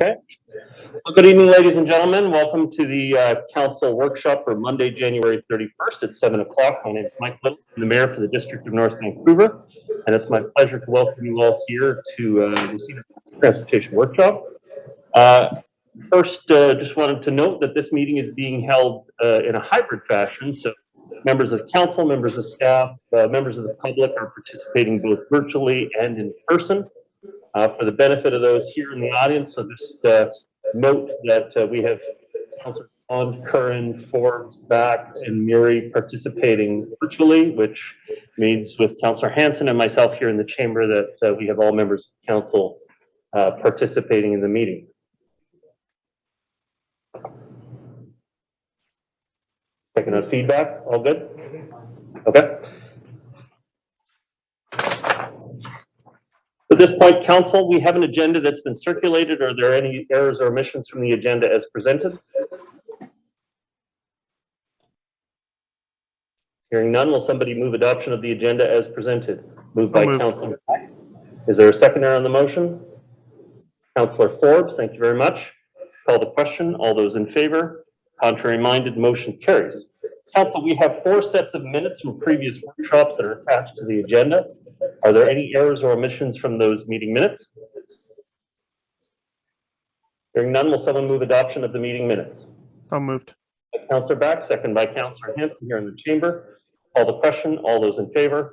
Okay. Well, good evening, ladies and gentlemen. Welcome to the council workshop for Monday, January 31st at 7 o'clock. My name is Mike Little, I'm the mayor for the District of North Vancouver, and it's my pleasure to welcome you all here to the Cedar Transportation Workshop. First, just wanted to note that this meeting is being held in a hybrid fashion, so members of council, members of staff, members of the public are participating both virtually and in person. For the benefit of those here in the audience, so just note that we have Councillor Bond, Curran, Forbes, Back, and Murray participating virtually, which means with Councillor Hanson and myself here in the chamber that we have all members of council participating in the meeting. Checking out feedback, all good? Okay. At this point, council, we have an agenda that's been circulated. Are there any errors or omissions from the agenda as presented? Hearing none, will somebody move adoption of the agenda as presented? Moved by Councillor. Is there a seconder on the motion? Councillor Forbes, thank you very much. Call the question. All those in favor? Contrary minded, motion carries. Council, we have 4 sets of minutes from previous workshops that are attached to the agenda. Are there any errors or omissions from those meeting minutes? Hearing none, will someone move adoption of the meeting minutes? So moved. Councillor Back, second by Councillor Hanson here in the chamber. Call the question. All those in favor?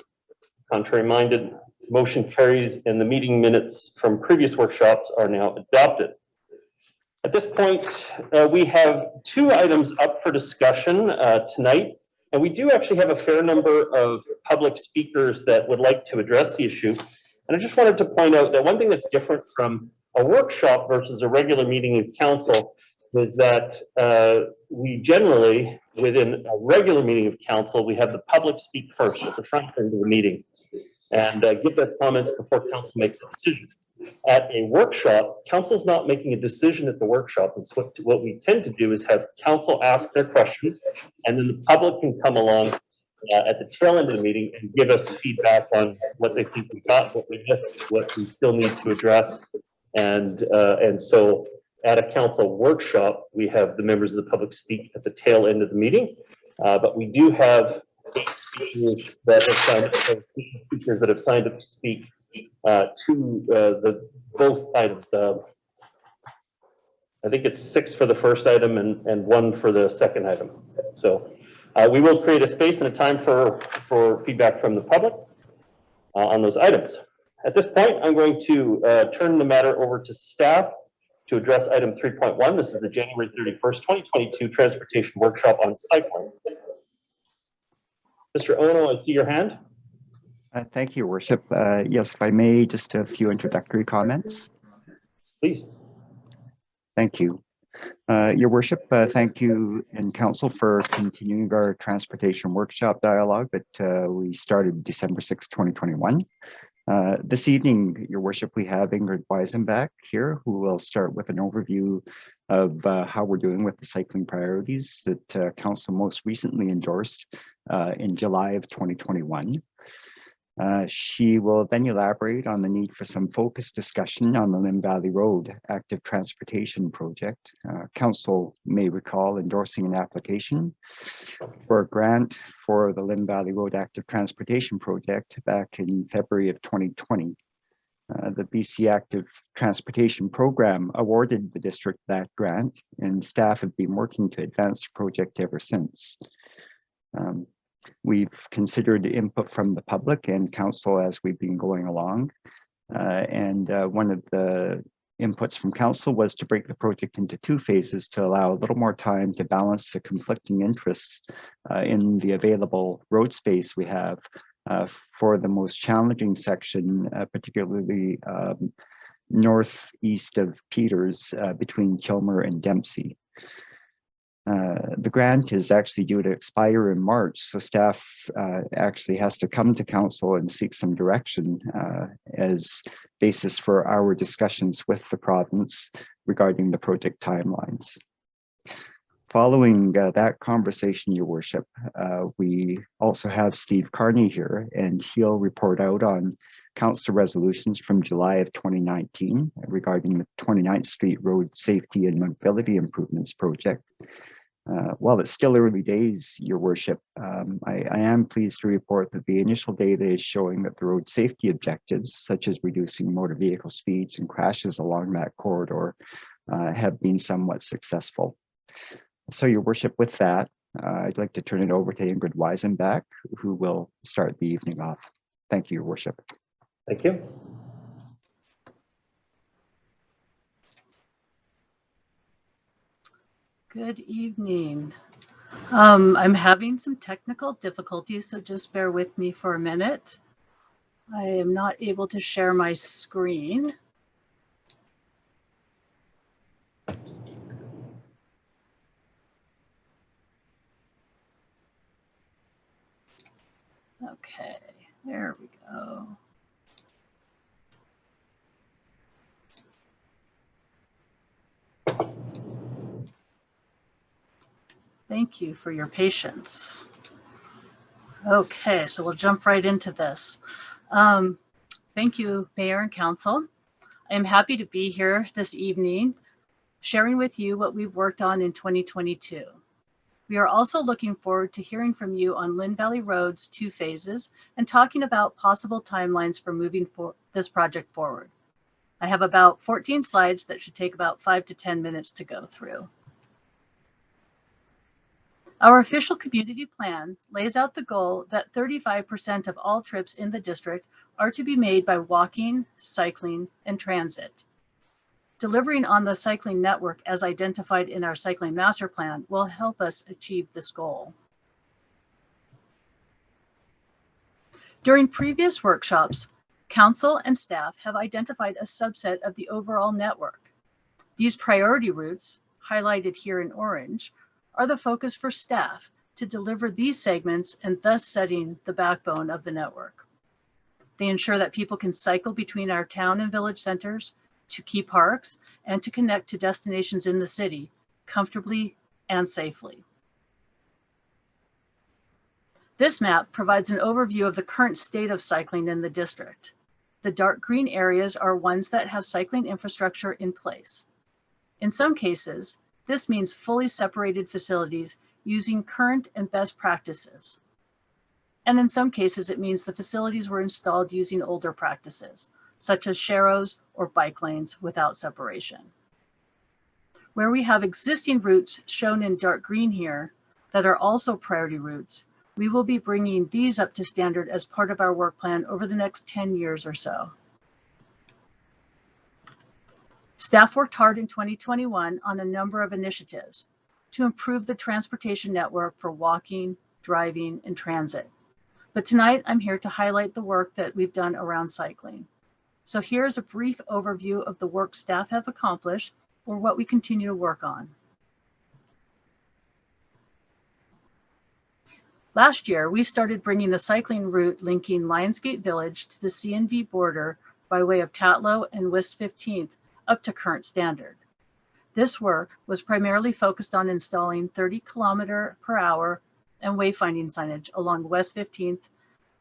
Contrary minded, motion carries, and the meeting minutes from previous workshops are now adopted. At this point, we have 2 items up for discussion tonight. And we do actually have a fair number of public speakers that would like to address the issue. And I just wanted to point out that one thing that's different from a workshop versus a regular meeting of council is that we generally, within a regular meeting of council, we have the public speak first at the front end of the meeting and give their comments before council makes a decision. At a workshop, council's not making a decision at the workshop. And so what we tend to do is have council ask their questions, and then the public can come along at the tail end of the meeting and give us feedback on what they think we got, what we missed, what we still need to address. And so at a council workshop, we have the members of the public speak at the tail end of the meeting. But we do have 8 speakers that have signed up to speak to both items. I think it's 6 for the first item and 1 for the second item. So we will create a space and a time for feedback from the public on those items. At this point, I'm going to turn the matter over to staff to address item 3.1. This is the January 31st, 2022 Transportation Workshop on Cycling. Mr. Ono, I see your hand. Thank you, Worship. Yes, if I may, just a few introductory comments. Please. Thank you. Your Worship, thank you and Council for continuing our transportation workshop dialogue that we started December 6, 2021. This evening, Your Worship, we have Ingrid Weisenbach here, who will start with an overview of how we're doing with the cycling priorities that Council most recently endorsed in July of 2021. She will then elaborate on the need for some focused discussion on the Limb Valley Road Active Transportation Project. Council may recall endorsing an application for a grant for the Limb Valley Road Active Transportation Project back in February of 2020. The BC Active Transportation Program awarded the district that grant, and staff have been working to advance the project ever since. We've considered input from the public and council as we've been going along. One of the inputs from council was to break the project into 2 phases to allow a little more time to balance the conflicting interests in the available road space we have for the most challenging section, particularly northeast of Peters between Kilmer and Dempsey. The grant is actually due to expire in March, so staff actually has to come to council and seek some direction as basis for our discussions with the province regarding the project timelines. Following that conversation, Your Worship, we also have Steve Carney here, and he'll report out on council resolutions from July of 2019 regarding the 29th Street Road Safety and Mobility Improvements Project. While it's still early days, Your Worship, I am pleased to report that the initial data is showing that the road safety objectives, such as reducing motor vehicle speeds and crashes along that corridor, have been somewhat successful. So, Your Worship, with that, I'd like to turn it over to Ingrid Weisenbach, who will start the evening off. Thank you, Your Worship. Thank you. Good evening. I'm having some technical difficulties, so just bear with me for a minute. I am not able to share my screen. Okay, there we go. Thank you for your patience. Okay, so we'll jump right into this. Thank you, Mayor and Council. I am happy to be here this evening, sharing with you what we've worked on in 2022. We are also looking forward to hearing from you on Lynn Valley Road's 2 phases and talking about possible timelines for moving this project forward. I have about 14 slides that should take about 5 to 10 minutes to go through. Our official community plan lays out the goal that 35% of all trips in the district are to be made by walking, cycling, and transit. Delivering on the cycling network as identified in our cycling master plan will help us achieve this goal. During previous workshops, Council and staff have identified a subset of the overall network. These priority routes, highlighted here in orange, are the focus for staff to deliver these segments and thus setting the backbone of the network. They ensure that people can cycle between our town and village centers, to key parks, and to connect to destinations in the city comfortably and safely. This map provides an overview of the current state of cycling in the district. The dark green areas are ones that have cycling infrastructure in place. In some cases, this means fully separated facilities using current and best practices. And in some cases, it means the facilities were installed using older practices, such as sharrows or bike lanes without separation. Where we have existing routes shown in dark green here that are also priority routes, we will be bringing these up to standard as part of our work plan over the next 10 years or so. Staff worked hard in 2021 on a number of initiatives to improve the transportation network for walking, driving, and transit. But tonight, I'm here to highlight the work that we've done around cycling. So here's a brief overview of the work staff have accomplished or what we continue to work on. Last year, we started bringing the cycling route linking Lionsgate Village to the CNV border by way of Tatlow and West 15th up to current standard. This work was primarily focused on installing 30 km/h and wayfinding signage along West 15th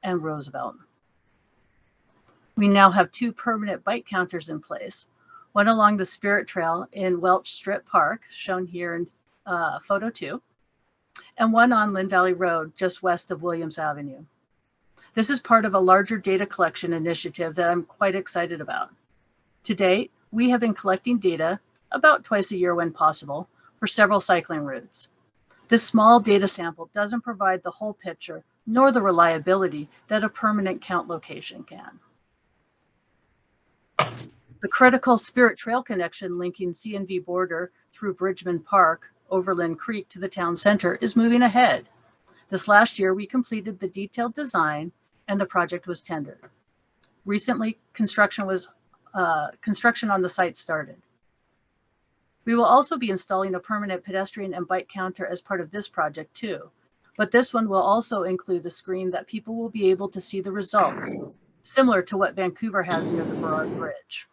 and Roosevelt. We now have 2 permanent bike counters in place, one along the Spirit Trail in Welch Strip Park, shown here in photo 2, and one on Lynn Valley Road, just west of Williams Avenue. This is part of a larger data collection initiative that I'm quite excited about. To date, we have been collecting data about twice a year when possible for several cycling routes. This small data sample doesn't provide the whole picture nor the reliability that a permanent count location can. The critical Spirit Trail connection linking CNV border through Bridgman Park, Overland Creek to the town center is moving ahead. This last year, we completed the detailed design and the project was tendered. Recently, construction on the site started. We will also be installing a permanent pedestrian and bike counter as part of this project too, but this one will also include a screen that people will be able to see the results, similar to what Vancouver has near the Burrard Bridge.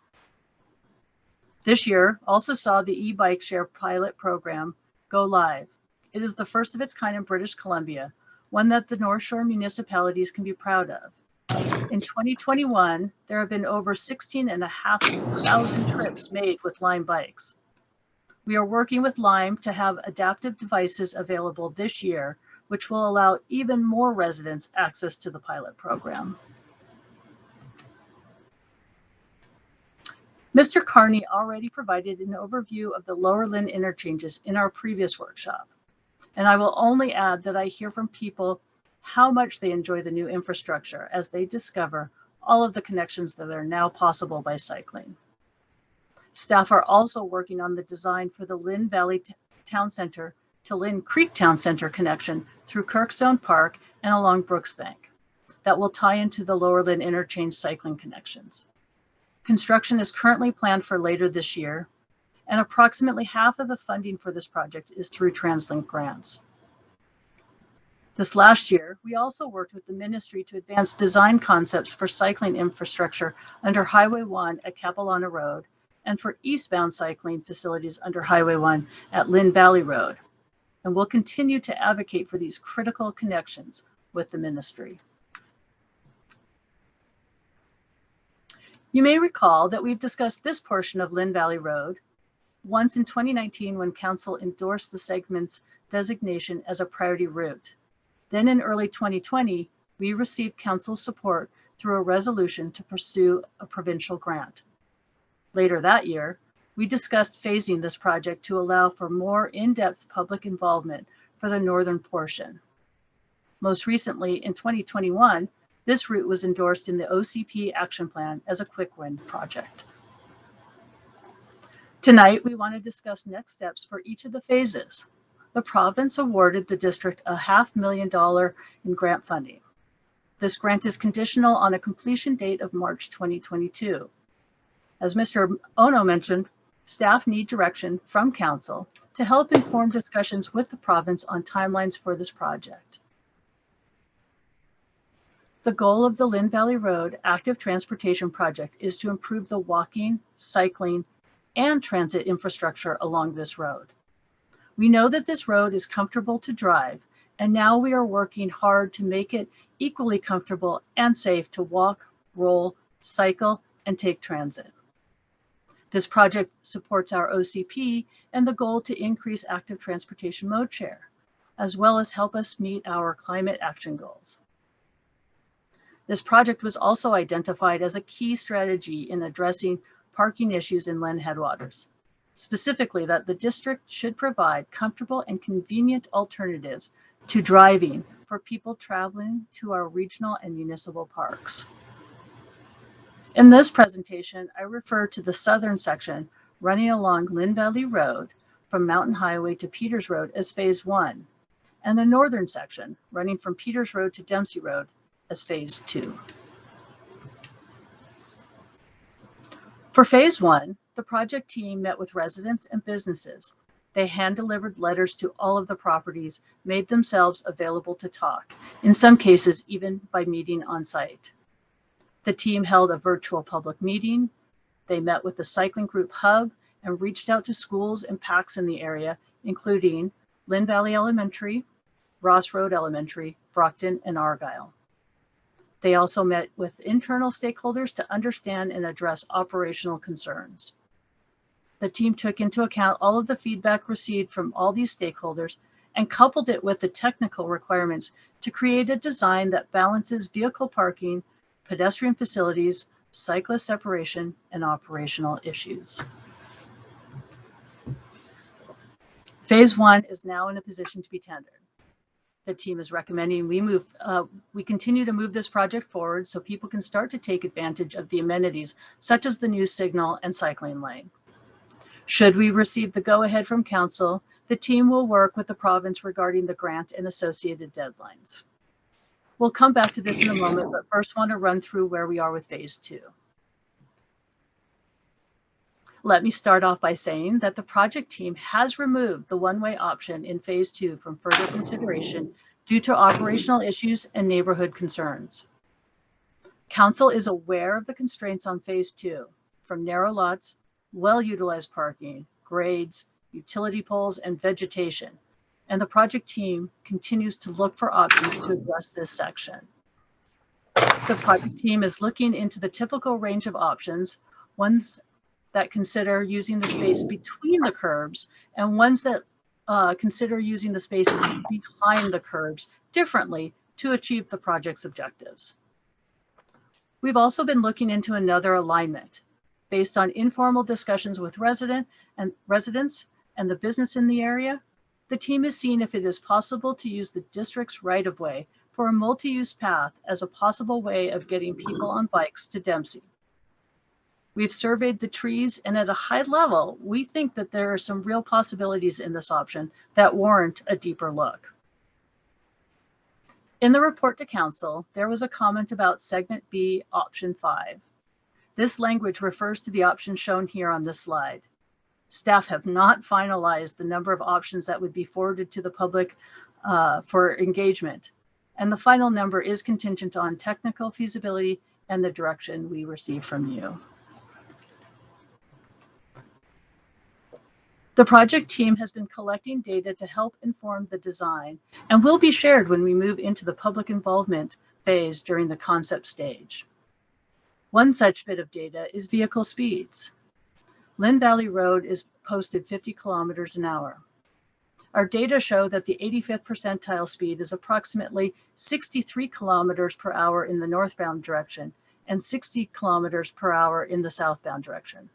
This year also saw the e-bike share pilot program go live. It is the first of its kind in British Columbia, one that the North Shore municipalities can be proud of. In 2021, there have been over 16,500 trips made with Lime bikes. We are working with Lime to have adaptive devices available this year, which will allow even more residents access to the pilot program. Mr. Carney already provided an overview of the Lower Lynn interchanges in our previous workshop, and I will only add that I hear from people how much they enjoy the new infrastructure as they discover all of the connections that are now possible by cycling. Staff are also working on the design for the Lynn Valley Town Center to Lynn Creek Town Center connection through Kirkstone Park and along Brooksbank that will tie into the Lower Lynn interchange cycling connections. Construction is currently planned for later this year, and approximately half of the funding for this project is through TransLink grants. This last year, we also worked with the ministry to advance design concepts for cycling infrastructure under Highway 1 at Capilano Road and for eastbound cycling facilities under Highway 1 at Lynn Valley Road. And we'll continue to advocate for these critical connections with the ministry. You may recall that we've discussed this portion of Lynn Valley Road once in 2019 when Council endorsed the segment's designation as a priority route. Then in early 2020, we received Council's support through a resolution to pursue a provincial grant. Later that year, we discussed phasing this project to allow for more in-depth public involvement for the northern portion. Most recently, in 2021, this route was endorsed in the OCP action plan as a quick win project. Tonight, we want to discuss next steps for each of the phases. The province awarded the district $500,000 in grant funding. This grant is conditional on a completion date of March 2022. As Mr. Ono mentioned, staff need direction from Council to help inform discussions with the province on timelines for this project. The goal of the Lynn Valley Road Active Transportation Project is to improve the walking, cycling, and transit infrastructure along this road. We know that this road is comfortable to drive, and now we are working hard to make it equally comfortable and safe to walk, roll, cycle, and take transit. This project supports our OCP and the goal to increase active transportation mode share, as well as help us meet our climate action goals. This project was also identified as a key strategy in addressing parking issues in Lynn headwaters. Specifically, that the district should provide comfortable and convenient alternatives to driving for people traveling to our regional and municipal parks. In this presentation, I refer to the southern section running along Lynn Valley Road from Mountain Highway to Peters Road as Phase 1, and the northern section running from Peters Road to Dempsey Road as Phase 2. For Phase 1, the project team met with residents and businesses. They hand-delivered letters to all of the properties, made themselves available to talk, in some cases even by meeting on site. The team held a virtual public meeting. They met with the cycling group hub and reached out to schools and PACs in the area, including Lynn Valley Elementary, Ross Road Elementary, Brockton, and Argyle. They also met with internal stakeholders to understand and address operational concerns. The team took into account all of the feedback received from all these stakeholders and coupled it with the technical requirements to create a design that balances vehicle parking, pedestrian facilities, cyclist separation, and operational issues. Phase 1 is now in a position to be tendered. The team is recommending we continue to move this project forward so people can start to take advantage of the amenities such as the new signal and cycling lane. Should we receive the go-ahead from Council, the team will work with the province regarding the grant and associated deadlines. We'll come back to this in a moment, but first want to run through where we are with Phase 2. Let me start off by saying that the project team has removed the one-way option in Phase 2 from further consideration due to operational issues and neighborhood concerns. Council is aware of the constraints on Phase 2, from narrow lots, well-utilized parking, grades, utility poles, and vegetation, and the project team continues to look for options to address this section. The project team is looking into the typical range of options, ones that consider using the space between the curbs and ones that consider using the space behind the curbs differently to achieve the project's objectives. We've also been looking into another alignment. Based on informal discussions with residents and the business in the area, the team is seeing if it is possible to use the district's right-of-way for a multi-use path as a possible way of getting people on bikes to Dempsey. We've surveyed the trees, and at a high level, we think that there are some real possibilities in this option that warrant a deeper look. In the report to council, there was a comment about segment B, option 5. This language refers to the option shown here on this slide. Staff have not finalized the number of options that would be forwarded to the public for engagement, and the final number is contingent on technical feasibility and the direction we receive from you. The project team has been collecting data to help inform the design and will be shared when we move into the public involvement phase during the concept stage. One such bit of data is vehicle speeds. Lynn Valley Road is posted 50 kilometers an hour. Our data show that the 85th percentile speed is approximately 63 kilometers per hour in the northbound direction and 60 kilometers per hour in the southbound direction.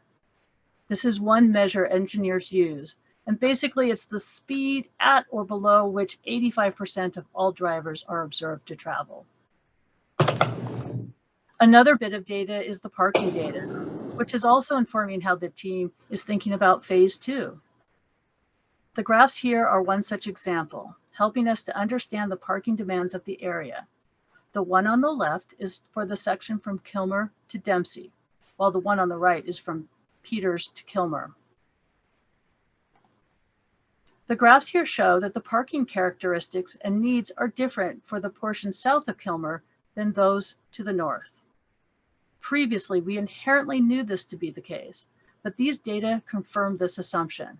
This is one measure engineers use, and basically it's the speed at or below which 85% of all drivers are observed to travel. Another bit of data is the parking data, which is also informing how the team is thinking about phase 2. The graphs here are one such example, helping us to understand the parking demands of the area. The one on the left is for the section from Kilmer to Dempsey, while the one on the right is from Peters to Kilmer. The graphs here show that the parking characteristics and needs are different for the portion south of Kilmer than those to the north. Previously, we inherently knew this to be the case, but these data confirm this assumption.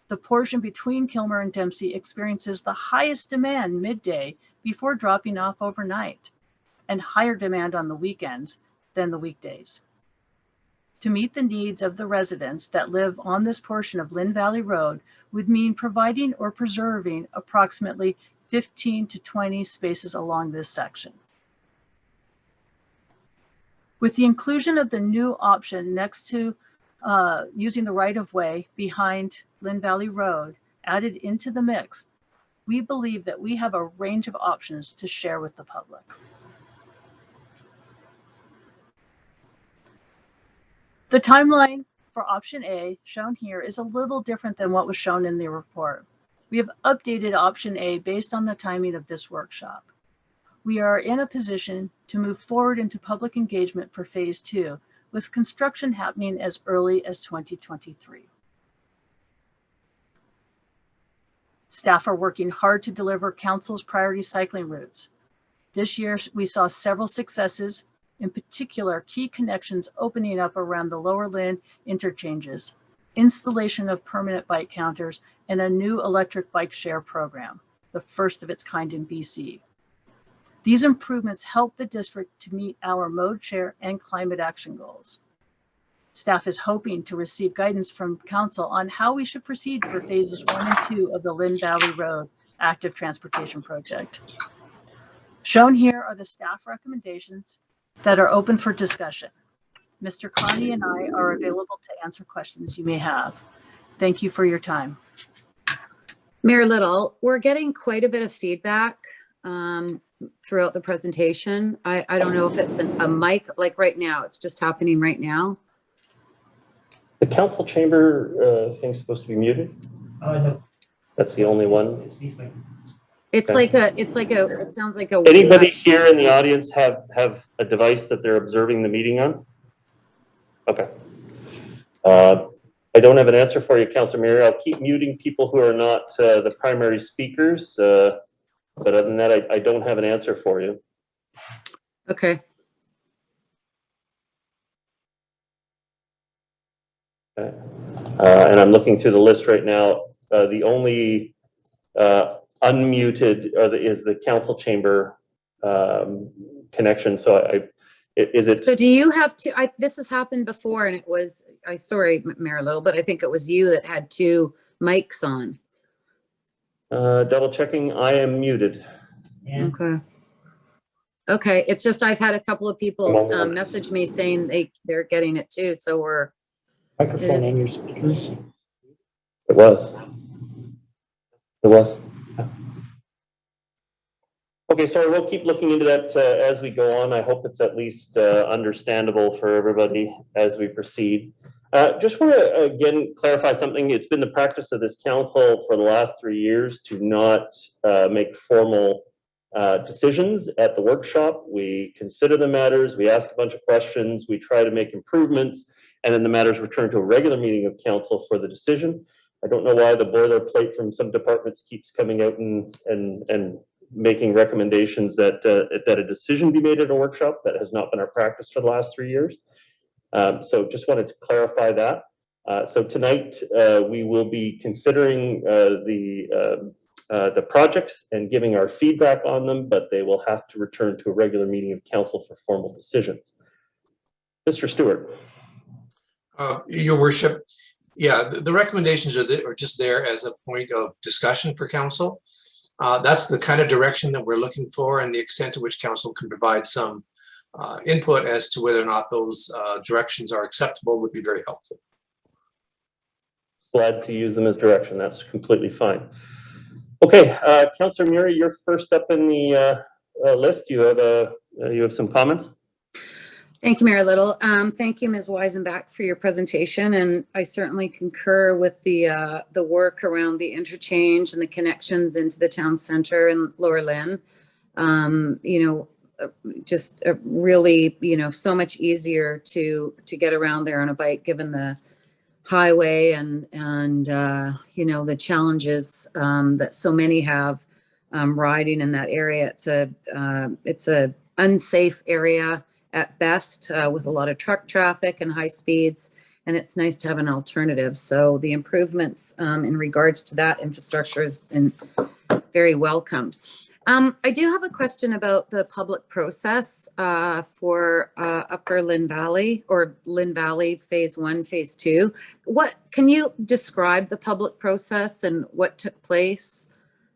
The portion between Kilmer and Dempsey experiences the highest demand midday before dropping off overnight, and higher demand on the weekends than the weekdays. To meet the needs of the residents that live on this portion of Lynn Valley Road would mean providing or preserving approximately 15 to 20 spaces along this section. With the inclusion of the new option next to using the right-of-way behind Lynn Valley Road added into the mix, we believe that we have a range of options to share with the public. The timeline for option A shown here is a little different than what was shown in the report. We have updated option A based on the timing of this workshop. We are in a position to move forward into public engagement for phase 2, with construction happening as early as 2023. Staff are working hard to deliver council's priority cycling routes. This year, we saw several successes, in particular, key connections opening up around the Lower Lynn interchanges, installation of permanent bike counters, and a new electric bike share program, the first of its kind in BC. These improvements help the district to meet our mode share and climate action goals. Staff is hoping to receive guidance from council on how we should proceed for phases 1 and 2 of the Lynn Valley Road active transportation project. Shown here are the staff recommendations that are open for discussion. Mr. Connie and I are available to answer questions you may have. Thank you for your time. Mayor Little, we're getting quite a bit of feedback throughout the presentation. I don't know if it's a mic, like right now, it's just happening right now. The council chamber thing's supposed to be muted? No. That's the only one? It's Okay. it sounds like a. Anybody here in the audience have a device that they're observing the meeting on? Okay. I don't have an answer for you, Councilor Mary. I'll keep muting people who are not the primary speakers. But other than that, I don't have an answer for you. Okay. Okay. And I'm looking through the list right now. The only unmuted is the council chamber connection. So is it? So do you have to, this has happened before and it was, sorry, Mayor Little, but I think it was you that had two mics on. Double checking, I am muted. Yeah. Okay. Okay, it's just I've had a couple of people message me saying they're getting it too, so we're. Microphone on your speakers. It was. It was. Okay, so we'll keep looking into that as we go on. I hope it's at least understandable for everybody as we proceed. Just want to again clarify something. It's been the practice of this council for the last 3 years to not make formal decisions at the workshop. We consider the matters, we ask a bunch of questions, we try to make improvements, and then the matters return to a regular meeting of council for the decision. I don't know why the boilerplate from some departments keeps coming out and making recommendations that a decision be made at a workshop. That has not been our practice for the last 3 years. So just wanted to clarify that. So tonight we will be considering the projects and giving our feedback on them, but they will have to return to a regular meeting of council for formal decisions. Mr. Stewart. Your worship, yeah, the recommendations are just there as a point of discussion for council. That's the kind of direction that we're looking for, and the extent to which council can provide some input as to whether or not those directions are acceptable would be very helpful. Glad to use them as direction. That's completely fine. Okay, Councillor Murray, you're first up in the list. You have some comments. Thank you, Mayor Little. Thank you, Ms. Weisenbach, for your presentation, and I certainly concur with the work around the interchange and the connections into the town center and Lower Lynn. You know, just really, you know, so much easier to get around there on a bike, given the highway and you know, the challenges that so many have riding in that area. It's a unsafe area at best, with a lot of truck traffic and high speeds, and it's nice to have an alternative. So the improvements in regards to that infrastructure has been very welcomed. I do have a question about the public process for Upper Lynn Valley, or Lynn Valley Phase 1, Phase 2. What can you describe the public process and what took place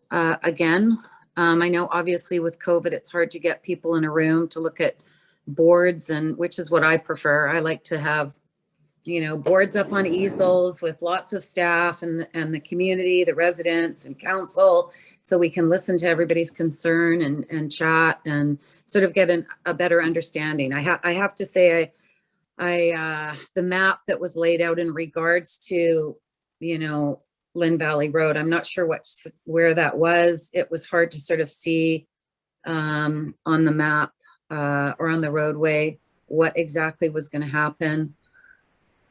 again? I know obviously with COVID, it's hard to get people in a room to look at boards, and which is what I prefer. I like to have, you know, boards up on easels with lots of staff and the community, the residents and council, so we can listen to everybody's concern and chat and sort of get a better understanding. I have to say, the map that was laid out in regards to, you know, Lynn Valley Road, I'm not sure where that was. It was hard to sort of see on the map or on the roadway what exactly was going to happen.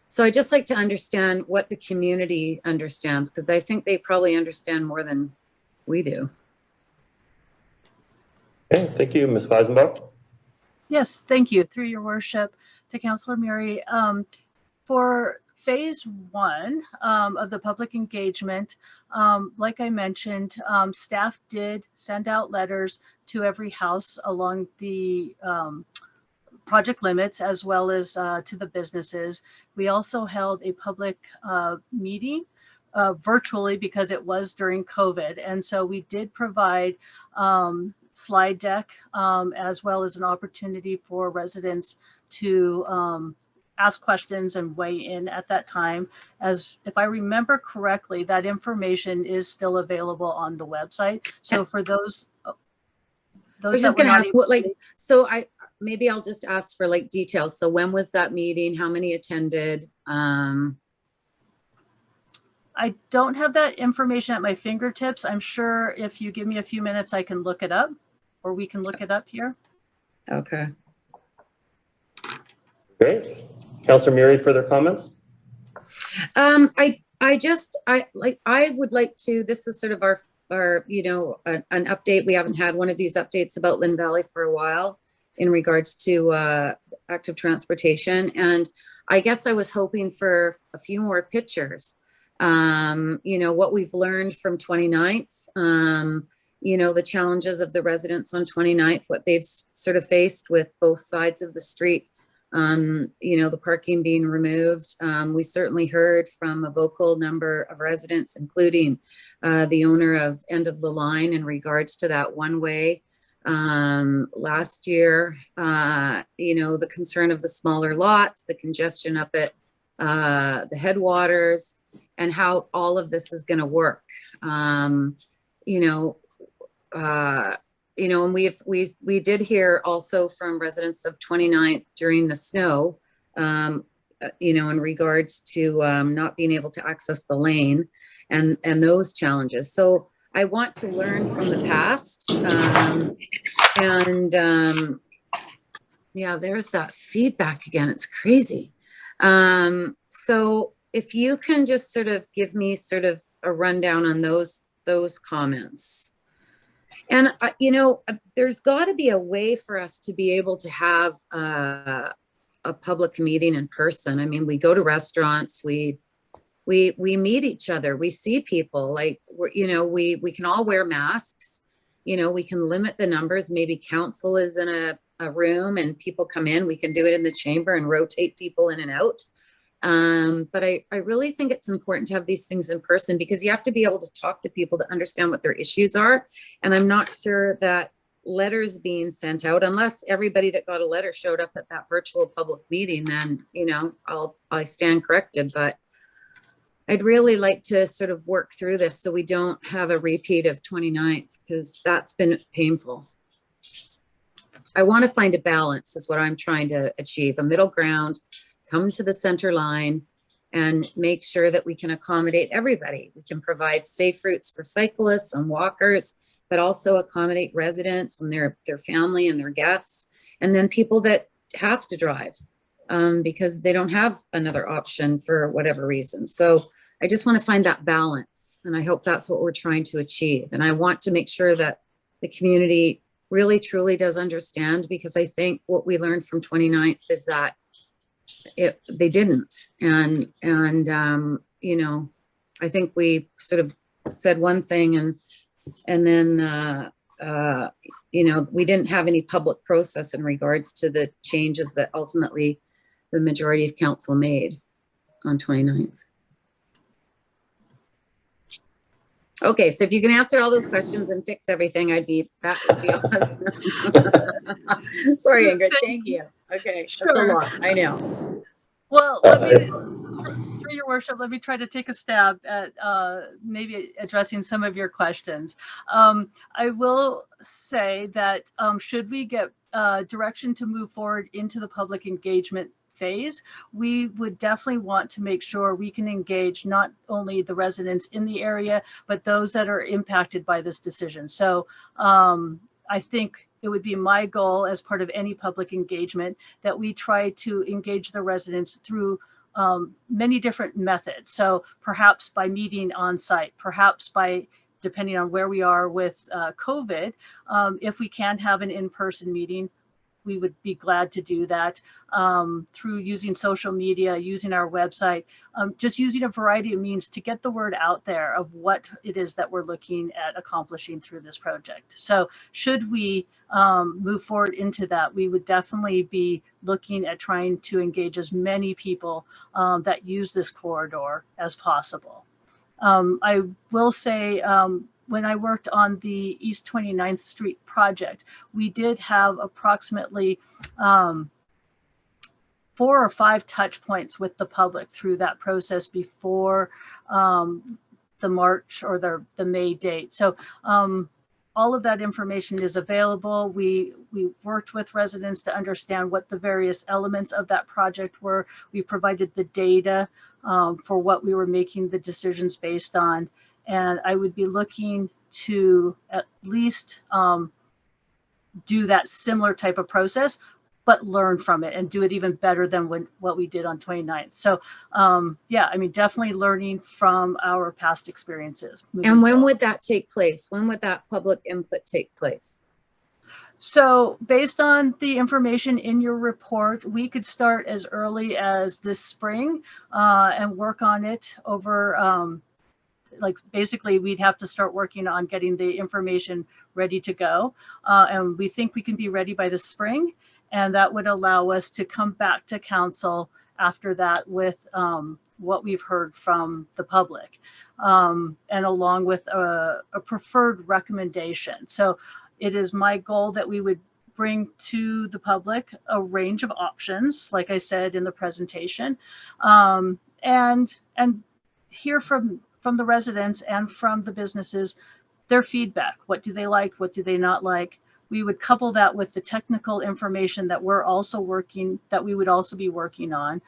So I just like to understand what the community understands, because I think they probably understand more than we do. Okay, thank you, Ms. Weisenbach. Yes, thank you. Through your worship to Councillor Murray. For Phase 1 of the public engagement, like I mentioned, staff did send out letters to every house along the project limits, as well as to the businesses. We also held a public meeting virtually, because it was during COVID. And so we did provide slide deck, as well as an opportunity for residents to ask questions and weigh in at that time. As if I remember correctly, that information is still available on the website. So for those I was just going to ask what, like, so maybe I'll just ask for like details. So when was that meeting? How many attended? I don't have that information at my fingertips. I'm sure if you give me a few minutes, I can look it up, or we can look it up here. Okay. Great. Councillor Murray, further comments? I would like to, this is sort of our you know, an update. We haven't had one of these updates about Lynn Valley for a while in regards to active transportation. And I guess I was hoping for a few more pictures. You know, what we've learned from 29th, you know, the challenges of the residents on 29th, what they've sort of faced with both sides of the street. You know, the parking being removed. We certainly heard from a vocal number of residents, including the owner of End of the Line, in regards to that one way. Last year, you know, the concern of the smaller lots, the congestion up at the headwaters, and how all of this is going to work. And we did hear also from residents of 29th during the snow, you know, in regards to not being able to access the lane and those challenges. So I want to learn from the past. Yeah, there's that feedback again. It's crazy. So if you can just sort of give me sort of a rundown on those comments. And, you know, there's got to be a way for us to be able to have a public meeting in person. I mean, we go to restaurants, we meet each other, we see people, like, you know, we can all wear masks, you know, we can limit the numbers. Maybe council is in a room and people come in, we can do it in the chamber and rotate people in and out. But I really think it's important to have these things in person, because you have to be able to talk to people to understand what their issues are. And I'm not sure that letters being sent out, unless everybody that got a letter showed up at that virtual public meeting, then, you know, I stand corrected. But I'd really like to sort of work through this so we don't have a repeat of 29th, because that's been painful. I want to find a balance is what I'm trying to achieve, a middle ground. Come to the center line and make sure that we can accommodate everybody. We can provide safe routes for cyclists and walkers, but also accommodate residents and their family and their guests, and then people that have to drive because they don't have another option for whatever reason. So I just want to find that balance, and I hope that's what we're trying to achieve. And I want to make sure that the community really truly does understand, because I think what we learned from 29th is that they didn't. And you know, I think we sort of said one thing and then you know, we didn't have any public process in regards to the changes that ultimately the majority of council made on 29th. Okay, so if you can answer all those questions and fix everything, that would be awesome. Sorry, Ingrid, thank you. Okay, Sure. That's a lot, I know. Well, let me, through your worship, let me try to take a stab at maybe addressing some of your questions. I will say that should we get direction to move forward into the public engagement phase, we would definitely want to make sure we can engage not only the residents in the area, but those that are impacted by this decision. So I think it would be my goal as part of any public engagement that we try to engage the residents through many different methods. So perhaps by meeting on site, perhaps by, depending on where we are with COVID, if we can have an in-person meeting, we would be glad to do that through using social media, using our website, just using a variety of means to get the word out there of what it is that we're looking at accomplishing through this project. So should we move forward into that, we would definitely be looking at trying to engage as many people that use this corridor as possible. I will say, when I worked on the East 29th Street project, we did have approximately 4 or 5 touch points with the public through that process before the March or the May date. So all of that information is available. We worked with residents to understand what the various elements of that project were. We provided the data for what we were making the decisions based on. And I would be looking to at least do that similar type of process, but learn from it and do it even better than what we did on 29th. So yeah, I mean, definitely learning from our past experiences. And when would that take place? When would that public input take place? So based on the information in your report, we could start as early as this spring and work on it over like basically we'd have to start working on getting the information ready to go. And we think we can be ready by the spring. And that would allow us to come back to council after that with what we've heard from the public, and along with a preferred recommendation. So it is my goal that we would bring to the public a range of options, like I said in the presentation, and hear from the residents and from the businesses their feedback. What do they like? What do they not like? We would couple that with the technical information that we would also be working on,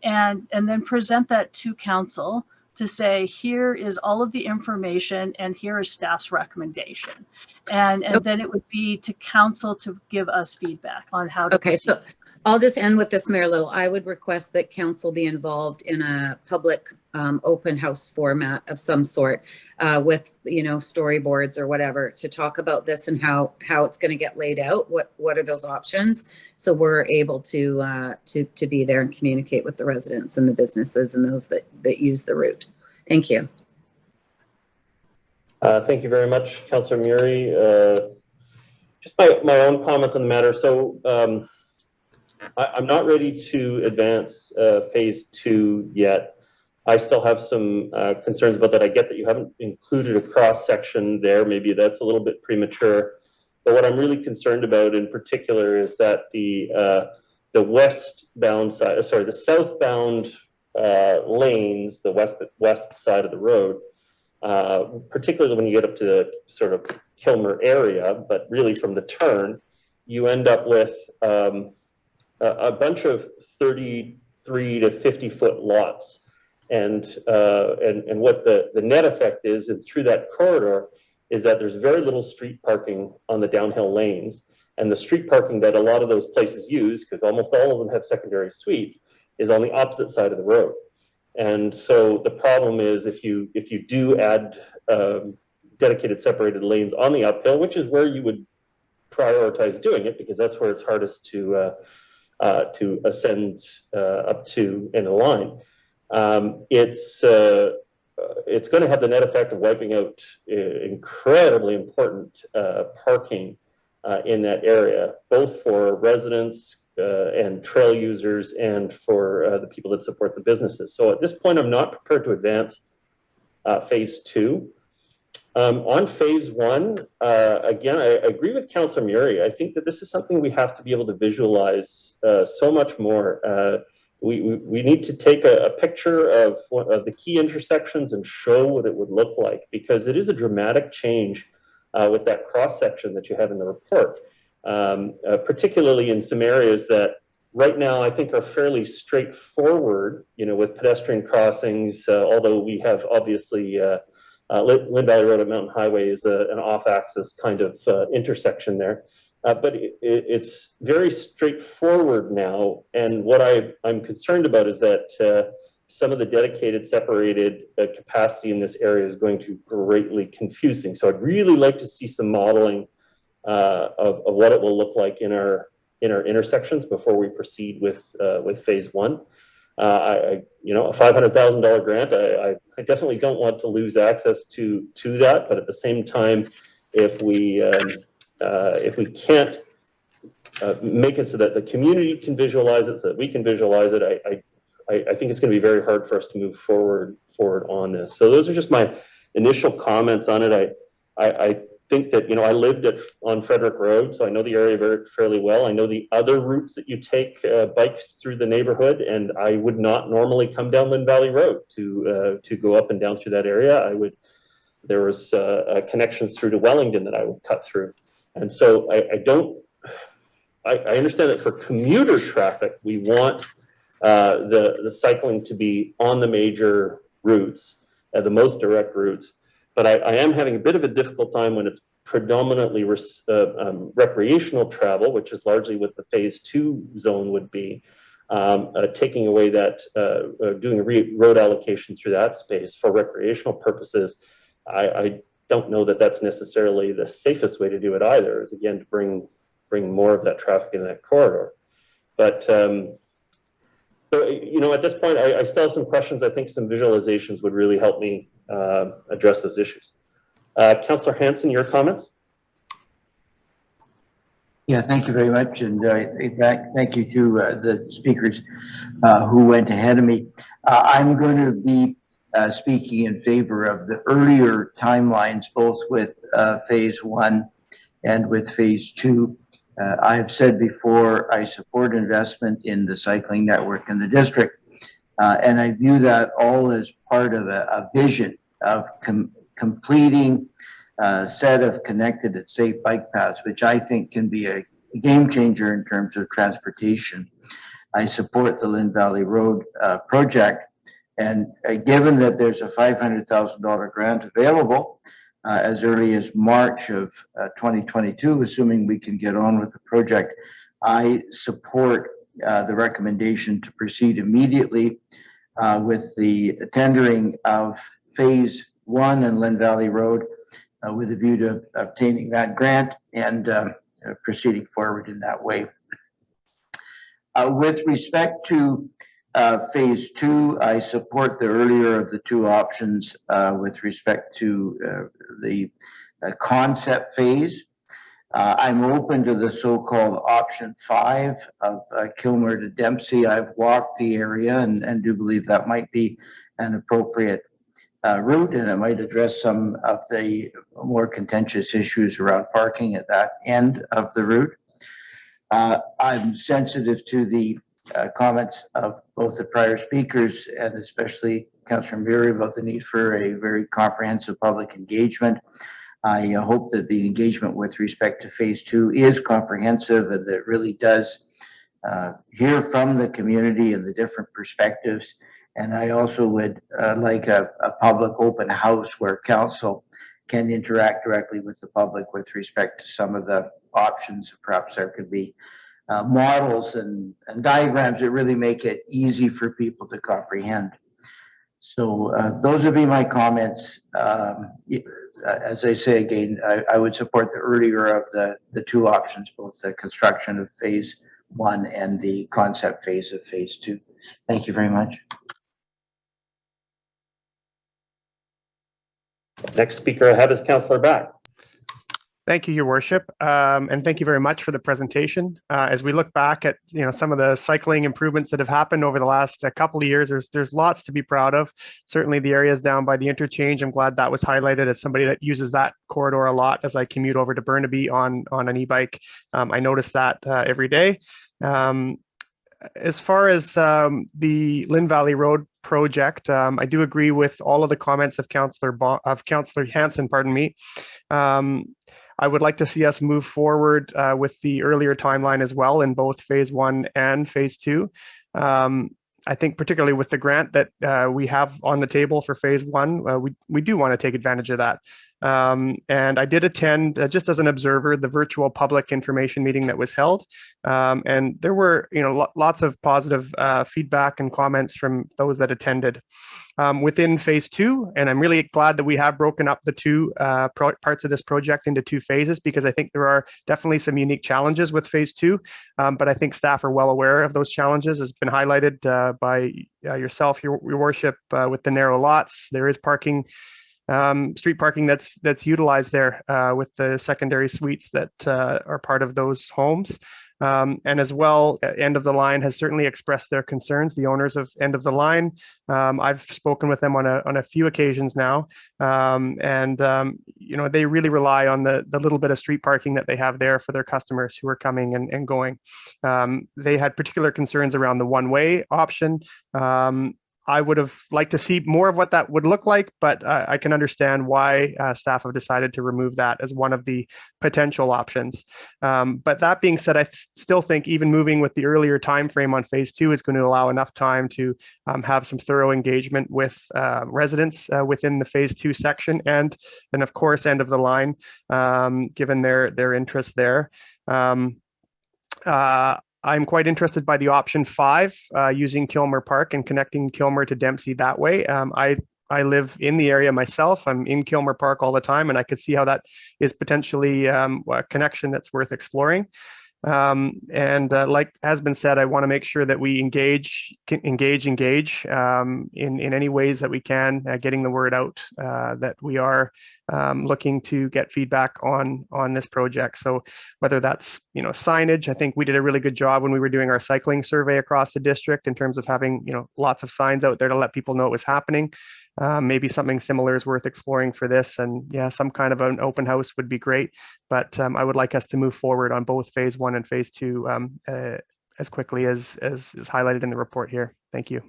and then present that to council to say, here is all of the information and here is staff's recommendation. And then it would be to council to give us feedback on how to proceed. So I'll just end with this, Mayor Little. I would request that council be involved in a public open house format of some sort, with, storyboards or whatever, to talk about this and how it's going to get laid out. What are those options? So we're able to be there and communicate with the residents and the businesses and those that use the route. Thank you. Thank you very much, Councillor Murray. Just my own comments on the matter. So I'm not ready to advance phase 2 yet. I still have some concerns about that. I get that you haven't included a cross section there. Maybe that's a little bit premature. But what I'm really concerned about in particular is that the westbound side, the southbound lanes, the west side of the road, particularly when you get up to sort of Kilmer area, but really from the turn, you end up with a bunch of 33 to 50 foot lots. And what the net effect is, and through that corridor, is that there's very little street parking on the downhill lanes. And the street parking that a lot of those places use, because almost all of them have secondary suites, is on the opposite side of the road. And so the problem is, if you do add dedicated separated lanes on the uphill, which is where you would prioritize doing it, because that's where it's hardest to ascend up to in a line, it's going to have the net effect of wiping out incredibly important parking in that area, both for residents and trail users and for the people that support the businesses. So at this point, I'm not prepared to advance phase 2. On phase 1, again, I agree with Councillor Murray. I think that this is something we have to be able to visualize so much more. We need to take a picture of the key intersections and show what it would look like, because it is a dramatic change with that cross section that you have in the report. Particularly in some areas that right now I think are fairly straightforward, with pedestrian crossings, although we have obviously Lynn Valley Road at Mountain Highway is an off-axis kind of intersection there. But it's very straightforward now. And what I'm concerned about is that some of the dedicated separated capacity in this area is going to greatly confuse things. So I'd really like to see some modeling of what it will look like in our intersections before we proceed with phase 1. A $500,000 grant, I definitely don't want to lose access to that, but at the same time, if we can't make it so that the community can visualize it, so that we can visualize it, I think it's going to be very hard for us to move forward on this. So those are just my initial comments on it. I think that, I lived on Frederick Road, so I know the area fairly well. I know the other routes that you take bikes through the neighborhood, and I would not normally come down Lynn Valley Road to go up and down through that area. There was connections through to Wellington that I would cut through. And so I understand that for commuter traffic, we want the cycling to be on the major routes, the most direct routes. But I am having a bit of a difficult time when it's predominantly recreational travel, which is largely what the phase 2 zone would be, taking away that, doing a road allocation through that space for recreational purposes. I don't know that that's necessarily the safest way to do it either, is again to bring more of that traffic in that corridor. But so, at this point, I still have some questions. I think some visualizations would really help me address those issues. Councillor Hanson, your comments? Yeah, thank you very much, and thank you to the speakers who went ahead of me. I'm going to be speaking in favor of the earlier timelines, both with phase 1 and with phase 2. I've said before, I support investment in the cycling network in the district, and I view that all as part of a vision of completing a set of connected and safe bike paths, which I think can be a game changer in terms of transportation. I support the Lynn Valley Road project, and given that there's a $500,000 grant available as early as March of 2022, assuming we can get on with the project, I support the recommendation to proceed immediately with the tendering of phase 1 in Lynn Valley Road with a view to obtaining that grant and proceeding forward in that way. With respect to phase 2, I support the earlier of the two options with respect to the concept phase. I'm open to the so-called option 5 of Kilmer to Dempsey. I've walked the area and do believe that might be an appropriate route, and it might address some of the more contentious issues around parking at that end of the route. I'm sensitive to the comments of both the prior speakers and especially Councillor Murray about the need for a very comprehensive public engagement. I hope that the engagement with respect to phase 2 is comprehensive and that it really does hear from the community and the different perspectives. And I also would like a public open house where council can interact directly with the public with respect to some of the options. Perhaps there could be models and diagrams that really make it easy for people to comprehend. So those would be my comments. As I say again, I would support the earlier of the two options, both the construction of phase 1 and the concept phase of phase 2. Thank you very much. Next speaker I have is Councillor Back. Thank you, Your Worship, and thank you very much for the presentation. As we look back at some of the cycling improvements that have happened over the last couple of years, there's lots to be proud of. Certainly, the areas down by the interchange, I'm glad that was highlighted as somebody that uses that corridor a lot as I commute over to Burnaby on an e-bike. I notice that every day. As far as the Lynn Valley Road project, I do agree with all of the comments of Councillor Hanson. Pardon me. I would like to see us move forward with the earlier timeline as well in both phase 1 and phase 2. I think particularly with the grant that we have on the table for phase 1, we do want to take advantage of that. And I did attend, just as an observer, the virtual public information meeting that was held. And there were lots of positive feedback and comments from those that attended. Within phase 2, and I'm really glad that we have broken up the two parts of this project into two phases, because I think there are definitely some unique challenges with phase 2, but I think staff are well aware of those challenges. It's been highlighted by yourself, your worship, with the narrow lots. There is parking, street parking that's utilized there with the secondary suites that are part of those homes. And as well, End of the Line has certainly expressed their concerns, the owners of End of the Line. I've spoken with them on a few occasions now, and they really rely on the little bit of street parking that they have there for their customers who are coming and going. They had particular concerns around the one-way option. I would have liked to see more of what that would look like, but I can understand why staff have decided to remove that as one of the potential options. But that being said, I still think even moving with the earlier time frame on phase 2 is going to allow enough time to have some thorough engagement with residents within the phase 2 section and of course, End of the Line, given their interest there. I'm quite interested by the option 5, using Kilmer Park and connecting Kilmer to Dempsey that way. I live in the area myself. I'm in Kilmer Park all the time, and I could see how that is potentially a connection that's worth exploring. Like has been said, I want to make sure that we engage in any ways that we can, getting the word out that we are looking to get feedback on this project. So whether that's, signage, I think we did a really good job when we were doing our cycling survey across the district in terms of having, lots of signs out there to let people know it was happening. Maybe something similar is worth exploring for this, and yeah, some kind of an open house would be great. But I would like us to move forward on both phase 1 and phase 2 as quickly as is highlighted in the report here. Thank you.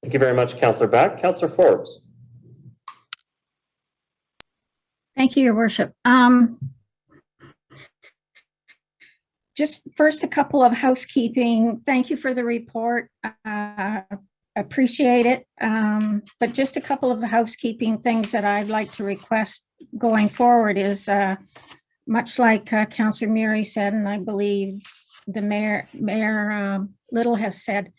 Thank you very much, Councillor Back. Councillor Forbes. Thank you, Your Worship. Just first, a couple of housekeeping. Thank you for the report. Appreciate it. But just a couple of housekeeping things that I'd like to request going forward is much like Councillor Murray said, and I believe the Mayor Little has said,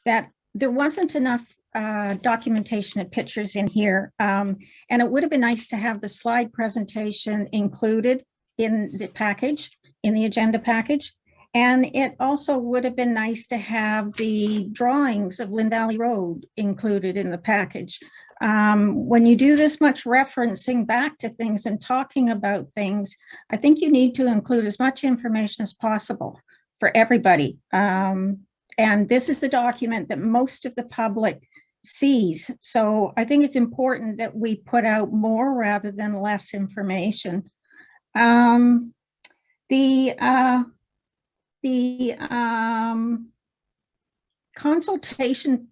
that there wasn't enough documentation and pictures in here. And it would have been nice to have the slide presentation included in the package, in the agenda package. And it also would have been nice to have the drawings of Lynn Valley Road included in the package. When you do this much referencing back to things and talking about things, I think you need to include as much information as possible for everybody. And this is the document that most of the public sees. So I think it's important that we put out more rather than less information. The consultation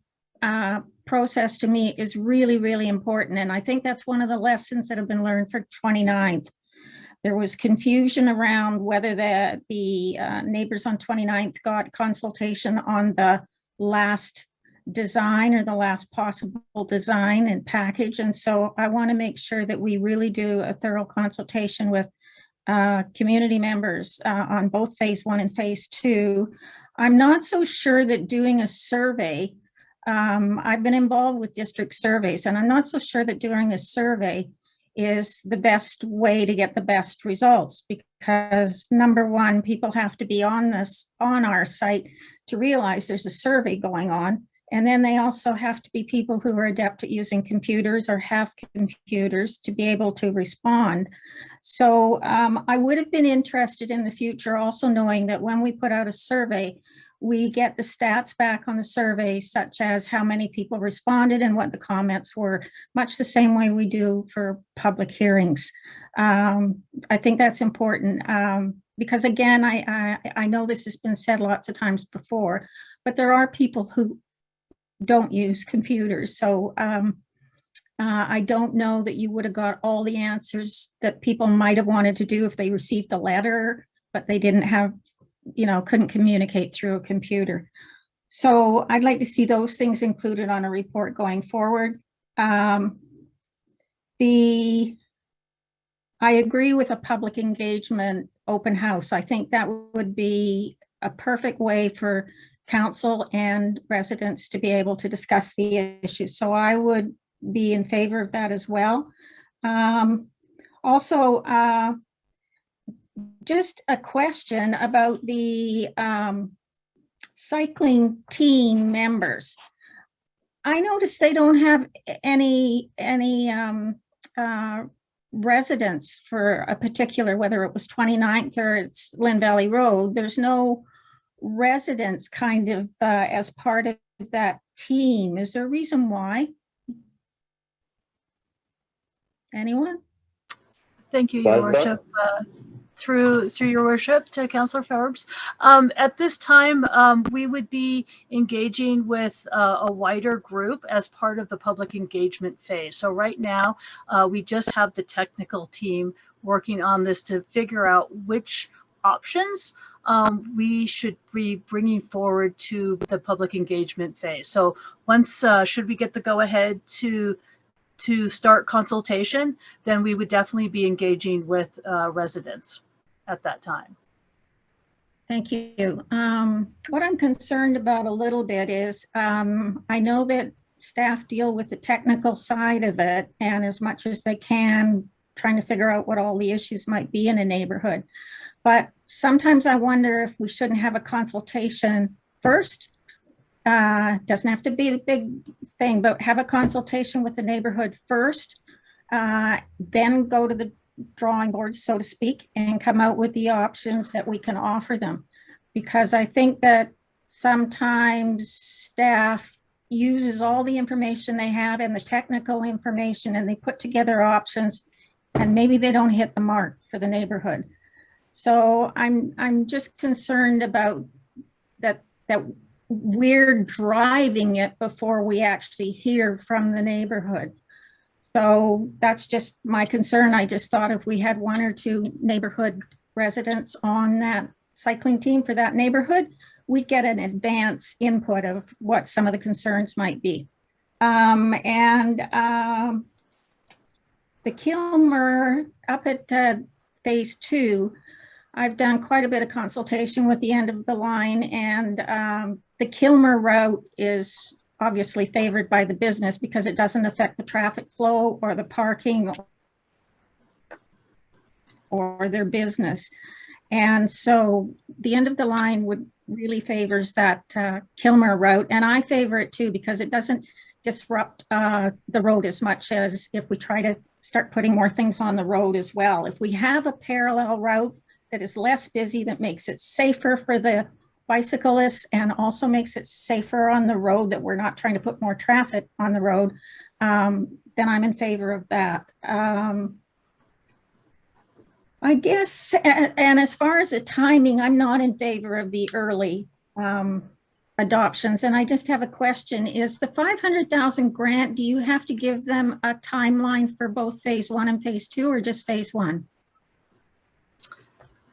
process to me is really, really important. And I think that's one of the lessons that have been learned for 29th. There was confusion around whether the neighbors on 29th got consultation on the last design or the last possible design and package. And so I want to make sure that we really do a thorough consultation with community members on both phase 1 and phase 2. I'm not so sure that doing a survey, I've been involved with district surveys, and I'm not so sure that doing a survey is the best way to get the best results, because number one, people have to be on our site to realize there's a survey going on. And then they also have to be people who are adept at using computers or have computers to be able to respond. So I would have been interested in the future also knowing that when we put out a survey, we get the stats back on the survey, such as how many people responded and what the comments were, much the same way we do for public hearings. I think that's important because, again, I know this has been said lots of times before, but there are people who don't use computers. So I don't know that you would have got all the answers that people might have wanted to do if they received the letter, but they didn't have, couldn't communicate through a computer. So I'd like to see those things included on a report going forward. I agree with a public engagement open house. I think that would be a perfect way for council and residents to be able to discuss the issues. So I would be in favor of that as well. Also, just a question about the cycling team members. I noticed they don't have any residents for a particular, whether it was 29th or it's Lynn Valley Road. There's no residents kind of as part of that team. Is there a reason why? Anyone? Thank you, Your Worship. Through Your Worship to Councillor Forbes. At this time, we would be engaging with a wider group as part of the public engagement phase. So right now, we just have the technical team working on this to figure out which options we should be bringing forward to the public engagement phase. So once, should we get the go-ahead to start consultation, then we would definitely be engaging with residents at that time. Thank you. What I'm concerned about a little bit is I know that staff deal with the technical side of it, and as much as they can trying to figure out what all the issues might be in a neighborhood. But sometimes I wonder if we shouldn't have a consultation first. Doesn't have to be a big thing, but have a consultation with the neighborhood first, then go to the drawing board, so to speak, and come out with the options that we can offer them. Because I think that sometimes staff uses all the information they have and the technical information, and they put together options, and maybe they don't hit the mark for the neighborhood. So I'm just concerned about that we're driving it before we actually hear from the neighborhood. So that's just my concern. I just thought if we had one or two neighborhood residents on that cycling team for that neighborhood, we'd get an advance input of what some of the concerns might be. The Kilmer up at phase 2, I've done quite a bit of consultation with the end of the line, and the Kilmer route is obviously favored by the business because it doesn't affect the traffic flow or the parking or their business. And so the end of the line would really favors that Kilmer route. And I favor it too, because it doesn't disrupt the road as much as if we try to start putting more things on the road as well. If we have a parallel route that is less busy, that makes it safer for the bicyclists and also makes it safer on the road, that we're not trying to put more traffic on the road, then I'm in favor of that. I guess, and as far as the timing, I'm not in favor of the early adoptions. And I just have a question. Is the 500,000 grant, do you have to give them a timeline for both phase 1 and phase 2, or just phase 1?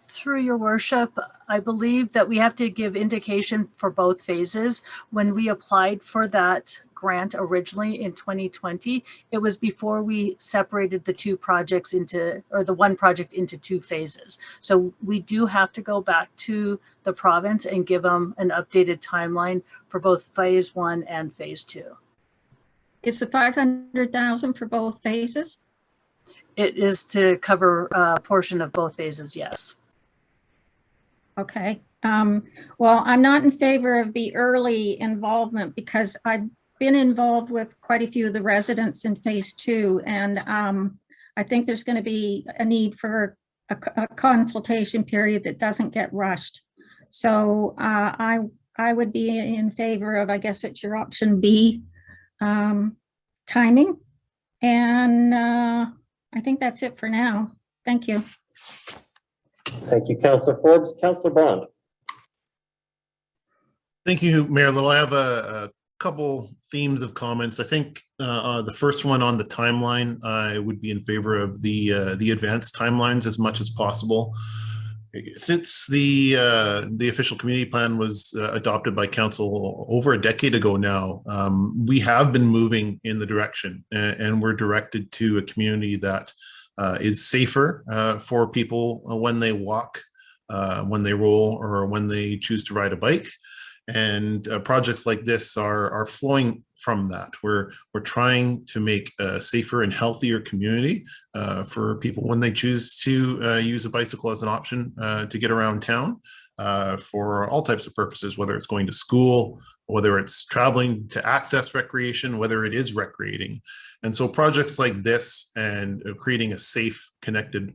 Through your worship, I believe that we have to give indication for both phases. When we applied for that grant originally in 2020, it was before we separated the two projects into, or the one project into 2 phases. So we do have to go back to the province and give them an updated timeline for both phase 1 and phase 2. Is the 500,000 for both phases? It is to cover a portion of both phases, yes. Okay. Well, I'm not in favor of the early involvement because I've been involved with quite a few of the residents in phase 2, and I think there's going to be a need for a consultation period that doesn't get rushed. So I would be in favor of, I guess it's your option B, timing. And I think that's it for now. Thank you. Thank you, Councillor Forbes. Councillor Bond. Thank you, Mayor Little. I have a couple themes of comments. I think the first one on the timeline, I would be in favor of the advanced timelines as much as possible. Since the official community plan was adopted by council over a decade ago now, we have been moving in the direction, and we're directed to a community that is safer for people when they walk, when they roll, or when they choose to ride a bike. And projects like this are flowing from that. We're trying to make a safer and healthier community for people when they choose to use a bicycle as an option to get around town for all types of purposes, whether it's going to school, whether it's traveling to access recreation, whether it is recreating. And so projects like this and creating a safe, connected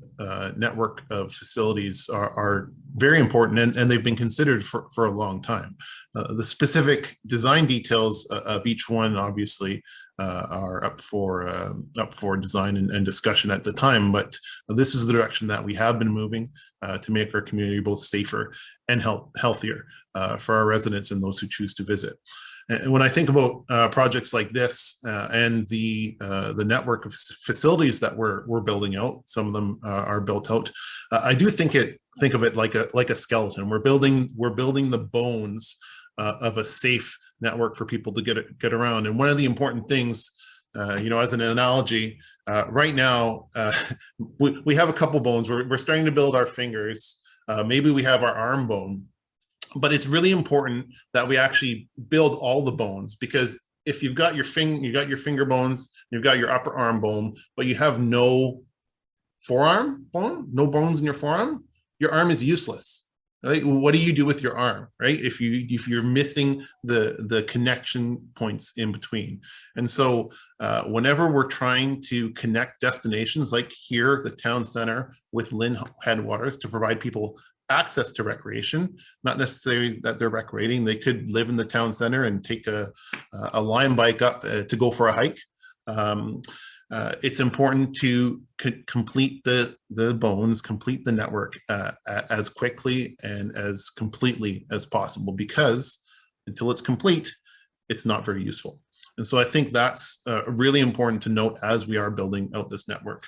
network of facilities are very important, and they've been considered for a long time. The specific design details of each one obviously are up for design and discussion at the time, but this is the direction that we have been moving to make our community both safer and healthier for our residents and those who choose to visit. And when I think about projects like this and the network of facilities that we're building out, some of them are built out. I do think of it like a skeleton. We're building the bones of a safe network for people to get around. And one of the important things, as an analogy, right now we have a couple bones. We're starting to build our fingers. Maybe we have our arm bone. But it's really important that we actually build all the bones, because if you've got your finger bones, you've got your upper arm bone, but you have no forearm bone, no bones in your forearm, your arm is useless. Right? What do you do with your arm, right? If you're missing the connection points in between. And so whenever we're trying to connect destinations like here, the town center with Lynn Headwaters to provide people access to recreation, not necessarily that they're recreating, they could live in the town center and take a Lime bike up to go for a hike. It's important to complete the bones, complete the network as quickly and as completely as possible, because until it's complete, it's not very useful. And so I think that's really important to note as we are building out this network.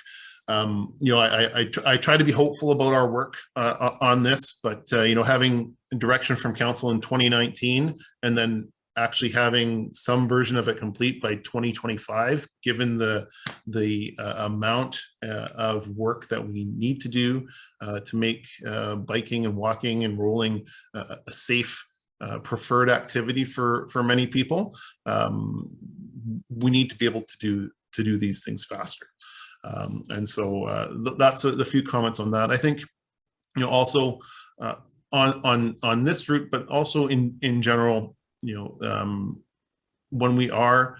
You know, I try to be hopeful about our work on this, but you know, having direction from council in 2019 and then actually having some version of it complete by 2025, given the amount of work that we need to do to make biking and walking and rolling a safe, preferred activity for many people, we need to be able to do these things faster. And so that's the few comments on that. I think, you know, also on this route, but also in general, you know, when we are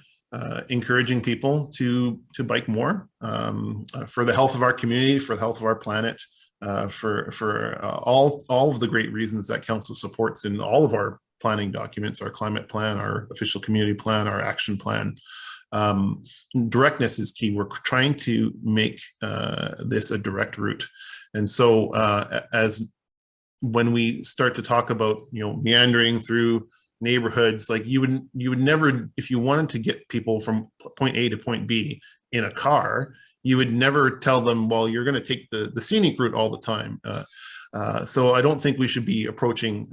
encouraging people to bike more for the health of our community, for the health of our planet, for all of the great reasons that council supports in all of our planning documents, our climate plan, our official community plan, our action plan. Directness is key. We're trying to make this a direct route. And so as when we start to talk about, you know, meandering through neighborhoods, like you would never, if you wanted to get people from point A to point B in a car, you would never tell them, well, you're going to take the scenic route all the time. So I don't think we should be approaching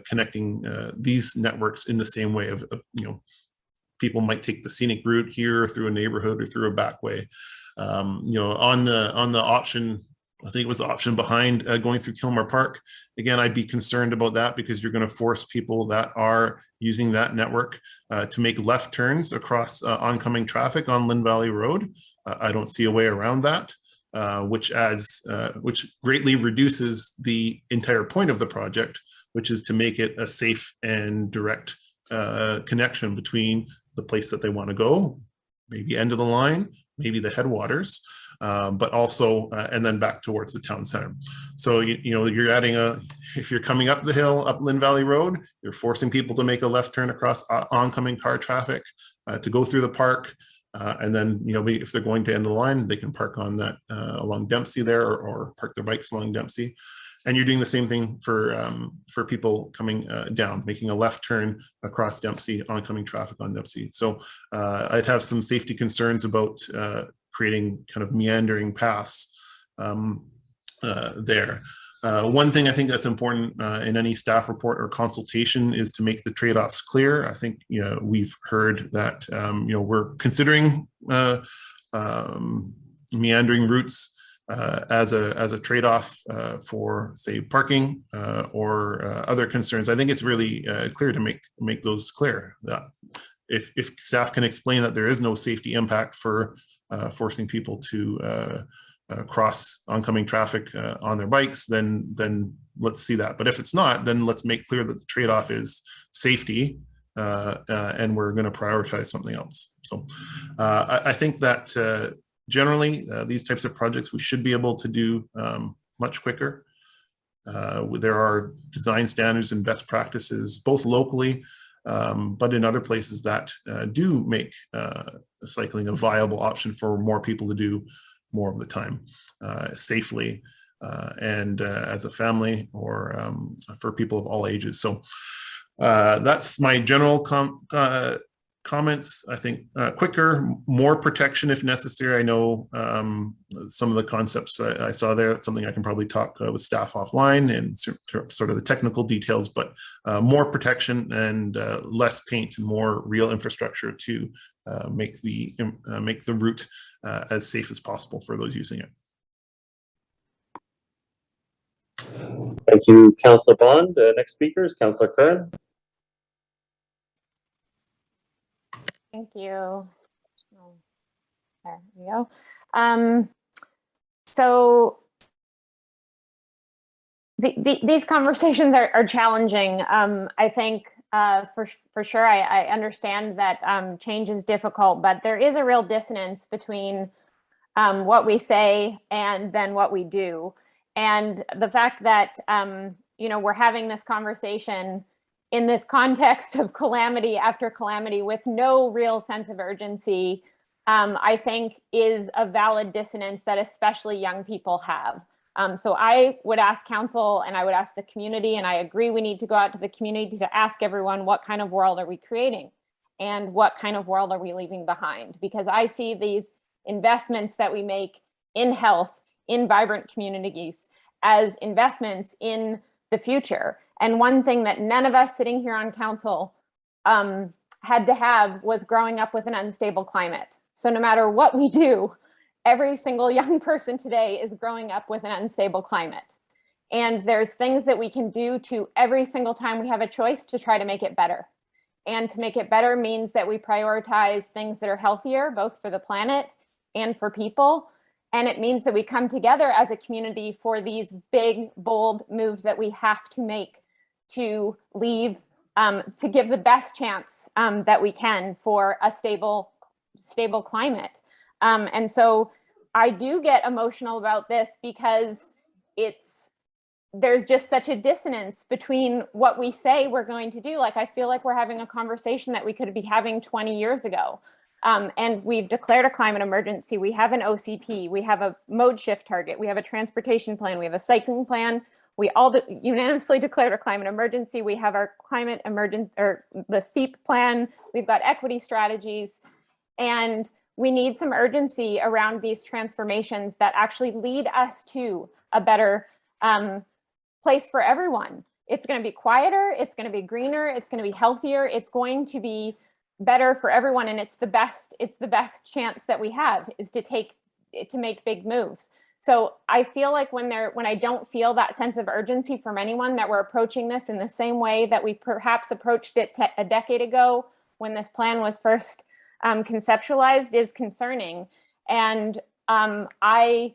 connecting these networks in the same way of you know, people might take the scenic route here through a neighborhood or through a back way. You know, on the option, I think it was the option behind going through Kilmer Park. Again, I'd be concerned about that because you're going to force people that are using that network to make left turns across oncoming traffic on Lynn Valley Road. I don't see a way around that, which greatly reduces the entire point of the project, which is to make it a safe and direct connection between the place that they want to go, maybe end of the line, maybe the headwaters, but also, and then back towards the town center. So, you know, you're adding if you're coming up the hill, up Lynn Valley Road, you're forcing people to make a left turn across oncoming car traffic to go through the park. And then, you know, if they're going to end of the line, they can park on that along Dempsey there or park their bikes along Dempsey. And you're doing the same thing for people coming down, making a left turn across Dempsey, oncoming traffic on Dempsey. So I'd have some safety concerns about creating kind of meandering paths there. One thing I think that's important in any staff report or consultation is to make the trade-offs clear. I think, you know, we've heard that you know, we're considering meandering routes as a trade-off for, say, parking or other concerns. I think it's really clear to make those clear, that if staff can explain that there is no safety impact for forcing people to cross oncoming traffic on their bikes, then let's see that. But if it's not, then let's make clear that the trade-off is safety, and we're going to prioritize something else. So I think that generally, these types of projects we should be able to do much quicker. There are design standards and best practices, both locally, but in other places that do make cycling a viable option for more people to do more of the time, safely, and as a family, or for people of all ages. So that's my general comments. I think quicker, more protection if necessary. I know some of the concepts I saw there, it's something I can probably talk with staff offline and sort of the technical details, but more protection and less paint and more real infrastructure to make the route as safe as possible for those using it. Thank you, Councillor Bond. Next speaker is Councillor Curran. Thank you. Oh, there we go. So these conversations are challenging. I think for sure, I understand that change is difficult, but there is a real dissonance between what we say and then what we do. And the fact that, we're having this conversation in this context of calamity after calamity with no real sense of urgency, I think is a valid dissonance that especially young people have. So I would ask council and I would ask the community, and I agree we need to go out to the community to ask everyone, what kind of world are we creating? And what kind of world are we leaving behind? Because I see these investments that we make in health, in vibrant communities, as investments in the future. And one thing that none of us sitting here on council had to have was growing up with an unstable climate. So no matter what we do, every single young person today is growing up with an unstable climate. And there's things that we can do to every single time we have a choice to try to make it better. And to make it better means that we prioritize things that are healthier, both for the planet and for people. And it means that we come together as a community for these big, bold moves that we have to make to leave, to give the best chance that we can for a stable climate. And so I do get emotional about this because there's just such a dissonance between what we say we're going to do. Like, I feel like we're having a conversation that we could be having 20 years ago. And we've declared a climate emergency. We have an OCP, we have a mode shift target, we have a transportation plan, we have a cycling plan. We all unanimously declared a climate emergency. We have our climate emergency, or the SEEP plan. We've got equity strategies. And we need some urgency around these transformations that actually lead us to a better place for everyone. It's going to be quieter, it's going to be greener, it's going to be healthier, it's going to be better for everyone. And it's the best chance that we have is to make big moves. So I feel like when I don't feel that sense of urgency from anyone, that we're approaching this in the same way that we perhaps approached it a decade ago when this plan was first conceptualized, is concerning. And I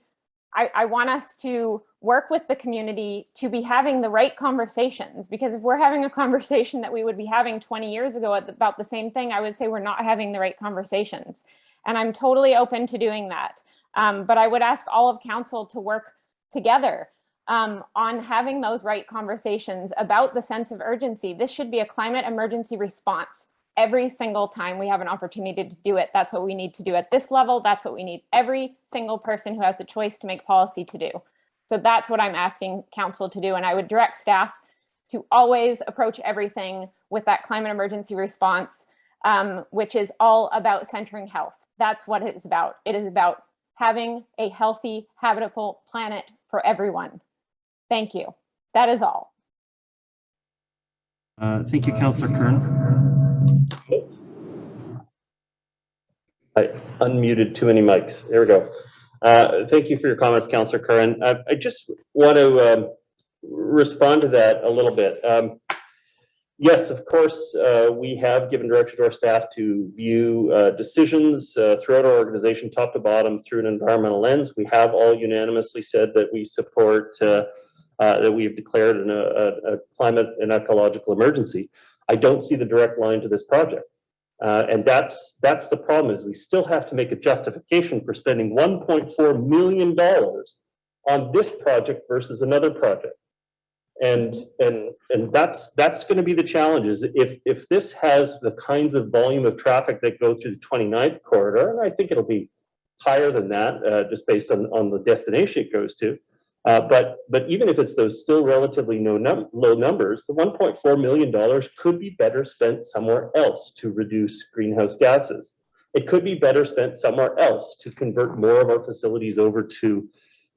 want us to work with the community to be having the right conversations, because if we're having a conversation that we would be having 20 years ago about the same thing, I would say we're not having the right conversations. And I'm totally open to doing that. But I would ask all of council to work together on having those right conversations about the sense of urgency. This should be a climate emergency response. Every single time we have an opportunity to do it, that's what we need to do at this level. That's what we need every single person who has the choice to make policy to do. So that's what I'm asking council to do. And I would direct staff to always approach everything with that climate emergency response, which is all about centering health. That's what it is about. It is about having a healthy, habitable planet for everyone. Thank you. That is all. Thank you, Councillor Kern. I unmuted too many mics. There we go. Thank you for your comments, Councillor Curran. I just want to respond to that a little bit. Yes, of course, we have given direction to our staff to view decisions throughout our organization, top to bottom, through an environmental lens. We have all unanimously said that we support that we have declared a climate and ecological emergency. I don't see the direct line to this project. And that's the problem, is we still have to make a justification for spending $1.4 million on this project versus another project. And that's going to be the challenge, is if this has the kinds of volume of traffic that go through the 29th corridor, and I think it'll be higher than that, just based on the destination it goes to. But even if it's those still relatively low numbers, the $1.4 million could be better spent somewhere else to reduce greenhouse gases. It could be better spent somewhere else to convert more of our facilities over to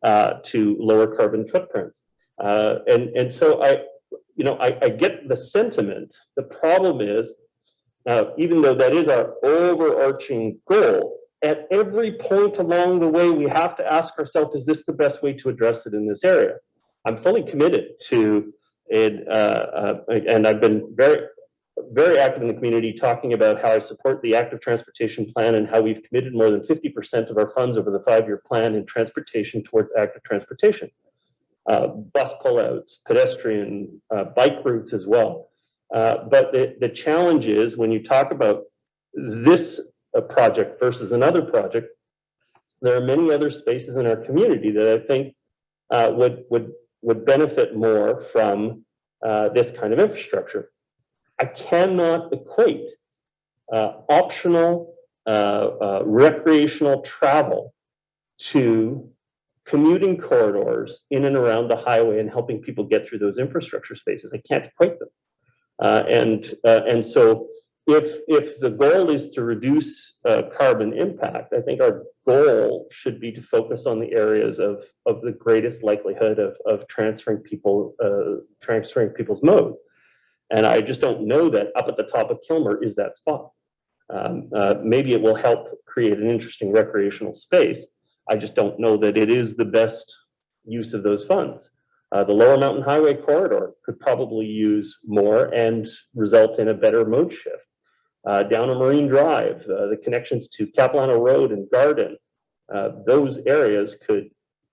lower carbon footprints. And so I get the sentiment. The problem is, even though that is our overarching goal, at every point along the way, we have to ask ourselves, is this the best way to address it in this area? I'm fully committed to it, and I've been very very active in the community, talking about how I support the active transportation plan and how we've committed more than 50% of our funds over the 5-year plan in transportation towards active transportation. Bus pullouts, pedestrian, bike routes as well. But the challenge is when you talk about this project versus another project, there are many other spaces in our community that I think would benefit more from this kind of infrastructure. I cannot equate optional recreational travel to commuting corridors in and around the highway and helping people get through those infrastructure spaces. I can't equate them. And so if the goal is to reduce carbon impact, I think our goal should be to focus on the areas of the greatest likelihood of transferring people's mode. And I just don't know that up at the top of Kilmer is that spot. Maybe it will help create an interesting recreational space. I just don't know that it is the best use of those funds. The Lower Mountain Highway corridor could probably use more and result in a better mode shift. Down a Marine Drive, the connections to Capilano Road and Garden, those areas could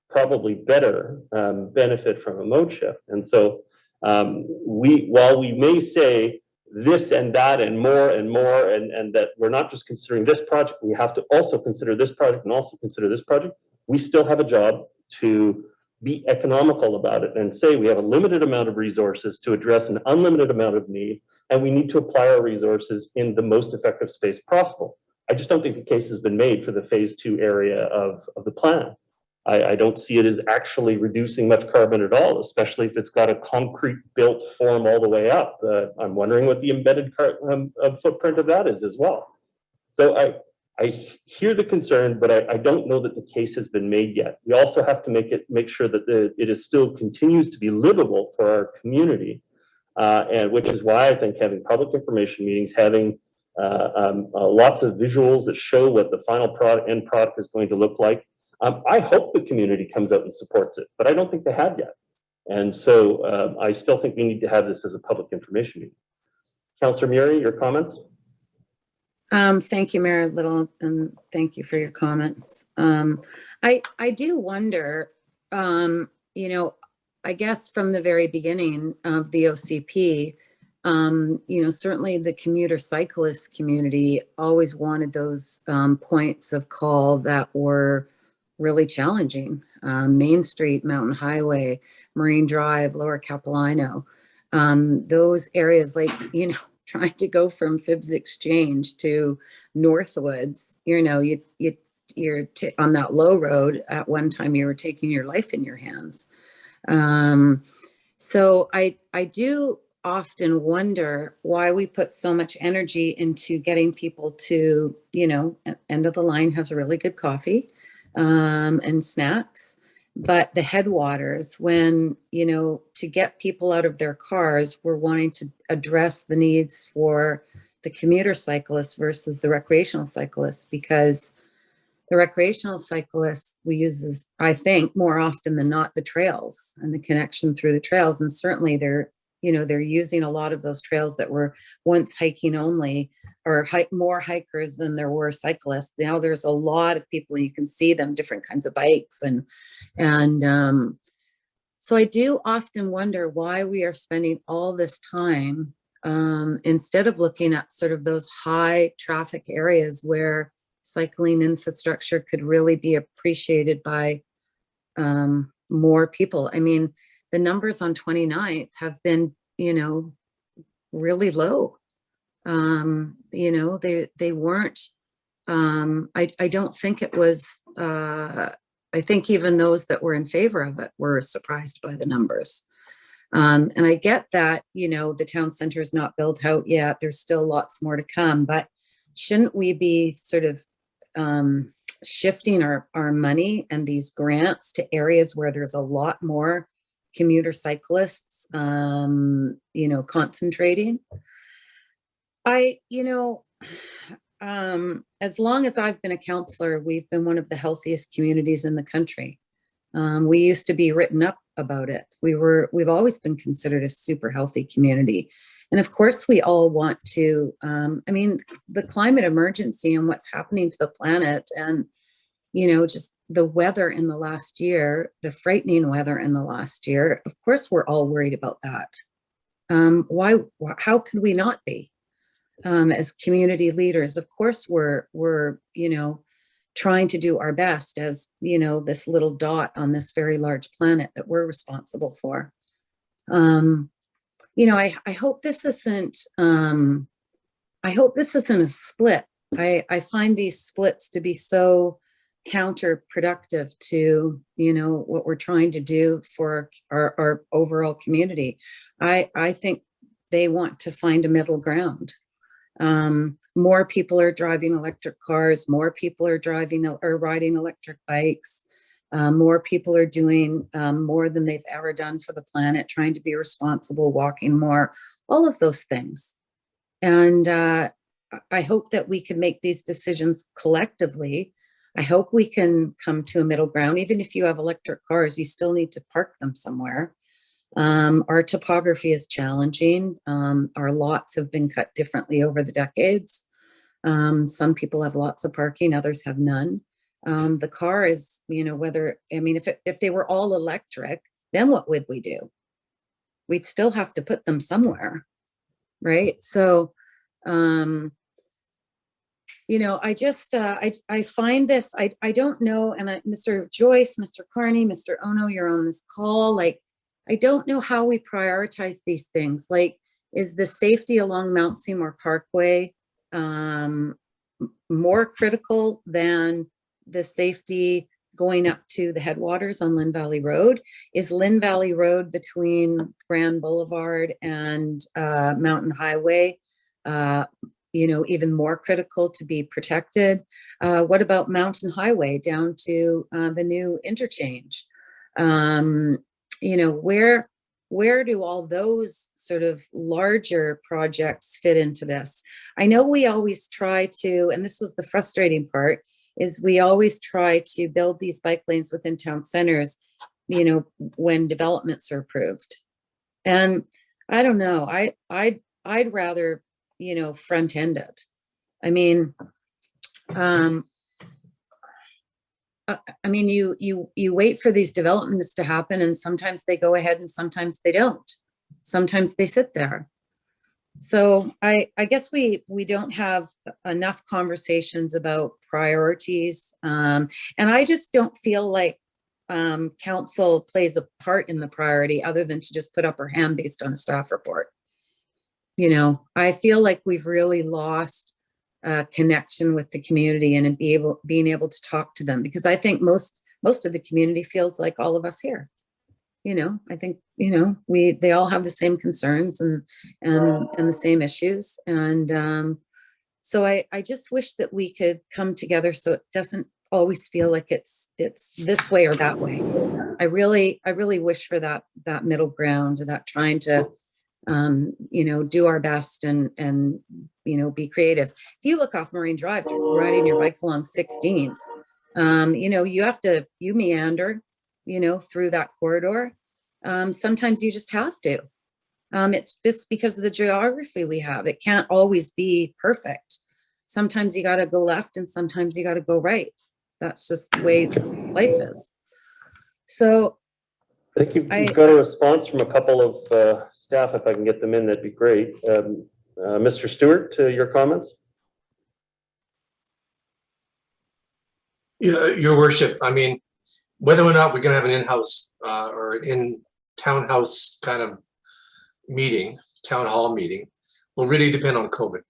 probably better benefit from a mode shift. And so while we may say this and that and more and that we're not just considering this project, we have to also consider this project and also consider this project, we still have a job to be economical about it and say we have a limited amount of resources to address an unlimited amount of need, and we need to apply our resources in the most effective space possible. I just don't think the case has been made for the phase 2 area of the plan. I don't see it as actually reducing much carbon at all, especially if it's got a concrete built form all the way up. I'm wondering what the embedded footprint of that is as well. So I hear the concern, but I don't know that the case has been made yet. We also have to make sure that it is still continues to be livable for our community, and which is why I think having public information meetings, having lots of visuals that show what the final end product is going to look like. I hope the community comes out and supports it, but I don't think they have yet. And so I still think we need to have this as a public information meeting. Councillor Murray, your comments? Thank you, Mayor Little, and thank you for your comments. I do wonder, you know, I guess from the very beginning of the OCP, you know, certainly the commuter cyclist community always wanted those points of call that were really challenging. Main Street, Mountain Highway, Marine Drive, Lower Capilano, those areas, like, you know, trying to go from Phibbs Exchange to Northwoods, you know, you're on that low road. At one time you were taking your life in your hands. So I do often wonder why we put so much energy into getting people to, you know, end of the line has a really good coffee and snacks, but the headwaters, when, you know, to get people out of their cars, we're wanting to address the needs for the commuter cyclists versus the recreational cyclists, because the recreational cyclists we use, I think, more often than not, the trails and the connection through the trails. And certainly they're using a lot of those trails that were once hiking only, or more hikers than there were cyclists. Now there's a lot of people, and you can see them, different kinds of bikes. And so I do often wonder why we are spending all this time instead of looking at sort of those high traffic areas where cycling infrastructure could really be appreciated by more people. I mean, the numbers on 29th have been, you know, really low. You know, they weren't, I don't think it was, I think even those that were in favor of it were surprised by the numbers. And I get that, you know, the town center is not built out yet. There's still lots more to come, but shouldn't we be sort of shifting our money and these grants to areas where there's a lot more commuter cyclists, you know, concentrating? As long as I've been a councillor, we've been one of the healthiest communities in the country. We used to be written up about it. We've always been considered a super healthy community. And of course, we all want to, I mean, the climate emergency and what's happening to the planet, and, you know, just the weather in the last year, the frightening weather in the last year, of course, we're all worried about that. How could we not be? As community leaders, of course, we're, you know, trying to do our best as, you know, this little dot on this very large planet that we're responsible for. You know, I hope this isn't, I hope this isn't a split. I find these splits to be so counterproductive to, you know, what we're trying to do for our overall community. I think they want to find a middle ground. More people are driving electric cars, more people are driving or riding electric bikes, more people are doing more than they've ever done for the planet, trying to be responsible, walking more, all of those things. And I hope that we can make these decisions collectively. I hope we can come to a middle ground. Even if you have electric cars, you still need to park them somewhere. Our topography is challenging. Our lots have been cut differently over the decades. Some people have lots of parking, others have none. The car is, you know, whether, I mean, if they were all electric, then what would we do? We'd still have to put them somewhere, right? So, you know, I just, I find this, I don't know, and Mr. Joyce, Mr. Carney, Mr. Ono, you're on this call, like, I don't know how we prioritize these things. Like, is the safety along Mount Seymour Parkway more critical than the safety going up to the headwaters on Lynn Valley Road? Is Lynn Valley Road between Grand Boulevard and Mountain Highway, you know, even more critical to be protected? What about Mountain Highway down to the new interchange? You know, where do all those sort of larger projects fit into this? I know we always try to, and this was the frustrating part, is we always try to build these bike lanes within town centers, you know, when developments are approved. And I don't know, I'd rather, you know, front end it. I mean, you wait for these developments to happen, and sometimes they go ahead and sometimes they don't. Sometimes they sit there. So I guess we don't have enough conversations about priorities. And I just don't feel like council plays a part in the priority other than to just put up her hand based on a staff report. You know, I feel like we've really lost connection with the community and being able to talk to them, because I think most of the community feels like all of us here. You know, I think, you know, they all have the same concerns and the same issues. And so I just wish that we could come together so it doesn't always feel like it's this way or that way. I really wish for that middle ground, that trying to you know, do our best and you know, be creative. If you look off Marine Drive, riding your bike along 16th, you know, you meander, you know, through that corridor. Sometimes you just have to. It's just because of the geography we have. It can't always be perfect. Sometimes you got to go left and sometimes you got to go right. That's just the way life is. So I think you've got a response from a couple of staff. If I can get them in, that'd be great. Mr. Stewart, your comments? Yeah, Your Worship, I mean, whether or not we're going to have an in-house or an in-townhouse kind of meeting, town hall meeting, will really depend on COVID.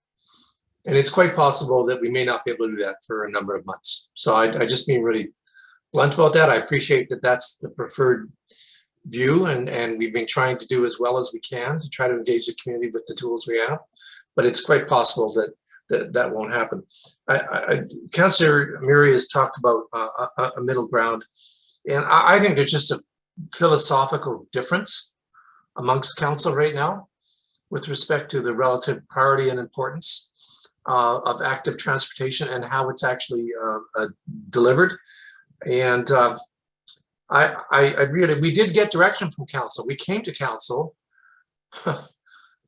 And it's quite possible that we may not be able to do that for a number of months. So I just being really blunt about that. I appreciate that that's the preferred view, and we've been trying to do as well as we can to try to engage the community with the tools we have, but it's quite possible that won't happen. Councillor Murray has talked about a middle ground, and I think there's just a philosophical difference amongst council right now with respect to the relative priority and importance of active transportation and how it's actually delivered. And we did get direction from council. We came to council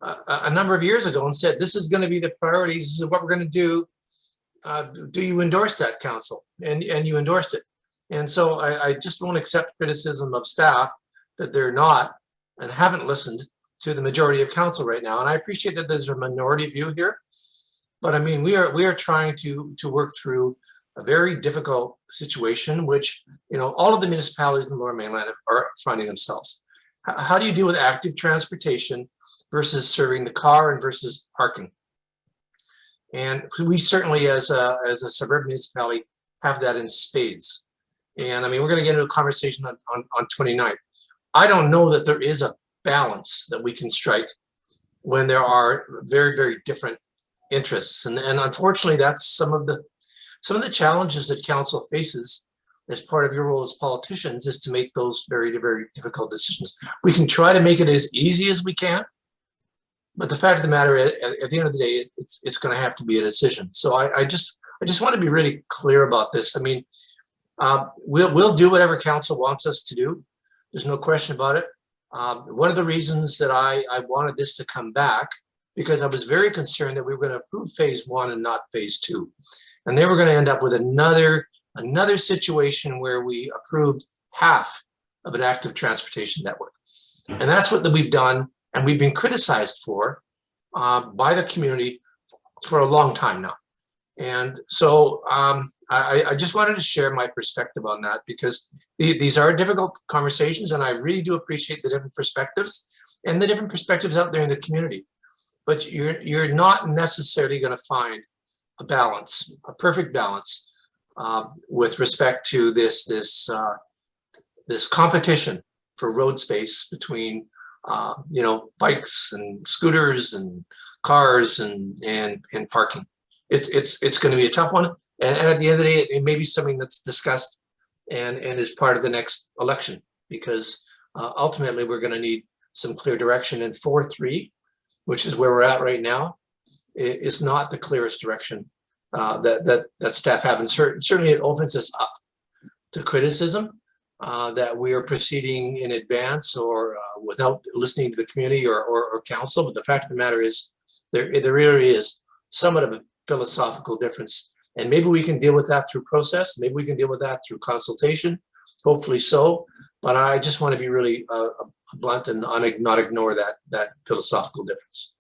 a number of years ago and said, this is going to be the priorities. This is what we're going to do. Do you endorse that, council? And you endorsed it. And so I just won't accept criticism of staff that they're not and haven't listened to the majority of council right now. And I appreciate that there's a minority view here, but I mean, we are trying to work through a very difficult situation, which, you know, all of the municipalities in the Lower Mainland are finding themselves. How do you deal with active transportation versus serving the car and versus parking? And we certainly, as a suburban municipality, have that in spades. And I mean, we're going to get into a conversation on 29th. I don't know that there is a balance that we can strike when there are very, very different interests. And unfortunately, that's some of the challenges that council faces as part of your role as politicians, is to make those very, very difficult decisions. We can try to make it as easy as we can, but the fact of the matter is, at the end of the day, it's going to have to be a decision. So I just want to be really clear about this. I mean, we'll do whatever council wants us to do. There's no question about it. One of the reasons that I wanted this to come back, because I was very concerned that we were going to approve phase 1 and not phase 2. And they were going to end up with another situation where we approved half of an active transportation network. And that's what we've done, and we've been criticized for by the community for a long time now. And so I just wanted to share my perspective on that, because these are difficult conversations, and I really do appreciate the different perspectives and the different perspectives out there in the community. But you're not necessarily going to find a balance, a perfect balance, with respect to this competition for road space between you know, bikes and scooters and cars and parking. It's going to be a tough one, and at the end of the day, it may be something that's discussed and is part of the next election, because ultimately we're going to need some clear direction. And 4-3, which is where we're at right now, is not the clearest direction that staff have, and certainly it opens us up to criticism that we are proceeding in advance or without listening to the community or council. But the fact of the matter is, there really is somewhat of a philosophical difference, and maybe we can deal with that through process. Maybe we can deal with that through consultation, hopefully so. But I just want to be really blunt and not ignore that philosophical difference.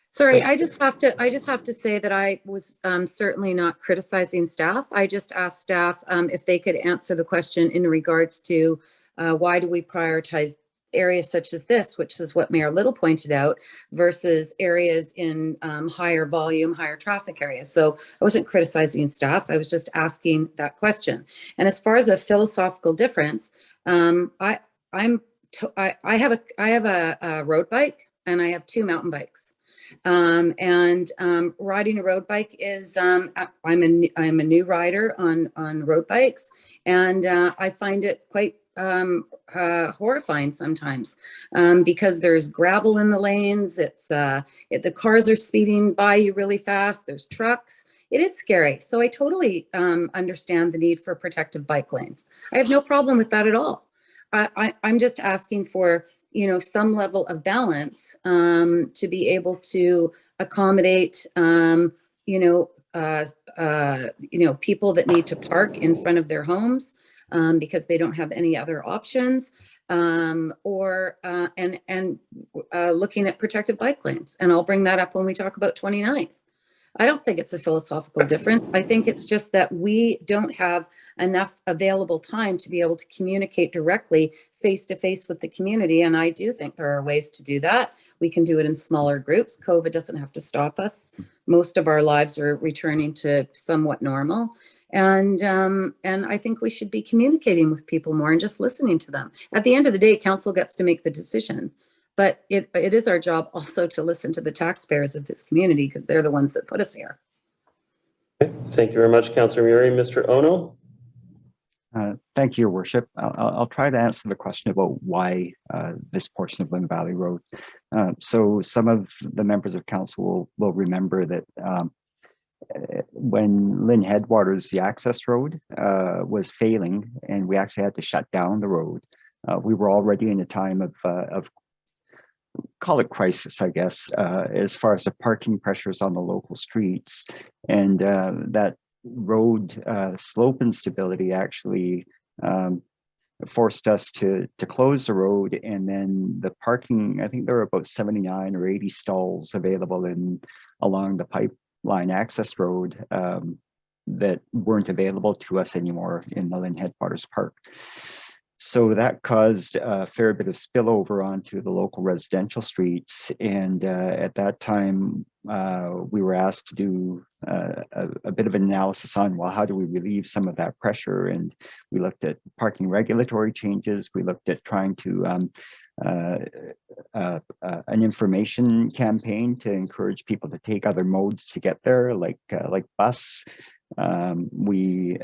Sorry, I just have to say that I was certainly not criticizing staff. I just asked staff if they could answer the question in regards to why do we prioritize areas such as this, which is what Mayor Little pointed out, versus areas in higher volume, higher traffic areas. So I wasn't criticizing staff. I was just asking that question. And as far as a philosophical difference, I have a road bike and I have 2 mountain bikes. Riding a road bike is, I'm a new rider on road bikes, and I find it quite horrifying sometimes because there's gravel in the lanes. The cars are speeding by you really fast. There's trucks. It is scary. So I totally understand the need for protective bike lanes. I have no problem with that at all. I'm just asking for, you know, some level of balance to be able to accommodate, people that need to park in front of their homes because they don't have any other options, looking at protected bike lanes. And I'll bring that up when we talk about 29th. I don't think it's a philosophical difference. I think it's just that we don't have enough available time to be able to communicate directly face to face with the community. And I do think there are ways to do that. We can do it in smaller groups. COVID doesn't have to stop us. Most of our lives are returning to somewhat normal. And I think we should be communicating with people more and just listening to them. At the end of the day, council gets to make the decision. But it is our job also to listen to the taxpayers of this community, because they're the ones that put us here. Okay. Thank you very much, Councillor Murray. Mr. Ono? Thank you, Your Worship. I'll try to answer the question about why this portion of Lynn Valley Road. So some of the members of council will remember that when Lynn Headwaters, the access road, was failing, and we actually had to shut down the road. We were already in a time of call it crisis, I guess, as far as the parking pressures on the local streets, and that road slope instability actually forced us to close the road. And then the parking, I think there were about 79 or 80 stalls available along the pipeline access road that weren't available to us anymore in the Lynn Headwaters Park. So that caused a fair bit of spillover onto the local residential streets. And at that time, we were asked to do a bit of an analysis on, well, how do we relieve some of that pressure? And we looked at parking regulatory changes. We looked at trying to an information campaign to encourage people to take other modes to get there, like bus. We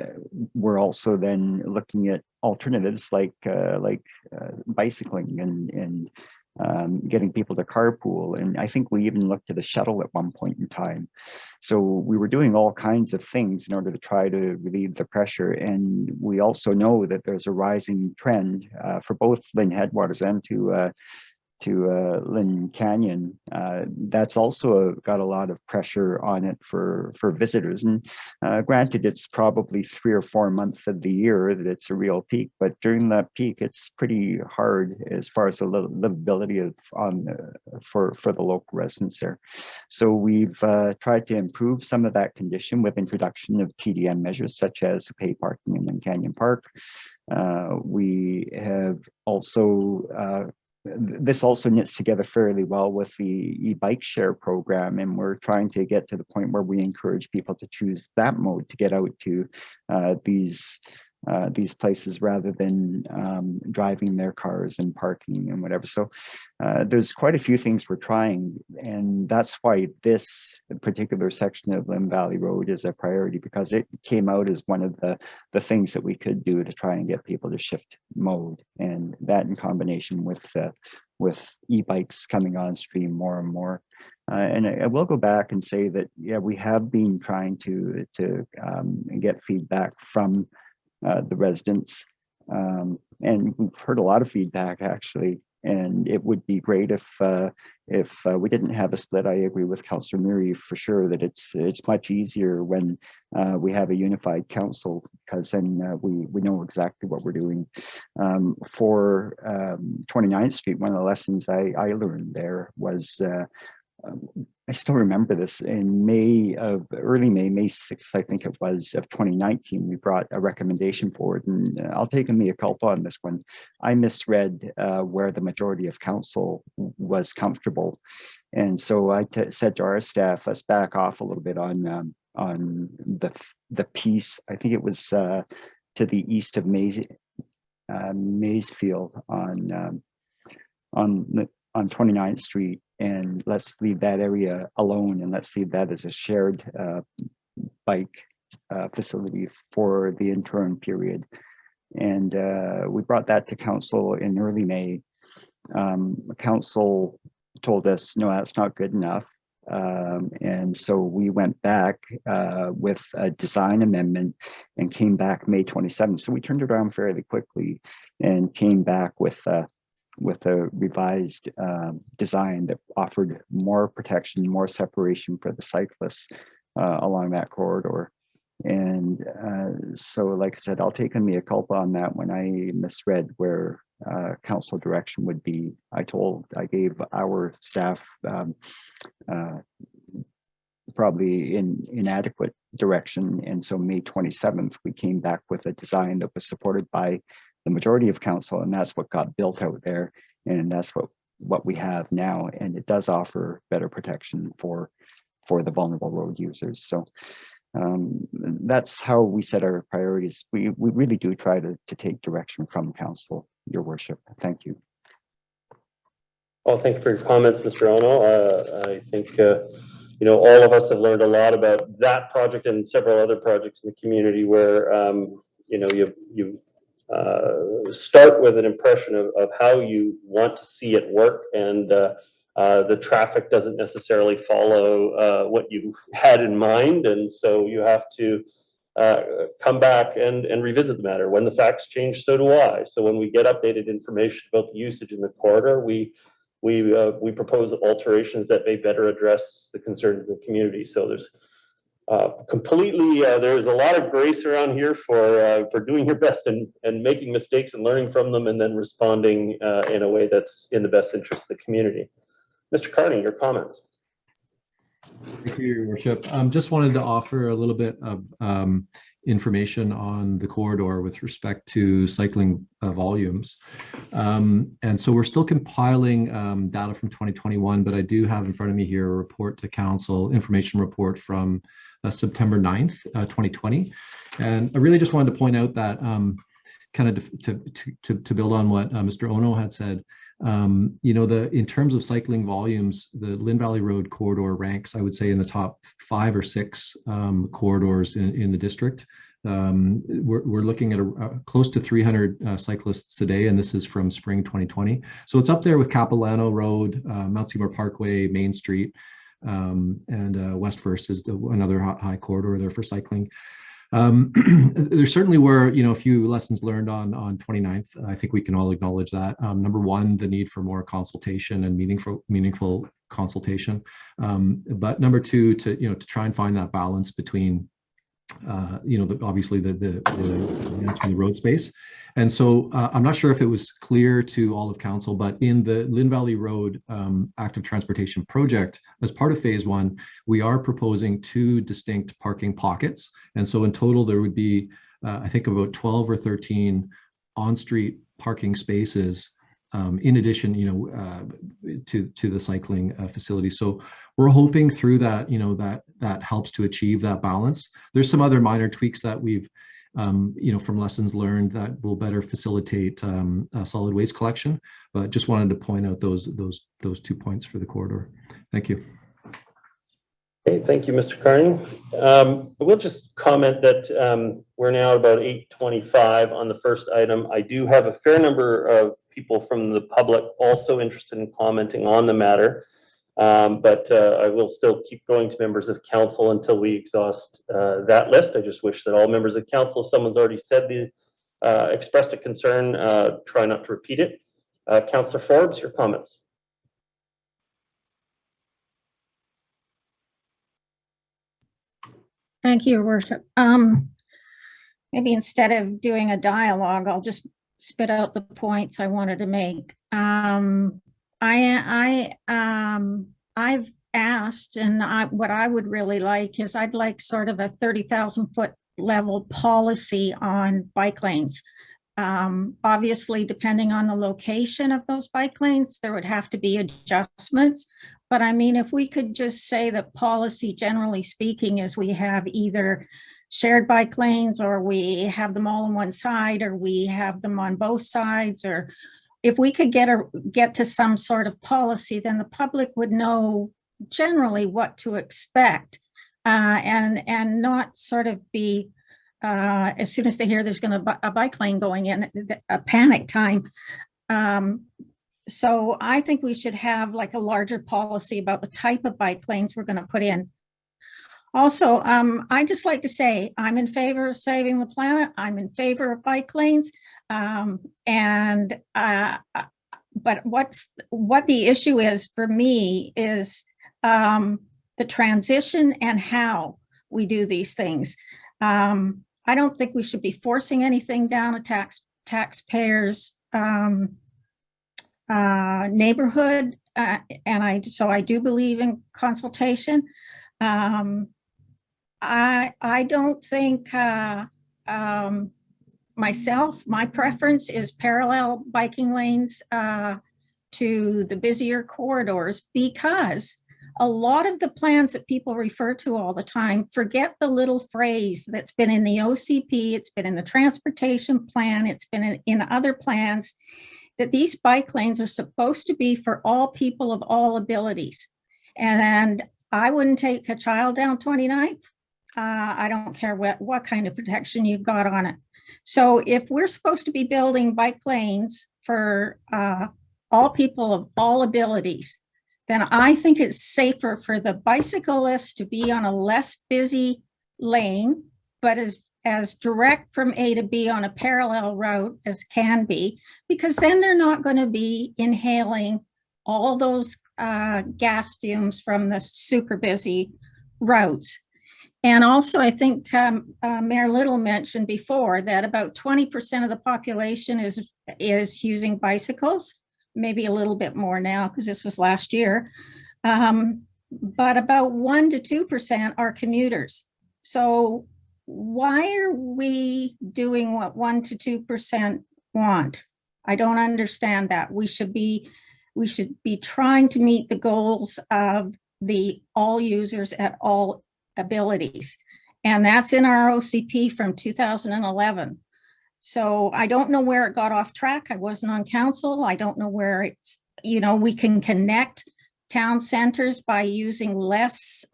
were also then looking at alternatives like bicycling and getting people to carpool. And I think we even looked at a shuttle at one point in time. So we were doing all kinds of things in order to try to relieve the pressure. And we also know that there's a rising trend for both Lynn Headwaters and to Lynn Canyon. That's also got a lot of pressure on it for visitors. And granted, it's probably 3 or 4 months of the year that it's a real peak, but during that peak, it's pretty hard as far as the livability for the local residents there. So we've tried to improve some of that condition with introduction of TDM measures such as pay parking in Lynn Canyon Park. We have also this also knits together fairly well with the e-bike share program, and we're trying to get to the point where we encourage people to choose that mode to get out to these places rather than driving their cars and parking and whatever. So there's quite a few things we're trying, and that's why this particular section of Lynn Valley Road is a priority, because it came out as one of the things that we could do to try and get people to shift mode, and that in combination with e-bikes coming on stream more and more. And I will go back and say that, yeah, we have been trying to get feedback from the residents, and we've heard a lot of feedback actually. And it would be great if we didn't have a split. I agree with Councillor Murray for sure that it's much easier when we have a unified council, because then we know exactly what we're doing. For 29th Street, one of the lessons I learned there was I still remember this in early May 6th, I think it was, of 2019, we brought a recommendation forward, and I'll take a mea culpa on this one. I misread where the majority of council was comfortable. And so I said to our staff, let's back off a little bit on the piece. I think it was to the east of Maysfield on 29th Street, and let's leave that area alone, and let's leave that as a shared bike facility for the interim period. And we brought that to council in early May. Council told us, no, that's not good enough. And so we went back with a design amendment and came back May 27th. So we turned it around fairly quickly and came back with a revised design that offered more protection, more separation for the cyclists along that corridor. And so, like I said, I'll take a mea culpa on that when I misread where council direction would be. I gave our staff probably inadequate direction. And so May 27th, we came back with a design that was supported by the majority of council, and that's what got built out there, and that's what we have now, and it does offer better protection for the vulnerable road users. So that's how we set our priorities. We really do try to take direction from council, your worship. Thank you. Well, thank you for your comments, Mr. Ono. I think all of us have learned a lot about that project and several other projects in the community where you start with an impression of how you want to see it work, and the traffic doesn't necessarily follow what you had in mind, and so you have to come back and revisit the matter. When the facts change, so do I. So when we get updated information about the usage in the corridor, we propose alterations that may better address the concerns of the community. So there's there's a lot of grace around here for doing your best and making mistakes and learning from them, and then responding in a way that's in the best interest of the community. Mr. Carney, your comments. Thank you, Your Worship. Just wanted to offer a little bit of information on the corridor with respect to cycling volumes. And so we're still compiling data from 2021, but I do have in front of me here a report to council, information report from September 9th, 2020. And I really just wanted to point out that kind of to build on what Mr. Ono had said, you know, in terms of cycling volumes, the Lynn Valley Road corridor ranks, I would say, in the top 5 or 6 corridors in the district. We're looking at close to 300 cyclists a day, and this is from spring 2020. So it's up there with Capilano Road, Mount Seymour Parkway, Main Street, and West First is another high corridor there for cycling. There certainly were, you know, a few lessons learned on 29th. I think we can all acknowledge that. Number one, the need for more consultation and meaningful consultation. But number two, to try and find that balance between, obviously the road space. And so I'm not sure if it was clear to all of council, but in the Lynn Valley Road active transportation project, as part of phase 1, we are proposing 2 distinct parking pockets. And so in total, there would be, I think, about 12 or 13 on-street parking spaces in addition, to the cycling facility. So we're hoping through that, that helps to achieve that balance. There's some other minor tweaks that we've, from lessons learned that will better facilitate solid waste collection. But just wanted to point out those 2 points for the corridor. Thank you. Okay, thank you, Mr. Carney. We'll just comment that we're now about 8:25 on the first item. I do have a fair number of people from the public also interested in commenting on the matter, but I will still keep going to members of council until we exhaust that list. I just wish that all members of council, if someone's already said expressed a concern, try not to repeat it. Councillor Forbes, your comments. Thank you, Your Worship. Maybe instead of doing a dialogue, I'll just spit out the points I wanted to make. I've asked, and what I would really like is I'd like sort of a 30,000-foot level policy on bike lanes. Obviously, depending on the location of those bike lanes, there would have to be adjustments. But I mean, if we could just say that policy, generally speaking, is we have either shared bike lanes, or we have them all on one side, or we have them on both sides, or if we could get to some sort of policy, then the public would know generally what to expect, and not sort of be, as soon as they hear there's going to a bike lane going in, a panic time. So I think we should have like a larger policy about the type of bike lanes we're going to put in. Also, I just like to say I'm in favor of saving the planet. I'm in favor of bike lanes, but what the issue is for me is the transition and how we do these things. I don't think we should be forcing anything down a taxpayers' neighborhood, and so I do believe in consultation. I don't think my preference is parallel biking lanes to the busier corridors, because a lot of the plans that people refer to all the time forget the little phrase that's been in the OCP, it's been in the transportation plan, it's been in other plans, that these bike lanes are supposed to be for all people of all abilities. And I wouldn't take a child down 29th. I don't care what kind of protection you've got on it. So if we're supposed to be building bike lanes for all people of all abilities, then I think it's safer for the bicyclist to be on a less busy lane, but as direct from A to B on a parallel route as can be, because then they're not going to be inhaling all those gas fumes from the super busy routes. And also, I think Mayor Little mentioned before that about 20% of the population is using bicycles, maybe a little bit more now because this was last year. But about 1 to 2% are commuters. So why are we doing what 1 to 2% want? I don't understand that. We should be trying to meet the goals of the all users at all abilities. And that's in our OCP from 2011. So I don't know where it got off track. I wasn't on council. I don't know where it's, we can connect town centers by using less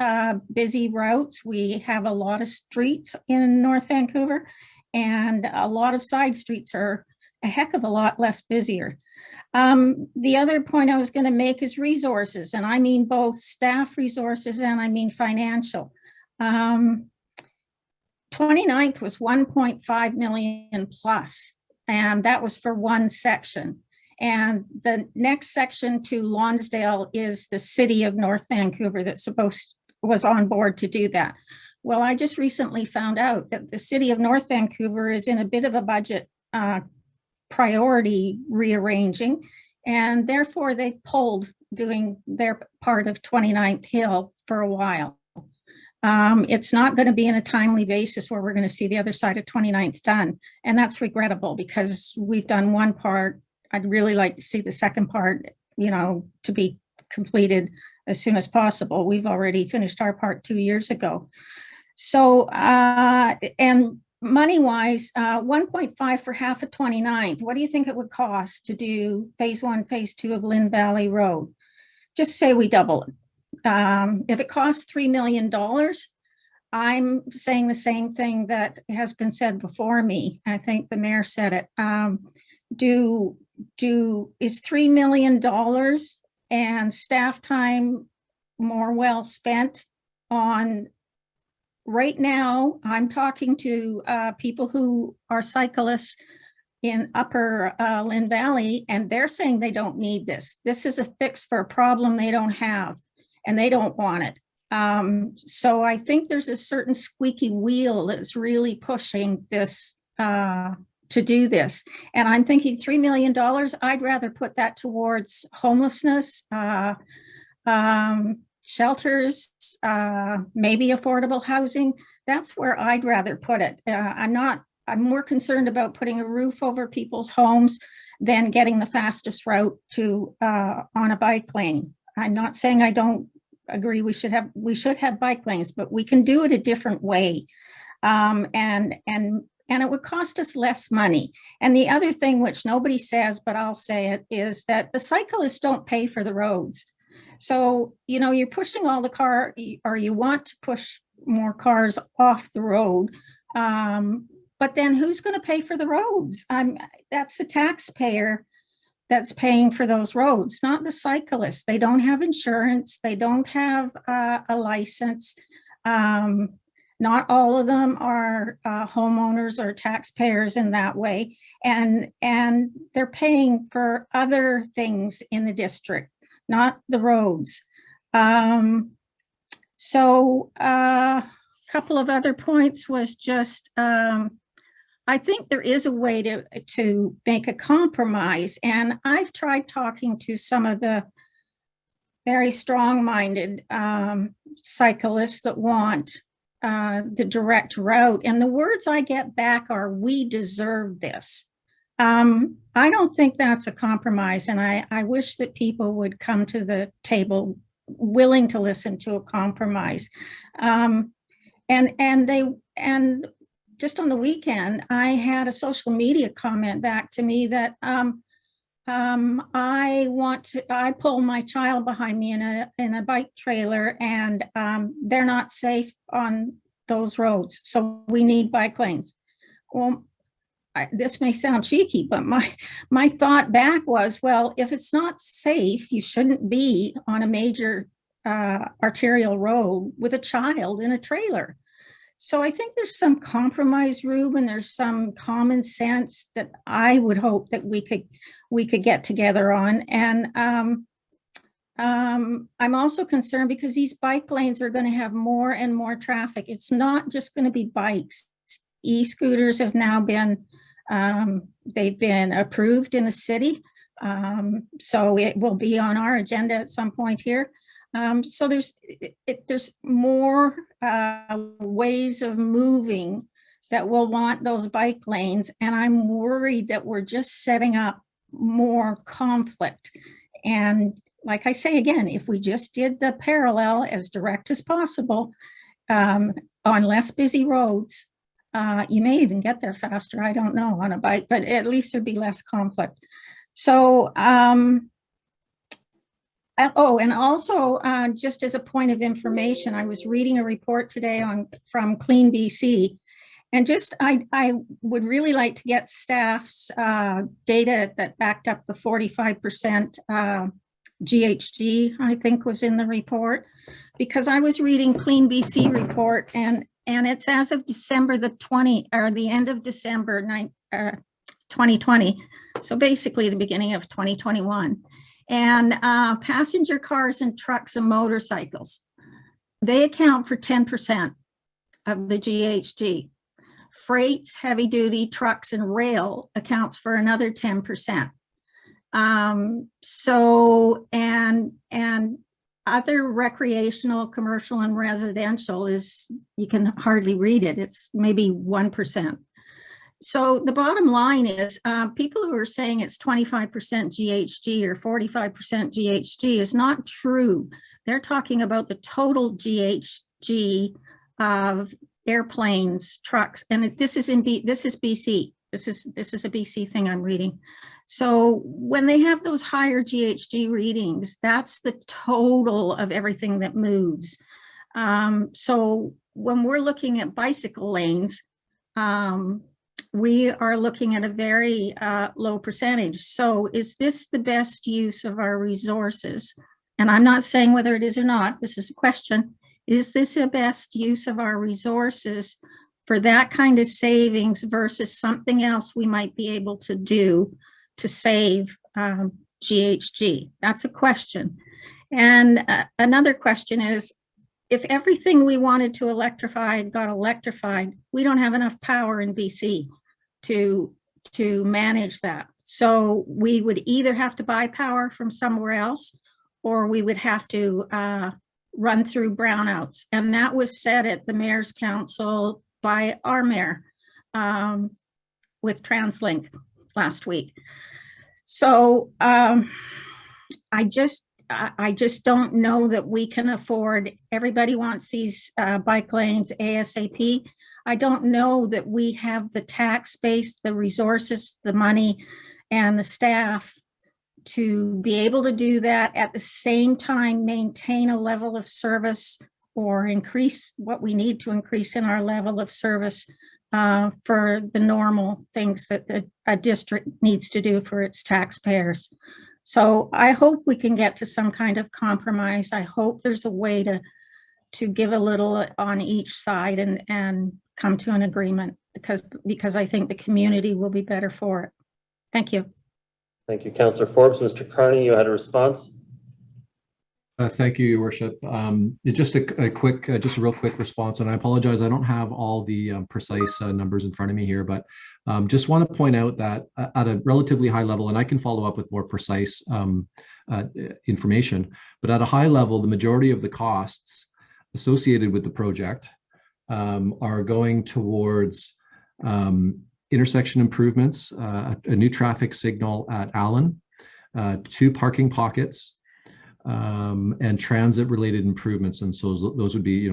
busy routes. We have a lot of streets in North Vancouver, and a lot of side streets are a heck of a lot less busier. The other point I was going to make is resources, and I mean both staff resources and I mean financial. 29th was 1.5 million plus, and that was for one section. And the next section to Lonsdale is the city of North Vancouver that was on board to do that. Well, I just recently found out that the city of North Vancouver is in a bit of a budget priority rearranging, and therefore they pulled doing their part of 29th Hill for a while. It's not going to be in a timely basis where we're going to see the other side of 29th done. And that's regrettable because we've done one part. I'd really like to see the second part, to be completed as soon as possible. We've already finished our part 2 years ago. So, and money-wise, 1.5 for half of 29th. What do you think it would cost to do phase 1, phase 2 of Lynn Valley Road? Just say we double it. If it costs $3 million, I'm saying the same thing that has been said before me. I think the mayor said it. Is $3 million and staff time more well spent on? Right now, I'm talking to people who are cyclists in upper Lynn Valley, and they're saying they don't need this. This is a fix for a problem they don't have, and they don't want it. So I think there's a certain squeaky wheel that's really pushing this to do this. And I'm thinking $3 million, I'd rather put that towards homelessness, shelters, maybe affordable housing. That's where I'd rather put it. I'm more concerned about putting a roof over people's homes than getting the fastest route to on a bike lane. I'm not saying I don't agree we should have bike lanes, but we can do it a different way. And it would cost us less money. And the other thing, which nobody says, but I'll say it, is that the cyclists don't pay for the roads. So, you're pushing all the or you want to push more cars off the road. But then who's going to pay for the roads? That's the taxpayer that's paying for those roads, not the cyclists. They don't have insurance. They don't have a license. Not all of them are homeowners or taxpayers in that way. And they're paying for other things in the district, not the roads. So a couple of other points was just, I think there is a way to make a compromise. And I've tried talking to some of the very strong-minded cyclists that want the direct route. And the words I get back are, "We deserve this." I don't think that's a compromise. And I wish that people would come to the table willing to listen to a compromise. And just on the weekend, I had a social media comment back to me that I pull my child behind me in a bike trailer, and they're not safe on those roads. So we need bike lanes. Well, this may sound cheeky, but my thought back was, well, if it's not safe, you shouldn't be on a major arterial road with a child in a trailer. So I think there's some compromise, Ruben. There's some common sense that I would hope that we could get together on. And I'm also concerned because these bike lanes are going to have more and more traffic. It's not just going to be bikes. E-scooters have now been they've been approved in the city, so it will be on our agenda at some point here. So there's more ways of moving that will want those bike lanes, and I'm worried that we're just setting up more conflict. And like I say again, if we just did the parallel as direct as possible on less busy roads, you may even get there faster. I don't know on a bike, but at least there'd be less conflict. So, oh, and also just as a point of information, I was reading a report today from Clean BC, and I would really like to get staff's data that backed up the 45% GHG, I think was in the report, because I was reading Clean BC report, and it's as of December the end of December 2020. So basically the beginning of 2021. And passenger cars and trucks and motorcycles, they account for 10% of the GHG. Freights, heavy duty trucks and rail accounts for another 10%. So, and other recreational, commercial, and residential is, you can hardly read it. It's maybe 1%. So the bottom line is people who are saying it's 25% GHG or 45% GHG is not true. They're talking about the total GHG of airplanes, trucks, and this is BC. This is a BC thing I'm reading. So when they have those higher GHG readings, that's the total of everything that moves. So when we're looking at bicycle lanes, we are looking at a very low percentage. So is this the best use of our resources? And I'm not saying whether it is or not, this is a question. Is this the best use of our resources for that kind of savings versus something else we might be able to do to save GHG? That's a question. And another question is, if everything we wanted to electrify got electrified, we don't have enough power in BC to manage that. So we would either have to buy power from somewhere else, or we would have to run through brownouts. And that was said at the Mayor's Council by our mayor with TransLink last week. So I just don't know that we can afford, everybody wants these bike lanes ASAP. I don't know that we have the tax base, the resources, the money, and the staff to be able to do that at the same time, maintain a level of service or increase what we need to increase in our level of service for the normal things that a district needs to do for its taxpayers. So I hope we can get to some kind of compromise. I hope there's a way to give a little on each side and come to an agreement, because I think the community will be better for it. Thank you. Thank you, Councillor Forbes. Mr. Carney, you had a response? Thank you, Your Worship. Just a real quick response, and I apologize, I don't have all the precise numbers in front of me here, but just want to point out that at a relatively high level, and I can follow up with more precise information, but at a high level, the majority of the costs associated with the project are going towards intersection improvements, a new traffic signal at Allen, 2 parking pockets, and transit-related improvements. And so those would be,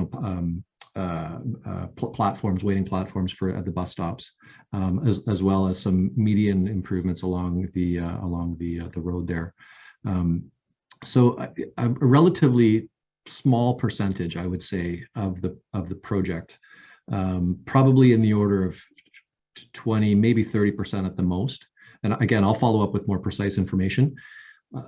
platforms, waiting platforms for at the bus stops, as well as some median improvements along the road there. So a relatively small percentage, I would say, of the project, probably in the order of 20, maybe 30% at the most. And again, I'll follow up with more precise information.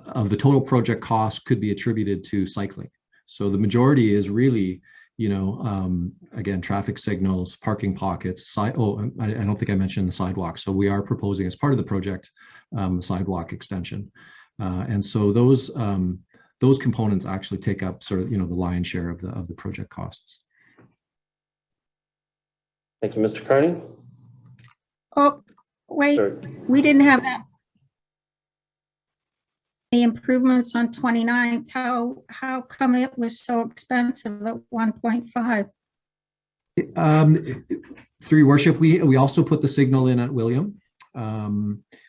Of the total project cost could be attributed to cycling. So the majority is really, again, traffic signals, parking pockets, I don't think I mentioned the sidewalk. So we are proposing as part of the project, sidewalk extension. And so those components actually take up sort of, the lion's share of the project costs. Thank you, Mr. Carney. Oh, wait, Sorry. we didn't have that. The improvements on 29th, how come it was so expensive at 1.5? Through your worship, we also put the signal in at William.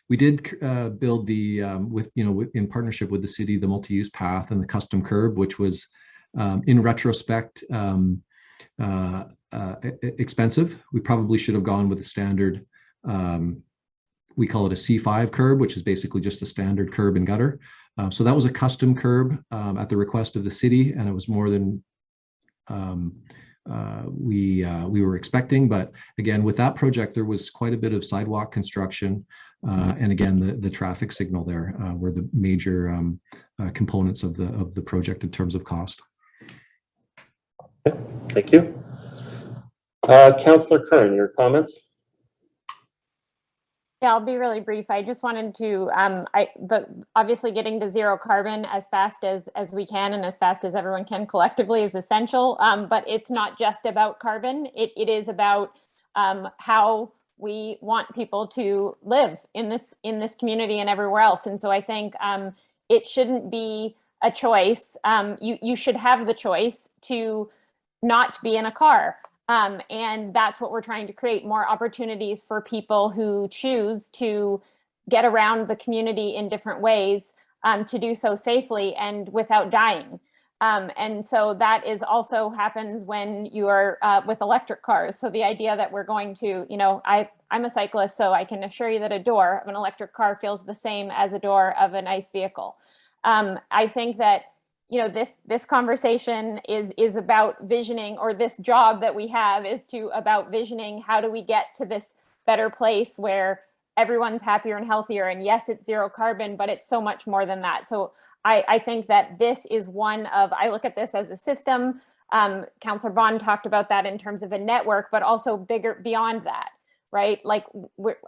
We did build the in partnership with the city, the multi-use path and the custom curb, which was in retrospect expensive. We probably should have gone with a standard. We call it a C5 curb, which is basically just a standard curb and gutter. So that was a custom curb at the request of the city, and it was more than we were expecting. But again, with that project, there was quite a bit of sidewalk construction, and again, the traffic signal there were the major components of the project in terms of cost. Okay, thank you. Councillor Kern, your comments? Yeah, I'll be really brief. I just wanted to, but obviously getting to zero carbon as fast as we can and as fast as everyone can collectively is essential. But it's not just about carbon. It is about how we want people to live in this community and everywhere else. And so I think it shouldn't be a choice. You should have the choice to not be in a car. And that's what we're trying to create, more opportunities for people who choose to get around the community in different ways, to do so safely and without dying. And so that is also happens when you are with electric cars. So the idea that we're going to, I'm a cyclist, so I can assure you that a door of an electric car feels the same as a door of an ICE vehicle. I think that this conversation is about visioning, or this job that we have is about visioning, how do we get to this better place where everyone's happier and healthier? And yes, it's zero carbon, but it's so much more than that. So I think that this is I look at this as a system. Councillor Bond talked about that in terms of a network, but also bigger beyond that, right? Like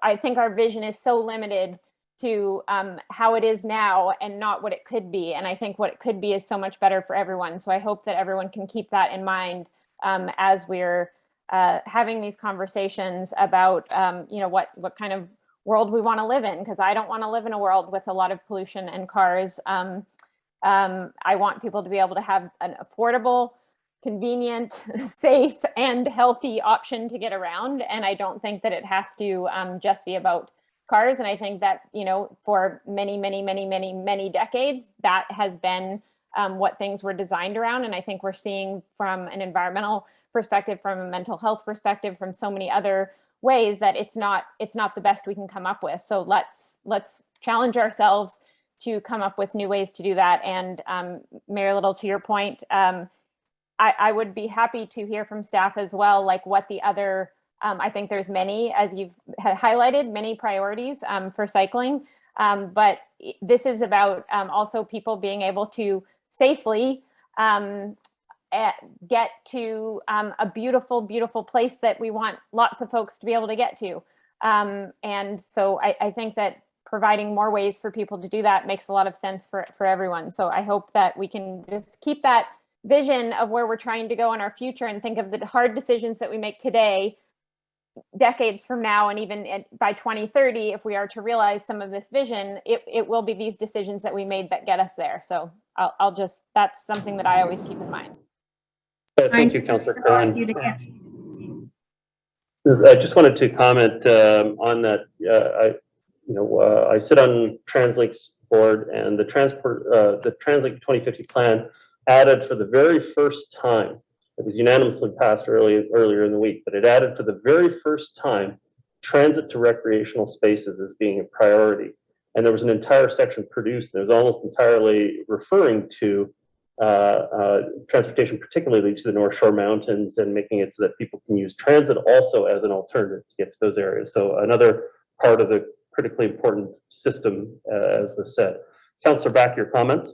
I think our vision is so limited to how it is now and not what it could be. And I think what it could be is so much better for everyone. So I hope that everyone can keep that in mind as we're having these conversations about, what kind of world we want to live in, because I don't want to live in a world with a lot of pollution and cars. I want people to be able to have an affordable, convenient, safe, and healthy option to get around. And I don't think that it has to just be about cars. And I think that, for many decades, that has been what things were designed around. And I think we're seeing from an environmental perspective, from a mental health perspective, from so many other ways that it's not the best we can come up with. So let's challenge ourselves to come up with new ways to do that. And Mayor Little, to your point, I would be happy to hear from staff as well, like what the other I think there's many, as you've highlighted, many priorities for cycling, but this is about also people being able to safely get to a beautiful, beautiful place that we want lots of folks to be able to get to. And so I think that providing more ways for people to do that makes a lot of sense for everyone. So I hope that we can just keep that vision of where we're trying to go in our future and think of the hard decisions that we make today, decades from now, and even by 2030, if we are to realize some of this vision, it will be these decisions that we made that get us there. So that's something that I always keep in mind. Thank you, Councillor Curran. I just wanted to comment on that. I sit on TransLink's board, and the TransLink 2050 plan added for the very first time. It was unanimously passed earlier in the week, but it added for the very first time transit to recreational spaces as being a priority. And there was an entire section produced that was almost entirely referring to transportation, particularly to the North Shore Mountains, and making it so that people can use transit also as an alternative to get to those areas. So another part of the critically important system, as was said. Councillor Back, your comments?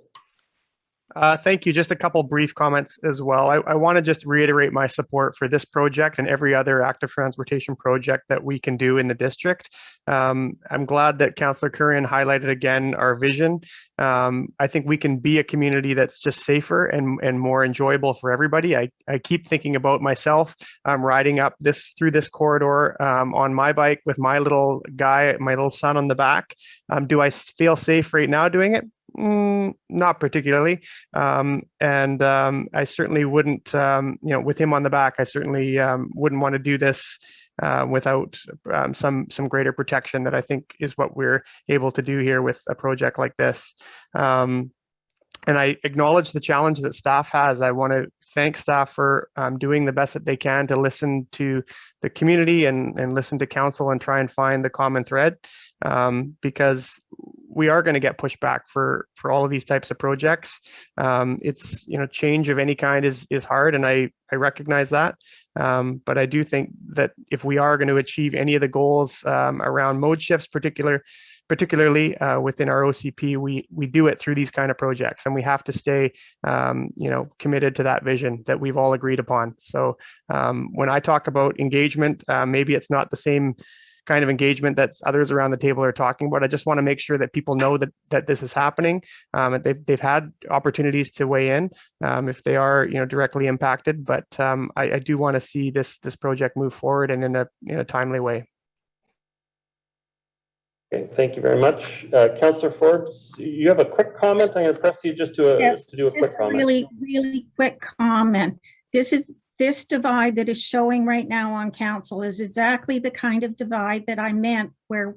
Thank you. Just a couple brief comments as well. I want to just reiterate my support for this project and every other active transportation project that we can do in the district. I'm glad that Councillor Curran highlighted again our vision. I think we can be a community that's just safer and more enjoyable for everybody. I keep thinking about myself riding up through this corridor on my bike with my little guy, my little son on the back. Do I feel safe right now doing it? Not particularly. I certainly wouldn't, with him on the back, I certainly wouldn't want to do this without some greater protection that I think is what we're able to do here with a project like this. And I acknowledge the challenge that staff has. I want to thank staff for doing the best that they can to listen to the community and listen to council and try and find the common thread, because we are going to get pushback for all of these types of projects. It's, change of any kind is hard, and I recognize that. But I do think that if we are going to achieve any of the goals around mode shifts, particularly within our OCP, we do it through these kind of projects, and we have to stay, committed to that vision that we've all agreed upon. So when I talk about engagement, maybe it's not the same kind of engagement that others around the table are talking about. I just want to make sure that people know that this is happening. They've had opportunities to weigh in if they are directly impacted, but I do want to see this project move forward and in a timely way. Okay, thank you very much. Councillor Forbes, you have a quick comment? I'm going to press you just to do a quick comment. Really quick comment. This divide that is showing right now on council is exactly the kind of divide that I meant, where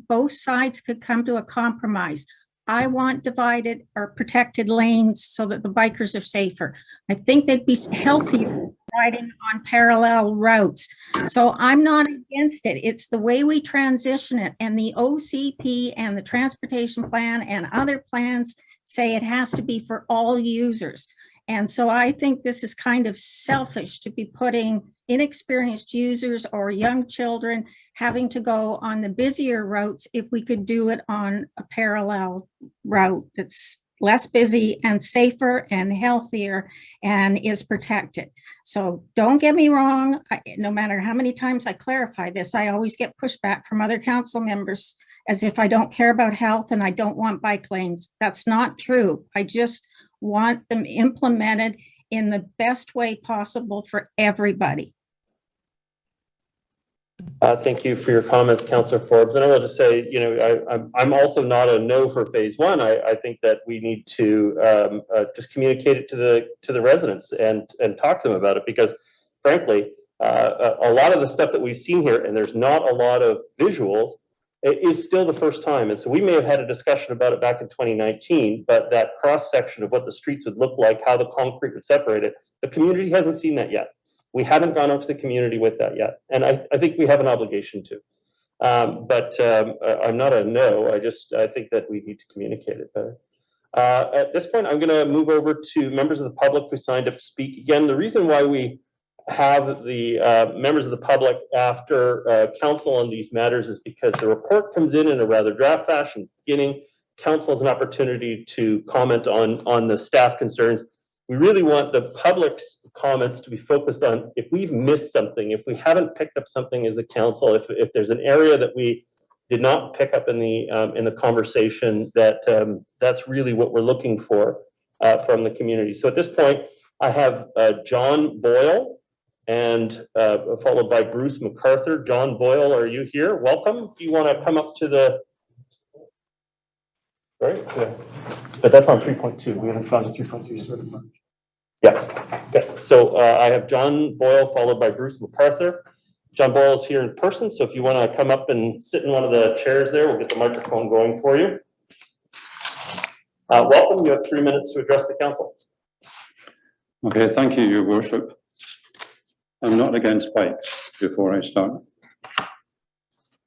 both sides could come to a compromise. I want divided or protected lanes so that the bikers are safer. I think they'd be healthier riding on parallel routes. So I'm not against it. It's the way we transition it. And the OCP and the transportation plan and other plans say it has to be for all users. And so I think this is kind of selfish to be putting inexperienced users or young children having to go on the busier routes if we could do it on a parallel route that's less busy and safer and healthier and is protected. So don't get me wrong, no matter how many times I clarify this, I always get pushback from other council members as if I don't care about health and I don't want bike lanes. That's not true. I just want them implemented in the best way possible for everybody. Thank you for your comments, Councillor Forbes. And I will just say, I'm also not a no for phase one. I think that we need to just communicate it to the residents and talk to them about it, because frankly, a lot of the stuff that we've seen here, and there's not a lot of visuals, it is still the first time. And so we may have had a discussion about it back in 2019, but that cross section of what the streets would look like, how the concrete would separate it, the community hasn't seen that yet. We haven't gone up to the community with that yet. And I think we have an obligation to. But I'm not a no, I think that we need to communicate it better. At this point, I'm going to move over to members of the public who signed up to speak. Again, the reason why we have the members of the public after council on these matters is because the report comes in a rather draft fashion. Beginning, council has an opportunity to comment on the staff concerns. We really want the public's comments to be focused on if we've missed something, if we haven't picked up something as a council, if there's an area that we did not pick up in the conversation, that's really what we're looking for from the community. So at this point, I have John Boyle and followed by Bruce Mcarthur. John Boyle, are you here? Welcome. Do you want to come up to the... Right? Yeah. But that's on 3.2. We haven't gone to 3.2. Yeah. Okay. So I have John Boyle followed by Bruce Mcarthur. John Boyle is here in person, so if you want to come up and sit in one of the chairs there, we'll get the microphone going for you. Welcome. You have 3 minutes to address the council. Okay. Thank you, Your Worship. I'm not against bikes before I start.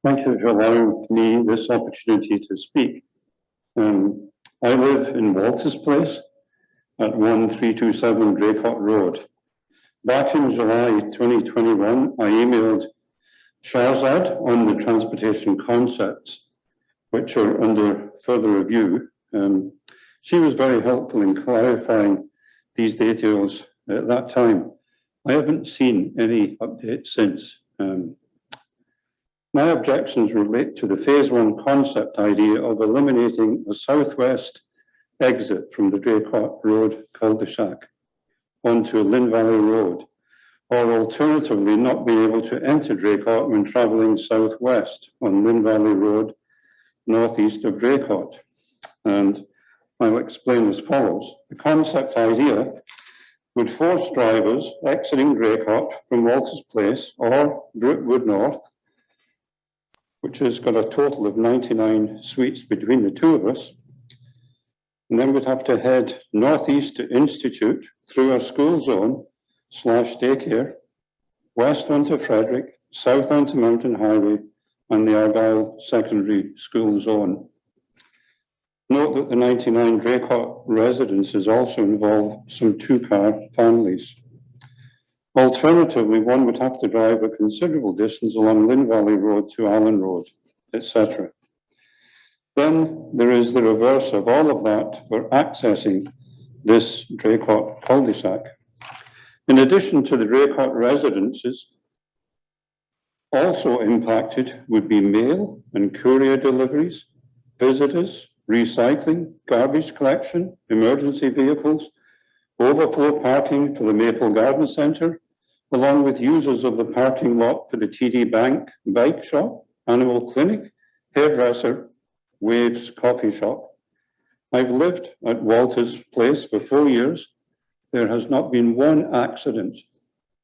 Thank you for allowing me this opportunity to speak. I live in Walters Place, at 1327 Draycott Road. Back in July 2021, I emailed Shahzad on the transportation concepts, which are under further review. She was very helpful in clarifying these details at that time. I haven't seen any updates since. My objections relate to the phase 1 concept idea of eliminating the southwest exit from the Draycott Road cul-de-sac onto Lynn Valley Road, or alternatively not being able to enter Draycott when travelling southwest on Lynn Valley Road, northeast of Draycott. And I'll explain as follows. The concept idea would force drivers exiting Draycott from Walters Place or Brookwood North, which has got a total of 99 suites between the two of us, and then we'd have to head northeast to Institute through our school zone / daycare, west onto Frederick, south onto Mountain Highway, and the Argyle Secondary School zone. Note that the 99 Draycott residences also involve some 2-car families. Alternatively, one would have to drive a considerable distance along Lynn Valley Road to Allen Road, etc. Then there is the reverse of all of that for accessing this Draycott cul-de-sac. In addition to the Draycott residences, also impacted would be mail and courier deliveries, visitors, recycling, garbage collection, emergency vehicles, overflow parking for the Maple Garden Centre, along with users of the parking lot for the TD Bank bike shop, animal clinic, hairdresser, Waves coffee shop. I've lived at Walters Place for 4 years. There has not been one accident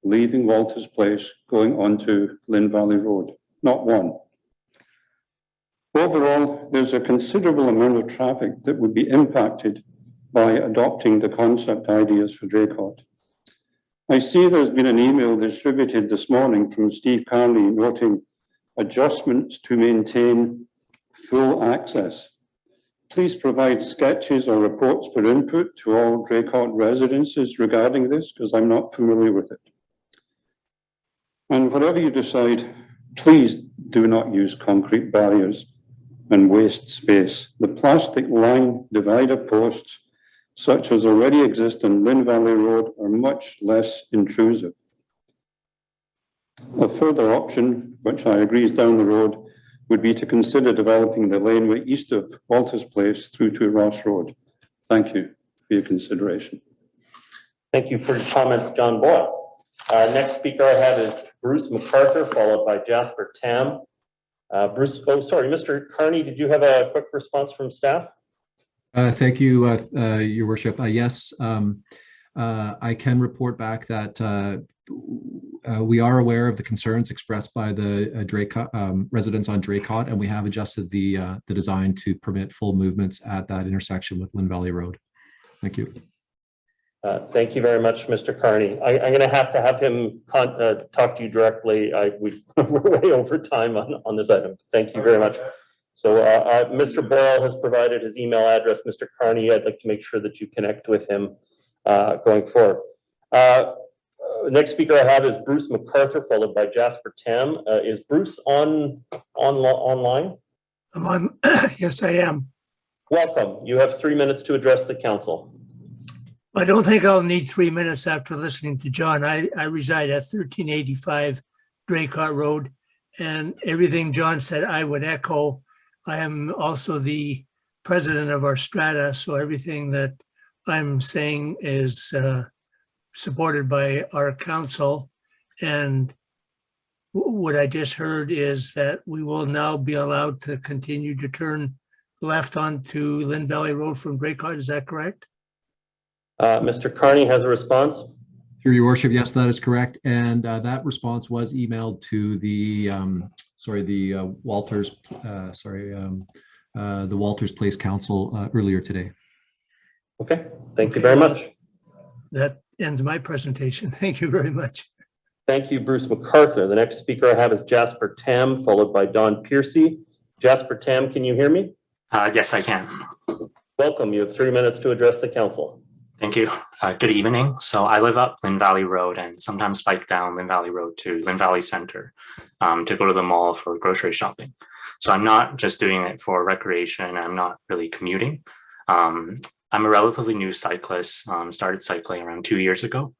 leaving Walters Place going onto Lynn Valley Road, not one. Overall, there's a considerable amount of traffic that would be impacted by adopting the concept ideas for Draycott. I see there's been an email distributed this morning from Steve Carney noting adjustments to maintain full access. Please provide sketches or reports for input to all Draycott residences regarding this, because I'm not familiar with it. And whatever you decide, please do not use concrete barriers and waste space. The plastic line divider posts, such as already exist on Lynn Valley Road, are much less intrusive. A further option, which I agree is down the road, would be to consider developing the laneway east of Walters Place through to Ross Road. Thank you for your consideration. Thank you for your comments, John Boyle. Next speaker I have is Bruce Mcarthur, followed by Jasper Tam. Bruce, oh, sorry, Mr. Carney, did you have a quick response from staff? Thank you, Your Worship. Yes, I can report back that we are aware of the concerns expressed by the residents on Draycott, and we have adjusted the design to permit full movements at that intersection with Lynn Valley Road. Thank you. Thank you very much, Mr. Carney. I'm going to have him talk to you directly. We're way over time on this item. Thank you very much. So Mr. Boyle has provided his email address. Mr. Carney, I'd like to make sure that you connect with him going forward. Next speaker I have is Bruce Mcarthur, followed by Jasper Tam. Is Bruce online? I'm on. Yes, I am. Welcome. You have 3 minutes to address the council. I don't think I'll need 3 minutes after listening to John. I reside at 1385 Draycott Road, and everything John said, I would echo. I am also the president of our strata, so everything that I'm saying is supported by our council. And what I just heard is that we will now be allowed to continue to turn left onto Lynn Valley Road from Draycott. Is that correct? Mr. Carney has a response. Through Your Worship, yes, that is correct. And that response was emailed to the Walters Place Council earlier today. Okay, thank you very much. That ends my presentation. Thank you very much. Thank you, Bruce Mcarthur. The next speaker I have is Jasper Tam, followed by Don Piercy. Jasper Tam, can you hear me? Yes, I can. Welcome. You have 3 minutes to address the council. Thank you. Good evening. So I live up Lynn Valley Road and sometimes bike down Lynn Valley Road to Lynn Valley Center to go to the mall for grocery shopping. So I'm not just doing it for recreation. I'm not really commuting. I'm a relatively new cyclist, started cycling around 2 years ago,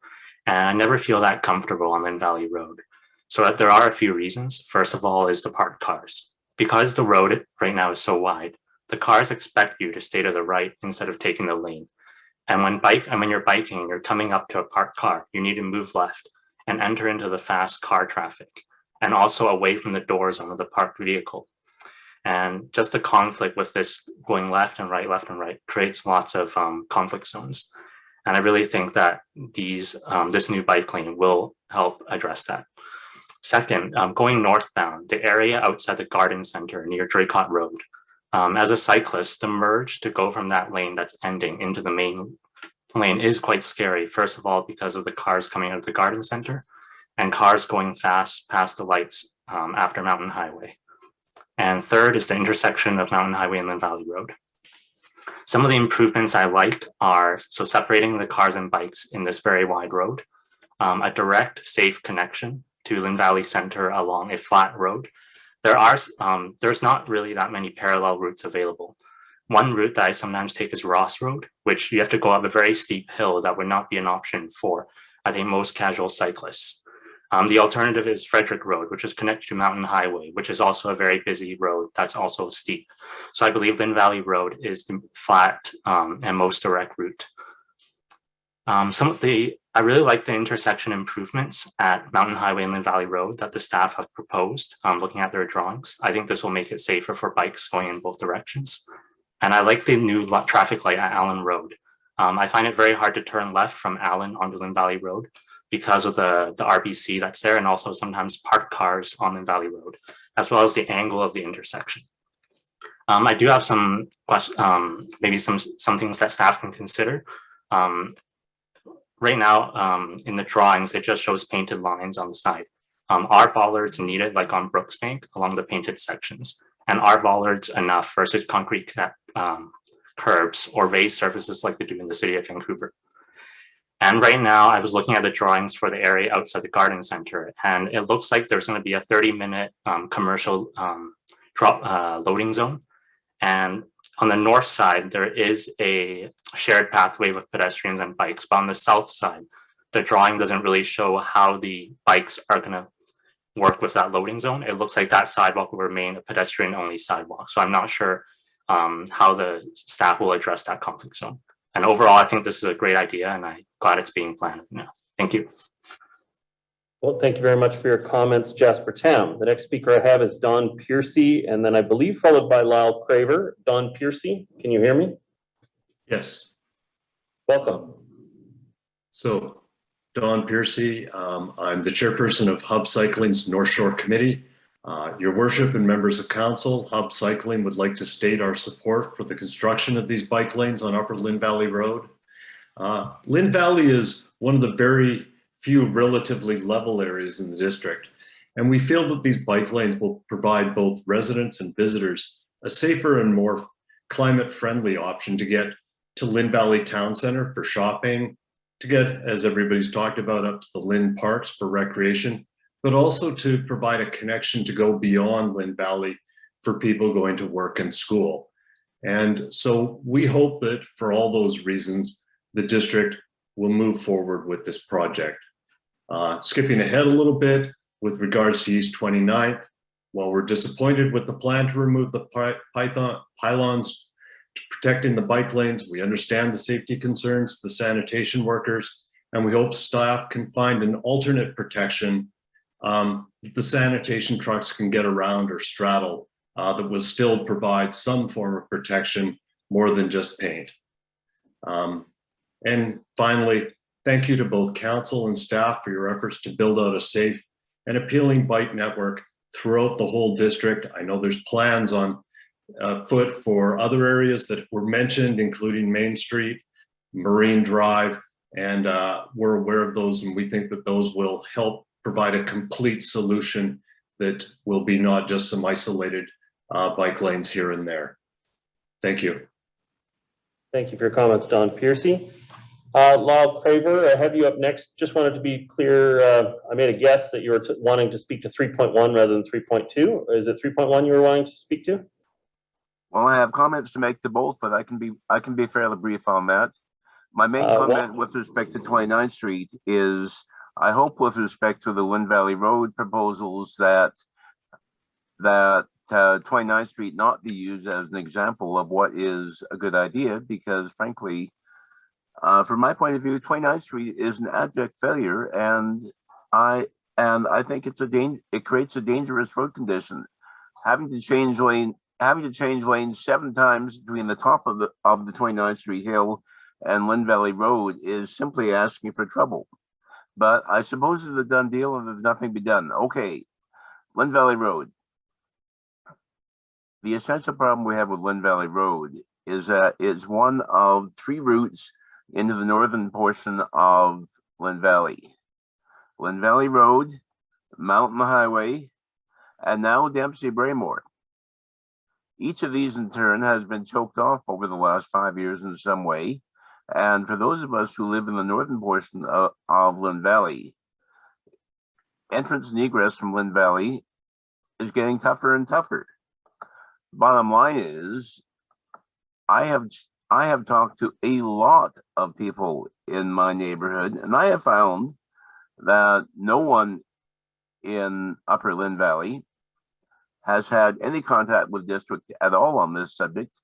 and I never feel that comfortable on Lynn Valley Road. So there are a few reasons. First of all is the parked cars. Because the road right now is so wide, the cars expect you to stay to the right instead of taking the lane. And when you're biking, you're coming up to a parked car, you need to move left and enter into the fast car traffic and also away from the door zone of the parked vehicle. And just the conflict with this going left and right creates lots of conflict zones. And I really think that this new bike lane will help address that. Second, going northbound, the area outside the garden center near Draycott Road. As a cyclist, the merge to go from that lane that's ending into the main lane is quite scary. First of all, because of the cars coming out of the garden center and cars going fast past the lights after Mountain Highway. And third is the intersection of Mountain Highway and Lynn Valley Road. Some of the improvements I like are separating the cars and bikes in this very wide road, a direct, safe connection to Lynn Valley Center along a flat road. There's not really that many parallel routes available. One route that I sometimes take is Ross Road, which you have to go up a very steep hill that would not be an option for, I think, most casual cyclists. The alternative is Frederick Road, which is connected to Mountain Highway, which is also a very busy road that's also steep. So I believe Lynn Valley Road is the flat and most direct route. I really like the intersection improvements at Mountain Highway and Lynn Valley Road that the staff have proposed, looking at their drawings. I think this will make it safer for bikes going in both directions. And I like the new traffic light at Allen Road. I find it very hard to turn left from Allen onto Lynn Valley Road because of the RBC that's there, and also sometimes parked cars on Lynn Valley Road, as well as the angle of the intersection. I do have some questions, maybe some things that staff can consider. Right now, in the drawings, it just shows painted lines on the side. Are bollards needed, like on Brooksbank, along the painted sections? And are bollards enough versus concrete curbs or raised surfaces like they do in the city of Vancouver? And right now, I was looking at the drawings for the area outside the garden center, and it looks like there's going to be a 30-minute commercial loading zone. And on the north side, there is a shared pathway with pedestrians and bikes, but on the south side, the drawing doesn't really show how the bikes are going to work with that loading zone. It looks like that sidewalk will remain a pedestrian-only sidewalk. So I'm not sure how the staff will address that conflict zone. And overall, I think this is a great idea, and I'm glad it's being planned now. Thank you. Well, thank you very much for your comments, Jasper Tam. The next speaker I have is Don Piercy, and then I believe followed by Lyle Craver. Don Piercy, can you hear me? Yes. Welcome. So, Don Piercy, I'm the chairperson of Hub Cycling's North Shore Committee. Your worship and members of council, Hub Cycling would like to state our support for the construction of these bike lanes on Upper Lynn Valley Road. Lynn Valley is one of the very few relatively level areas in the district, and we feel that these bike lanes will provide both residents and visitors a safer and more climate-friendly option to get to Lynn Valley Town Center for shopping, to get, as everybody's talked about, up to the Lynn Parks for recreation, but also to provide a connection to go beyond Lynn Valley for people going to work and school. And so we hope that for all those reasons, the district will move forward with this project. Skipping ahead a little bit with regards to East 29th, while we're disappointed with the plan to remove the pylons to protecting the bike lanes, we understand the safety concerns, the sanitation workers, and we hope staff can find an alternate protection that the sanitation trucks can get around or straddle that will still provide some form of protection more than just paint. And finally, thank you to both council and staff for your efforts to build out a safe and appealing bike network throughout the whole district. I know there's plans on foot for other areas that were mentioned, including Main Street, Marine Drive, and we're aware of those, and we think that those will help provide a complete solution that will be not just some isolated bike lanes here and there. Thank you. Thank you for your comments, Don Piercy. Lyle Craver, I have you up next. Just wanted to be clear, I made a guess that you were wanting to speak to 3.1 rather than 3.2. Is it 3.1 you were wanting to speak to? Well, I have comments to make to both, but I can be fairly brief on that. My main comment with respect to 29th Street is, I hope with respect to the Lynn Valley Road proposals that 29th Street not be used as an example of what is a good idea, because frankly, from my point of view, 29th Street is an abject failure, and I think it creates a dangerous road condition. Having to change lanes 7 times between the top of the 29th Street Hill and Lynn Valley Road is simply asking for trouble. But I suppose it's a done deal and there's nothing to be done. Okay, Lynn Valley Road. The essential problem we have with Lynn Valley Road is that it's one of 3 routes into the northern portion of Lynn Valley. Lynn Valley Road, Mountain Highway, and now Dempsey Braymore. Each of these in turn has been choked off over the last 5 years in some way. And for those of us who live in the northern portion of Lynn Valley, entrance and egress from Lynn Valley is getting tougher and tougher. Bottom line is, I have talked to a lot of people in my neighborhood, and I have found that no one in Upper Lynn Valley has had any contact with district at all on this subject.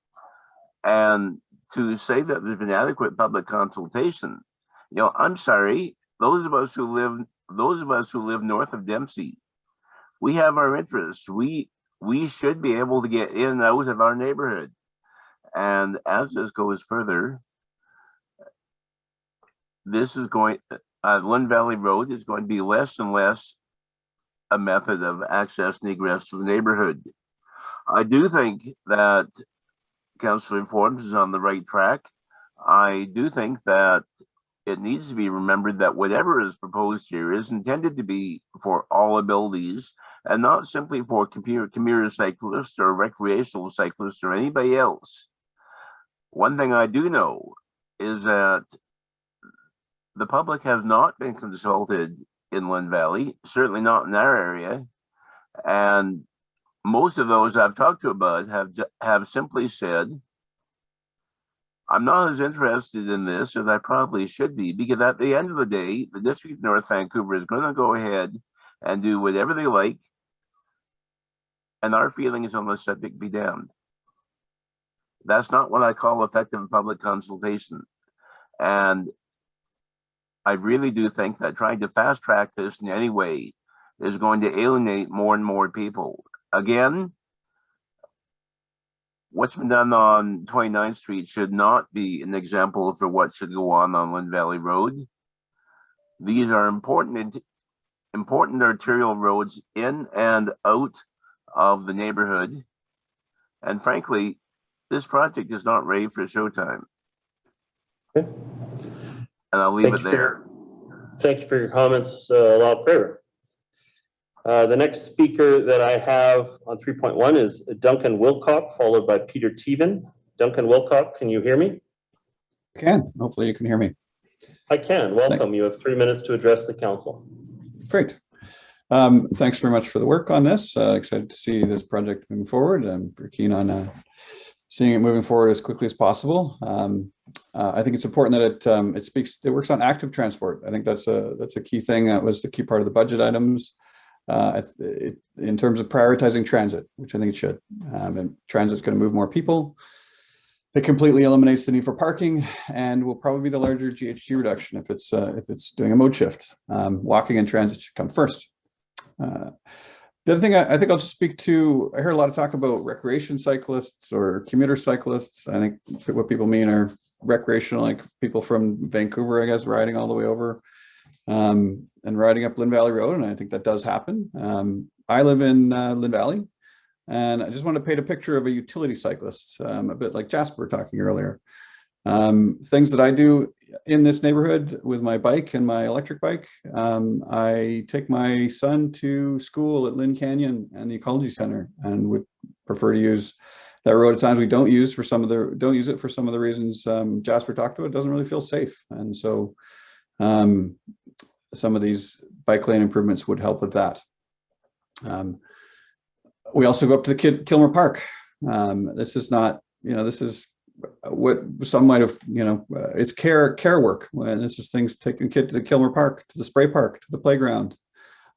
And to say that there's been adequate public consultation, I'm sorry, those of us who live north of Dempsey, we have our interests. We should be able to get in and out of our neighborhood. And as this goes further, Lynn Valley Road is going to be less and less a method of access and egress to the neighborhood. I do think that Councillor Forbes is on the right track. I do think that it needs to be remembered that whatever is proposed here is intended to be for all abilities and not simply for commuter cyclists or recreational cyclists or anybody else. One thing I do know is that the public has not been consulted in Lynn Valley, certainly not in our area. And most of those I've talked to about have simply said, I'm not as interested in this as I probably should be, because at the end of the day, the District of North Vancouver is going to go ahead and do whatever they like, and our feelings on the subject be damned. That's not what I call effective public consultation. And I really do think that trying to fast track this in any way is going to alienate more and more people. Again, what's been done on 29th Street should not be an example for what should go on Lynn Valley Road. These are important arterial roads in and out of the neighborhood. And frankly, this project is not ready for showtime. Okay. And I'll leave it there. Thank you for your comments, Lyle Craver. The next speaker that I have on 3.1 is Duncan Wilcock, followed by Peter Thievin. Duncan Wilcock, can you hear me? I can. Hopefully you can hear me. I can. Welcome. You have 3 minutes to address the council. Great. Thanks very much for the work on this. Excited to see this project moving forward. I'm pretty keen on seeing it moving forward as quickly as possible. I think it's important that it works on active transport. I think that's a key thing. That was the key part of the budget items. In terms of prioritizing transit, which I think it should. And transit's going to move more people. It completely eliminates the need for parking and will probably be the larger GHG reduction if it's doing a mode shift. Walking and transit should come first. The other thing I think I'll just speak to, I hear a lot of talk about recreation cyclists or commuter cyclists. I think what people mean are recreational, like people from Vancouver, I guess, riding all the way over and riding up Lynn Valley Road. And I think that does happen. I live in Lynn Valley, and I just want to paint a picture of a utility cyclist, a bit like Jasper talking earlier. Things that I do in this neighborhood with my bike and my electric bike. I take my son to school at Lynn Canyon and the Ecology Center, and would prefer to use that road at times we don't use it for some of the reasons Jasper talked about. It doesn't really feel safe, and so some of these bike lane improvements would help with that. We also go up to the Kilmer Park. This is not, this is what some might have, it's care work. When this is things taking kid to the Kilmer Park, to the spray park, to the playground,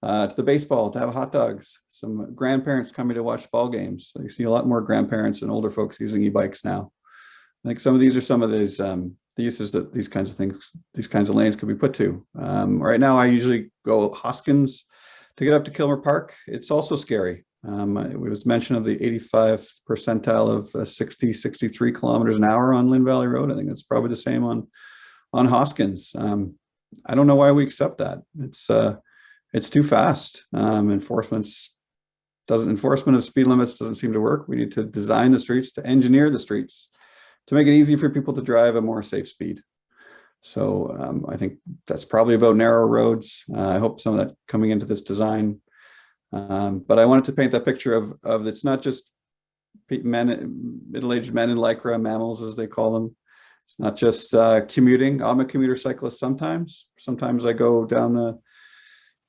to the baseball, to have hot dogs. Some grandparents coming to watch ball games. So you see a lot more grandparents and older folks using e-bikes now. I think some of these are some of these the uses that these kinds of things, these kinds of lanes could be put to. Right now, I usually go Hoskins to get up to Kilmer Park. It's also scary. It was mention of the 85th percentile of 63 kilometers an hour on Lynn Valley Road. I think it's probably the same on Hoskins. I don't know why we accept that. It's too fast. Enforcement of speed limits doesn't seem to work. We need to design the streets, to engineer the streets, to make it easy for people to drive a more safe speed. So I think that's probably about narrow roads. I hope some of that coming into this design. But I wanted to paint that picture of it's not just middle-aged men in lycra, mammals as they call them. It's not just commuting. I'm a commuter cyclist sometimes. Sometimes I go down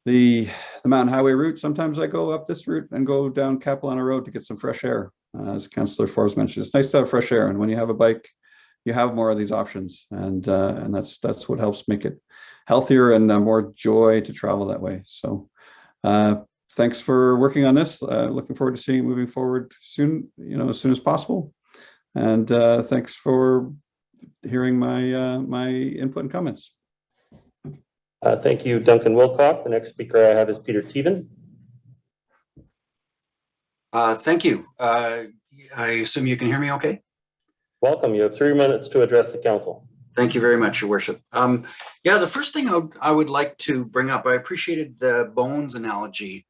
the mountain highway route. Sometimes I go up this route and go down Capilano Road to get some fresh air. As Councillor Forbes mentioned, it's nice to have fresh air. And when you have a bike, you have more of these options. And that's what helps make it healthier and more joy to travel that way. So thanks for working on this. Looking forward to seeing it moving forward soon, as soon as possible. And thanks for hearing my input and comments. Thank you, Duncan Wilcock. The next speaker I have is Peter Thievin. Thank you. I assume you can hear me okay? Welcome. You have 3 minutes to address the council. Thank you very much, Your Worship. Yeah, the first thing I would like to bring up, I appreciated the bones analogy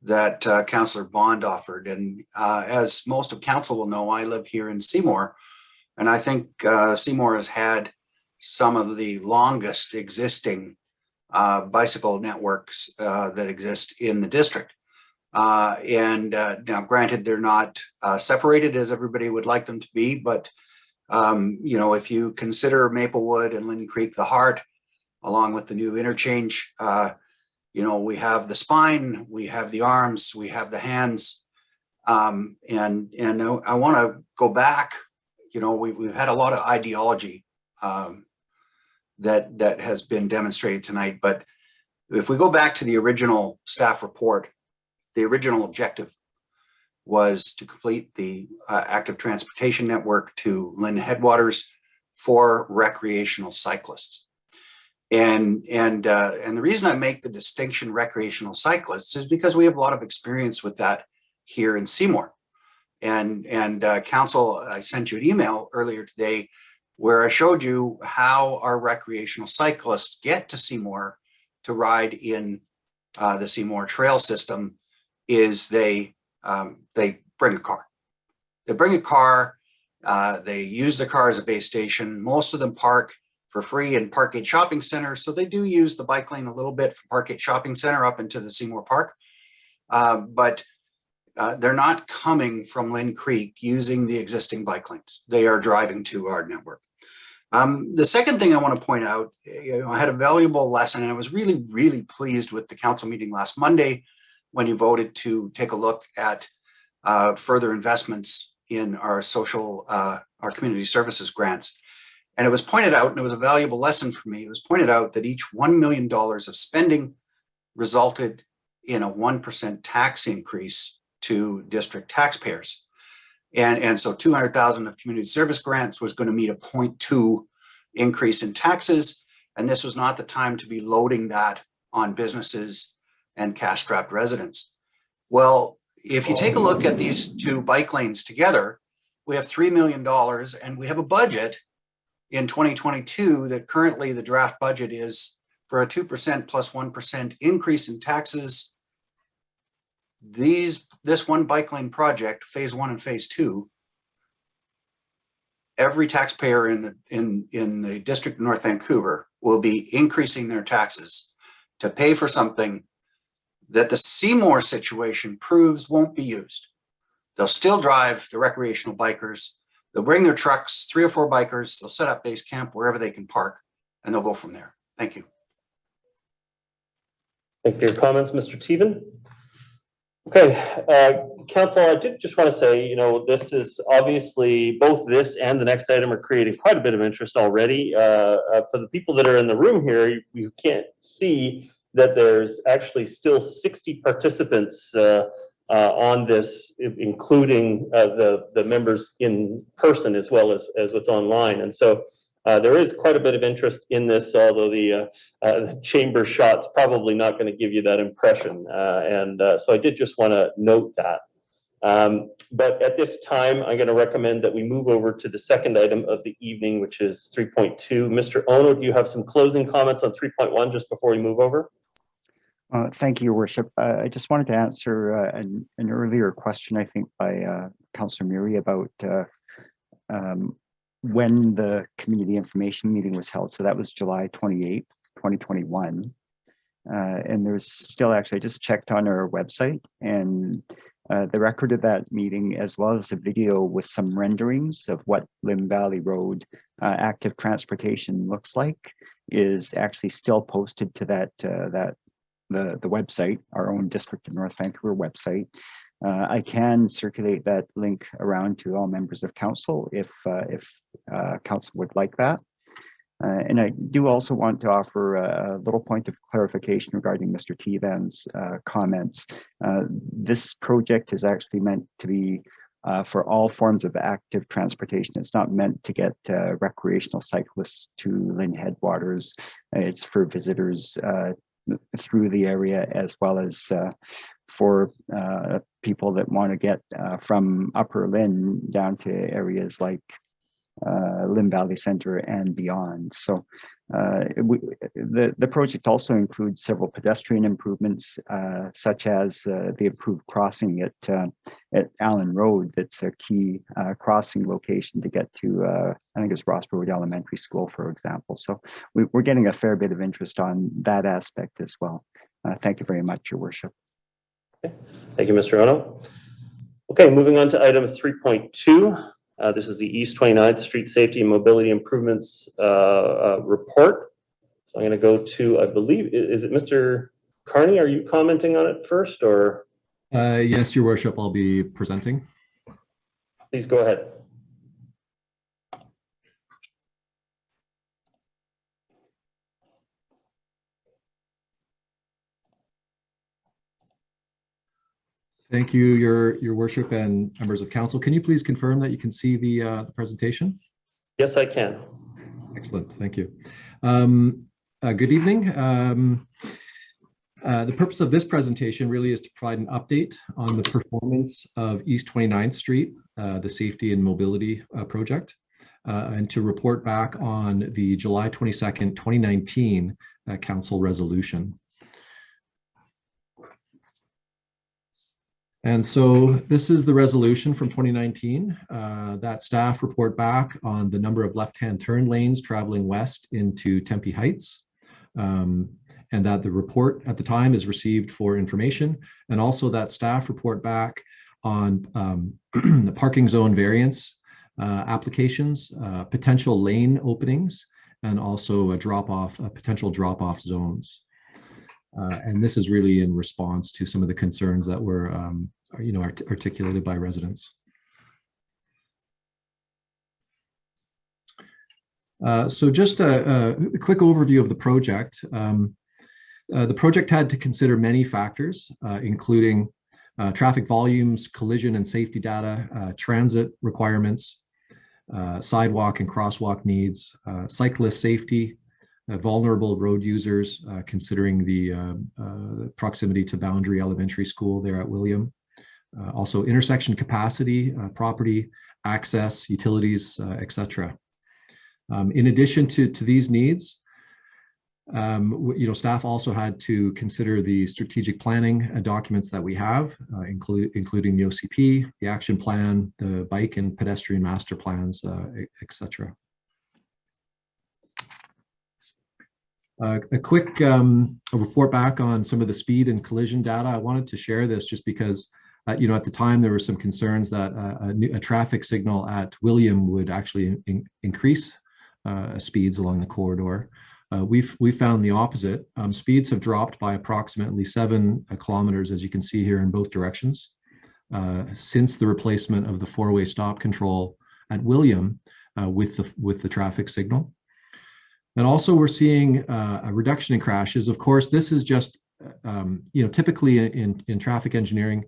that Councillor Bond offered. And as most of council will know, I live here in Seymour, and I think Seymour has had some of the longest existing bicycle networks that exist in the district. Now granted, they're not separated as everybody would like them to be, but if you consider Maplewood and Lynn Creek the heart, along with the new interchange, we have the spine, we have the arms, we have the hands, and I want to go back. We've had a lot of ideology that has been demonstrated tonight, but if we go back to the original staff report, the original objective was to complete the active transportation network to Lynn Headwaters for recreational cyclists. And the reason I make the distinction recreational cyclists is because we have a lot of experience with that here in Seymour. And council, I sent you an email earlier today where I showed you how our recreational cyclists get to Seymour to ride in the Seymour trail system. Is they bring a car. They bring a car, they use the car as a base station. Most of them park for free in Parkgate Shopping Center. So they do use the bike lane a little bit from Parkgate Shopping Center up into the Seymour Park. But they're not coming from Lynn Creek using the existing bike lanes. They are driving to our network. The second thing I want to point out, I had a valuable lesson, and I was really, really pleased with the council meeting last Monday when you voted to take a look at further investments in our our community services grants. And it was pointed out, and it was a valuable lesson for me, it was pointed out that each $1 million of spending resulted in a 1% tax increase to district taxpayers. And so 200,000 of community service grants was going to meet a 0.2 increase in taxes. And this was not the time to be loading that on businesses and cash-strapped residents. Well, if you take a look at these two bike lanes together, we have $3 million, and we have a budget in 2022 that currently the draft budget is for a 2% plus 1% increase in taxes. This one bike lane project, phase 1 and phase 2, every taxpayer in the district of North Vancouver will be increasing their taxes to pay for something that the Seymour situation proves won't be used. They'll still drive the recreational bikers. They'll bring their trucks, 3 or 4 bikers. They'll set up base camp wherever they can park, and they'll go from there. Thank you. Thank you for your comments, Mr. Thievin. Okay, Council, I did just want to say, you know, this is obviously, both this and the next item are creating quite a bit of interest already. For the people that are in the room here, you can't see that there's actually still 60 participants on this, including the members in person as well as what's online. And so there is quite a bit of interest in this, although the chamber shot's probably not going to give you that impression. So I did just want to note that. But at this time, I'm going to recommend that we move over to the second item of the evening, which is 3.2. Mr. Ono, do you have some closing comments on 3.1 just before we move over? Thank you, Your Worship. I just wanted to answer an earlier question, I think, by Councillor Murray about when the community information meeting was held. So that was July 28th, 2021. And there's still, actually, I just checked on our website, and the record of that meeting, as well as a video with some renderings of what Lynn Valley Road active transportation looks like, is actually still posted to the website, our own District of North Vancouver website. I can circulate that link around to all members of council if council would like that. And I do also want to offer a little point of clarification regarding Mr. Thievin's comments. This project is actually meant to be for all forms of active transportation. It's not meant to get recreational cyclists to Lynn Headwaters. It's for visitors through the area, as well as for people that want to get from Upper Lynn down to areas like Lynn Valley Centre and beyond. So the project also includes several pedestrian improvements, such as the improved crossing at Allen Road. That's a key crossing location to get to, I think it's Ross Road Elementary School, for example. So we're getting a fair bit of interest on that aspect as well. Thank you very much, Your Worship. Okay. Thank you, Mr. Ono. Okay, moving on to item 3.2. This is the East 29th Street Safety and Mobility Improvements report. So I'm going to go to, I believe, is it Mr. Carney? Are you commenting on it first, or? Yes, Your Worship, I'll be presenting. Please go ahead. Thank you, Your Worship and members of council. Can you please confirm that you can see the presentation? Yes, I can. Excellent, thank you. Good evening. The purpose of this presentation really is to provide an update on the performance of East 29th Street, the Safety and Mobility Project, and to report back on the July 22nd, 2019 council resolution. And so this is the resolution from 2019 that staff report back on the number of left-hand turn lanes traveling west into Tempe Heights, and that the report at the time is received for information, and also that staff report back on the parking zone variance applications, potential lane openings, and also potential drop-off zones. And this is really in response to some of the concerns that were articulated by residents. So just a quick overview of the project. The project had to consider many factors, including traffic volumes, collision and safety data, transit requirements, sidewalk and crosswalk needs, cyclist safety, vulnerable road users, considering the proximity to Boundary Elementary School there at William. Also intersection capacity, property, access, utilities, etc. In addition to these needs, staff also had to consider the strategic planning documents that we have, including the OCP, the action plan, the bike and pedestrian master plans, etc. A quick report back on some of the speed and collision data. I wanted to share this just because You know, at the time, there were some concerns that a traffic signal at William would actually increase speeds along the corridor. We found the opposite. Speeds have dropped by approximately 7 kilometers, as you can see here, in both directions, since the replacement of the 4-way stop control at William with the traffic signal. And also, we're seeing a reduction in crashes. Of course, this is just you know, typically in traffic engineering,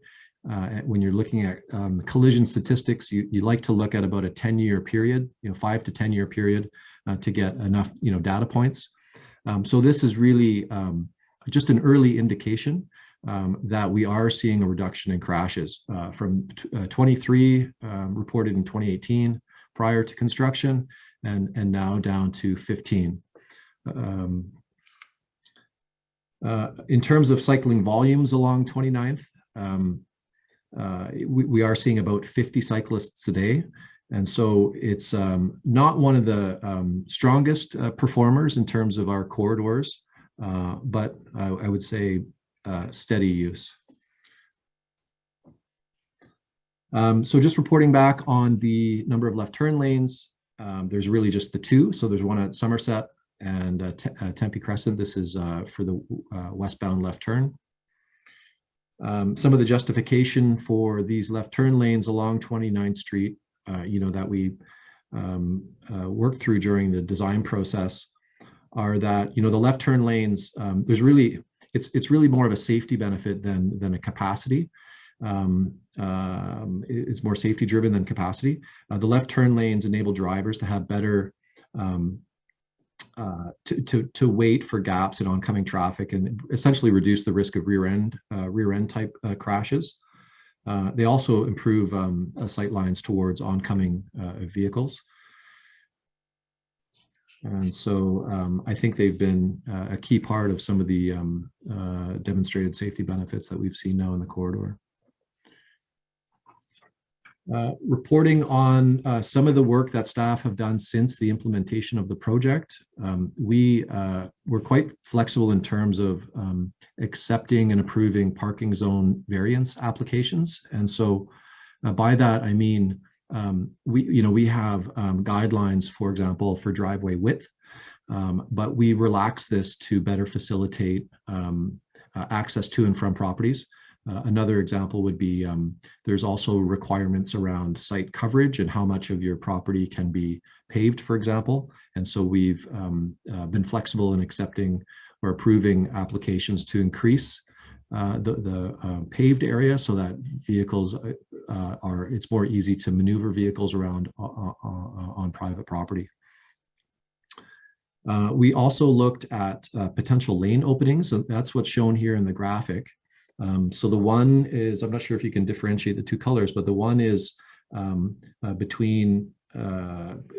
when you're looking at collision statistics, you like to look at about a 10-year period, you know, 5 to 10-year period to get enough, you know, data points. So this is really just an early indication that we are seeing a reduction in crashes from 23 reported in 2018 prior to construction, and now down to 15. In terms of cycling volumes along 29th, we are seeing about 50 cyclists a day. And so it's not one of the strongest performers in terms of our corridors, but I would say steady use. So just reporting back on the number of left turn lanes, there's really just the 2. So there's one at Somerset and Tempe Crescent. This is for the westbound left turn. Some of the justification for these left turn lanes along 29th Street, you know, that we worked through during the design process are that, you know, the left turn lanes, there's really, it's really more of a safety benefit than a capacity. It's more safety driven than capacity. The left turn lanes enable drivers to have better to wait for gaps in oncoming traffic and essentially reduce the risk of rear end type crashes. They also improve sight lines towards oncoming vehicles. And so I think they've been a key part of some of the demonstrated safety benefits that we've seen now in the corridor. Reporting on some of the work that staff have done since the implementation of the project. We're quite flexible in terms of accepting and approving parking zone variance applications. And so by that, I mean, we have guidelines, for example, for driveway width, but we relax this to better facilitate access to and from properties. Another example would be there's also requirements around site coverage and how much of your property can be paved, for example. And so we've been flexible in accepting or approving applications to increase the paved area so that vehicles it's more easy to maneuver vehicles around on private property. We also looked at potential lane openings. So that's what's shown here in the graphic. So the one is, I'm not sure if you can differentiate the 2 colors, but the one is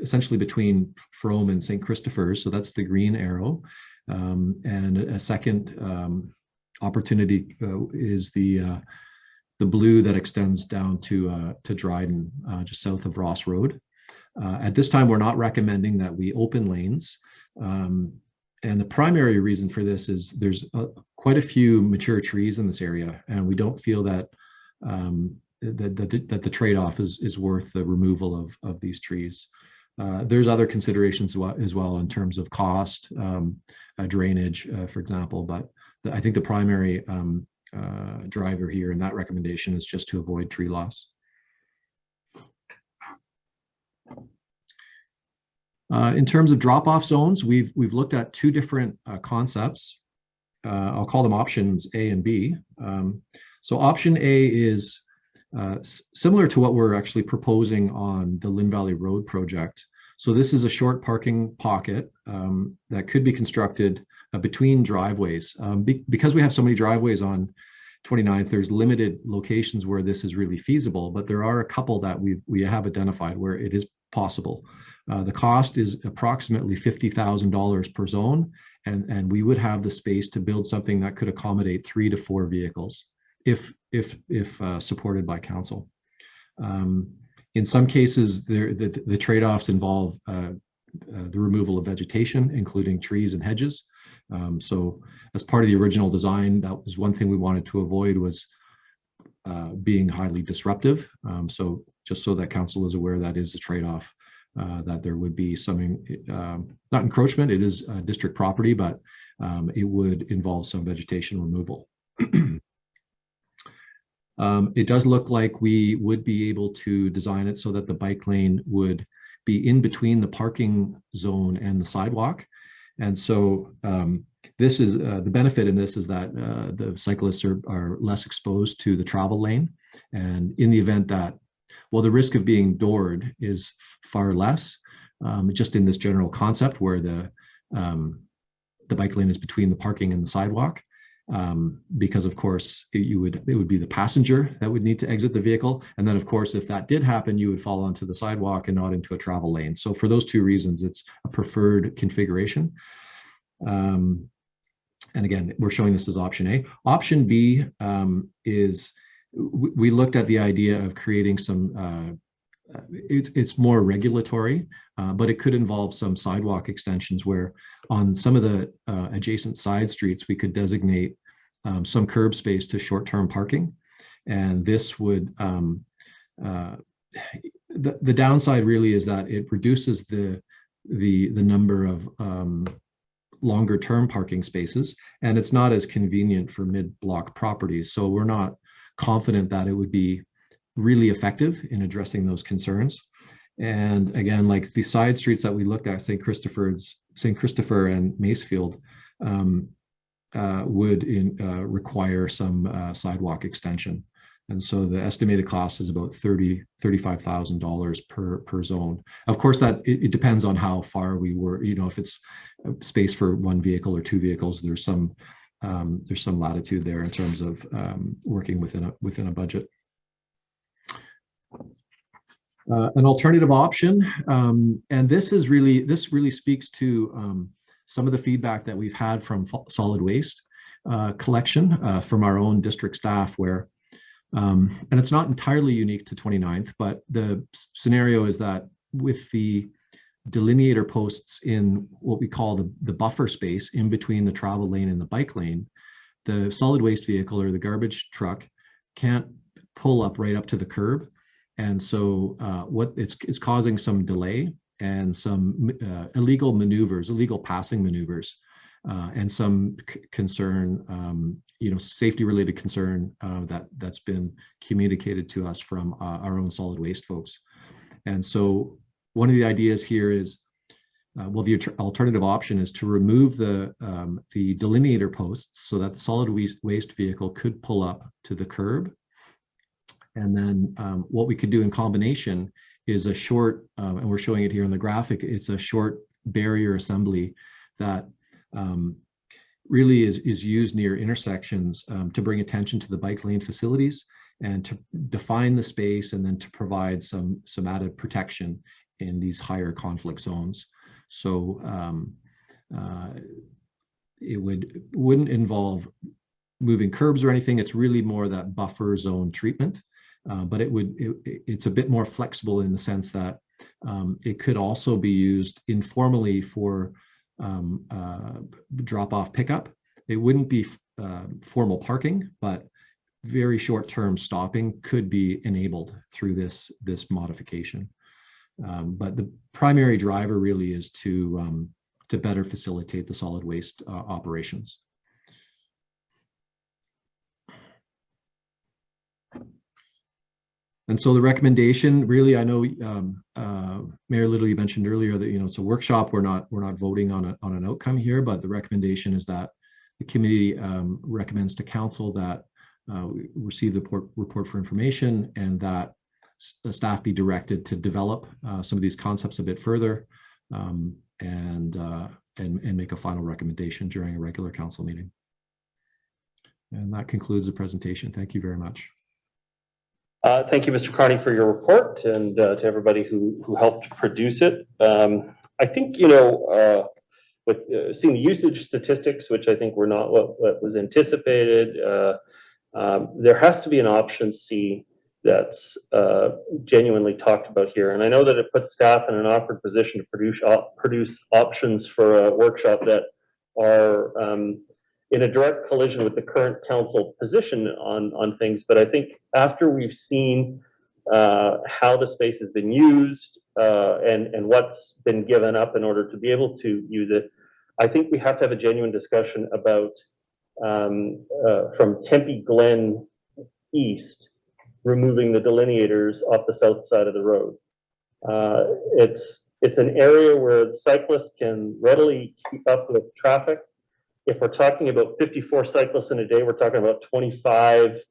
essentially between Frome and St. Christopher's. So that's the green arrow. And a second opportunity is the blue that extends down to Dryden, just south of Ross Road. At this time, we're not recommending that we open lanes. And the primary reason for this is there's quite a few mature trees in this area, and we don't feel that that the trade-off is worth the removal of these trees. There's other considerations as well in terms of cost, drainage, for example, but I think the primary driver here in that recommendation is just to avoid tree loss. In terms of drop-off zones, we've looked at 2 different concepts. I'll call them options A and B. So option A is similar to what we're actually proposing on the Lynn Valley Road project. So this is a short parking pocket that could be constructed between driveways. Because we have so many driveways on 29th, there's limited locations where this is really feasible, but there are a couple that we have identified where it is possible. The cost is approximately $50,000 per zone, and we would have the space to build something that could accommodate 3 to 4 vehicles if supported by council. In some cases, the trade-offs involve the removal of vegetation, including trees and hedges. So as part of the original design, that was one thing we wanted to avoid, was being highly disruptive. So just so that council is aware, that is a trade-off, that there would be some, not encroachment, it is district property, but it would involve some vegetation removal. It does look like we would be able to design it so that the bike lane would be in between the parking zone and the sidewalk. And so this is the benefit in this is that the cyclists are less exposed to the travel lane. And in the event that, well, the risk of being doored is far less, just in this general concept where the bike lane is between the parking and the sidewalk. Because of course it would be the passenger that would need to exit the vehicle, and then of course if that did happen, you would fall onto the sidewalk and not into a travel lane. So for those two reasons, it's a preferred configuration. And again, we're showing this as option A. Option B is we looked at the idea of creating some. It's more regulatory, but it could involve some sidewalk extensions where on some of the adjacent side streets, we could designate some curb space to short-term parking. And this would, the downside really is that it reduces the number of longer-term parking spaces, and it's not as convenient for mid-block properties. So we're not confident that it would be really effective in addressing those concerns. And again, like the side streets that we looked at, St. Christopher and Macefield, would require some sidewalk extension. And so the estimated cost is about $35,000 per zone. Of course, that it depends on how far we were, if it's space for one vehicle or two vehicles, there's some latitude there in terms of working within a budget. An alternative option, and this really speaks to some of the feedback that we've had from solid waste collection from our own district staff, where, and it's not entirely unique to 29th, but the scenario is that with the delineator posts in what we call the buffer space in between the travel lane and the bike lane, the solid waste vehicle or the garbage truck can't pull up right up to the curb. And so what it's causing some delay and some illegal passing maneuvers, and some concern, safety related concern that's been communicated to us from our own solid waste folks. And so one of the ideas here is, the alternative option is to remove the delineator posts so that the solid waste vehicle could pull up to the curb. And then what we could do in combination is a short, and we're showing it here in the graphic, it's a short barrier assembly that really is used near intersections to bring attention to the bike lane facilities and to define the space, and then to provide some added protection in these higher conflict zones. So it wouldn't involve moving curbs or anything. It's really more that buffer zone treatment. But it's a bit more flexible in the sense that it could also be used informally for drop-off pickup. It wouldn't be formal parking, but very short-term stopping could be enabled through this modification. But the primary driver really is to better facilitate the solid waste operations. And so the recommendation, really, I know Mayor Little, you mentioned earlier that it's a workshop. We're not voting on an outcome here, but the recommendation is that the committee recommends to council that we receive the report for information, and that staff be directed to develop some of these concepts a bit further, and make a final recommendation during a regular council meeting. And that concludes the presentation. Thank you very much. Thank you, Mr. Carney, for your report, and to everybody who helped produce it. I think, with seeing the usage statistics, which I think were not what was anticipated, there has to be an option C that's genuinely talked about here. And I know that it puts staff in an awkward position to produce options for a workshop that are in a direct collision with the current council position on things. But I think after we've seen how the space has been used and what's been given up in order to be able to use it, I think we have to have a genuine discussion about from Tempe Glen east, removing the delineators off the south side of the road. It's an area where cyclists can readily keep up with traffic. If we're talking about 54 cyclists in a day, we're talking about 25,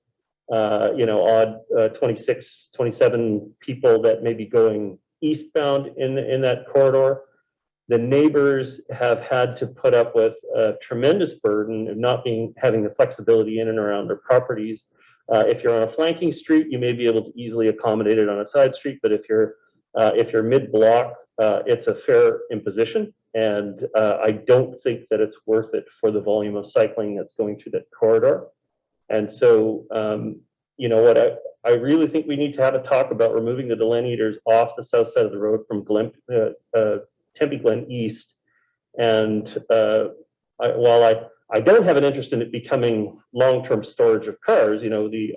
26, 27 people that may be going eastbound in that corridor. The neighbors have had to put up with a tremendous burden of not having the flexibility in and around their properties. If you're on a flanking street, you may be able to easily accommodate it on a side street, but if you're mid-block, it's a fair imposition, and I don't think that it's worth it for the volume of cycling that's going through that corridor. And so, you know what, I really think we need to have a talk about removing the delineators off the south side of the road from Tempe Glen East. And while I don't have an interest in it becoming long-term storage of cars, you know, the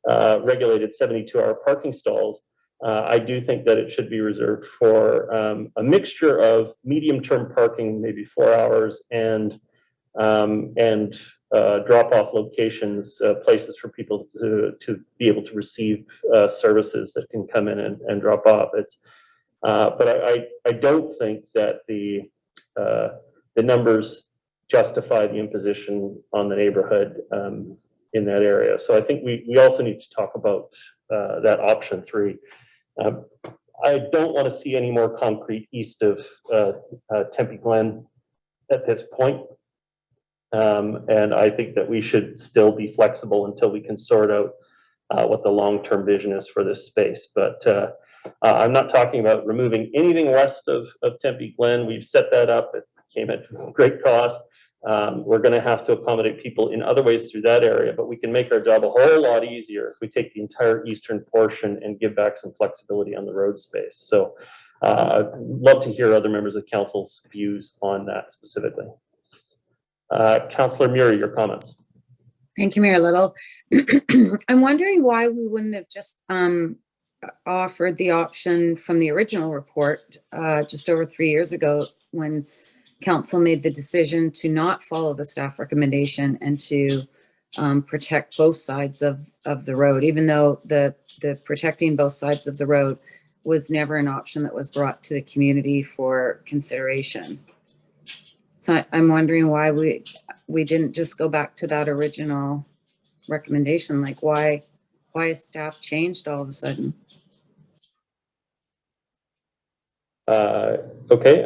unregulated 72-hour parking stalls, I do think that it should be reserved for a mixture of medium-term parking, maybe 4 hours, and drop-off locations, places for people to be able to receive services that can come in and drop off. But I don't think that the numbers justify the imposition on the neighborhood in that area. So I think we also need to talk about that option 3. I don't want to see any more concrete east of Tempe Glen at this point. And I think that we should still be flexible until we can sort out what the long-term vision is for this space. But I'm not talking about removing anything west of Tempe Glen. We've set that up. It came at great cost. We're going to have to accommodate people in other ways through that area, but we can make our job a whole lot easier if we take the entire eastern portion and give back some flexibility on the road space. So I'd love to hear other members of council's views on that specifically. Councillor Murray, your comments. Thank you, Mayor Little. I'm wondering why we wouldn't have just offered the option from the original report just over 3 years ago, when council made the decision to not follow the staff recommendation and to protect both sides of the road, even though the protecting both sides of the road was never an option that was brought to the community for consideration. So I'm wondering why we didn't just go back to that original recommendation. Like, why has staff changed all of a sudden? Okay,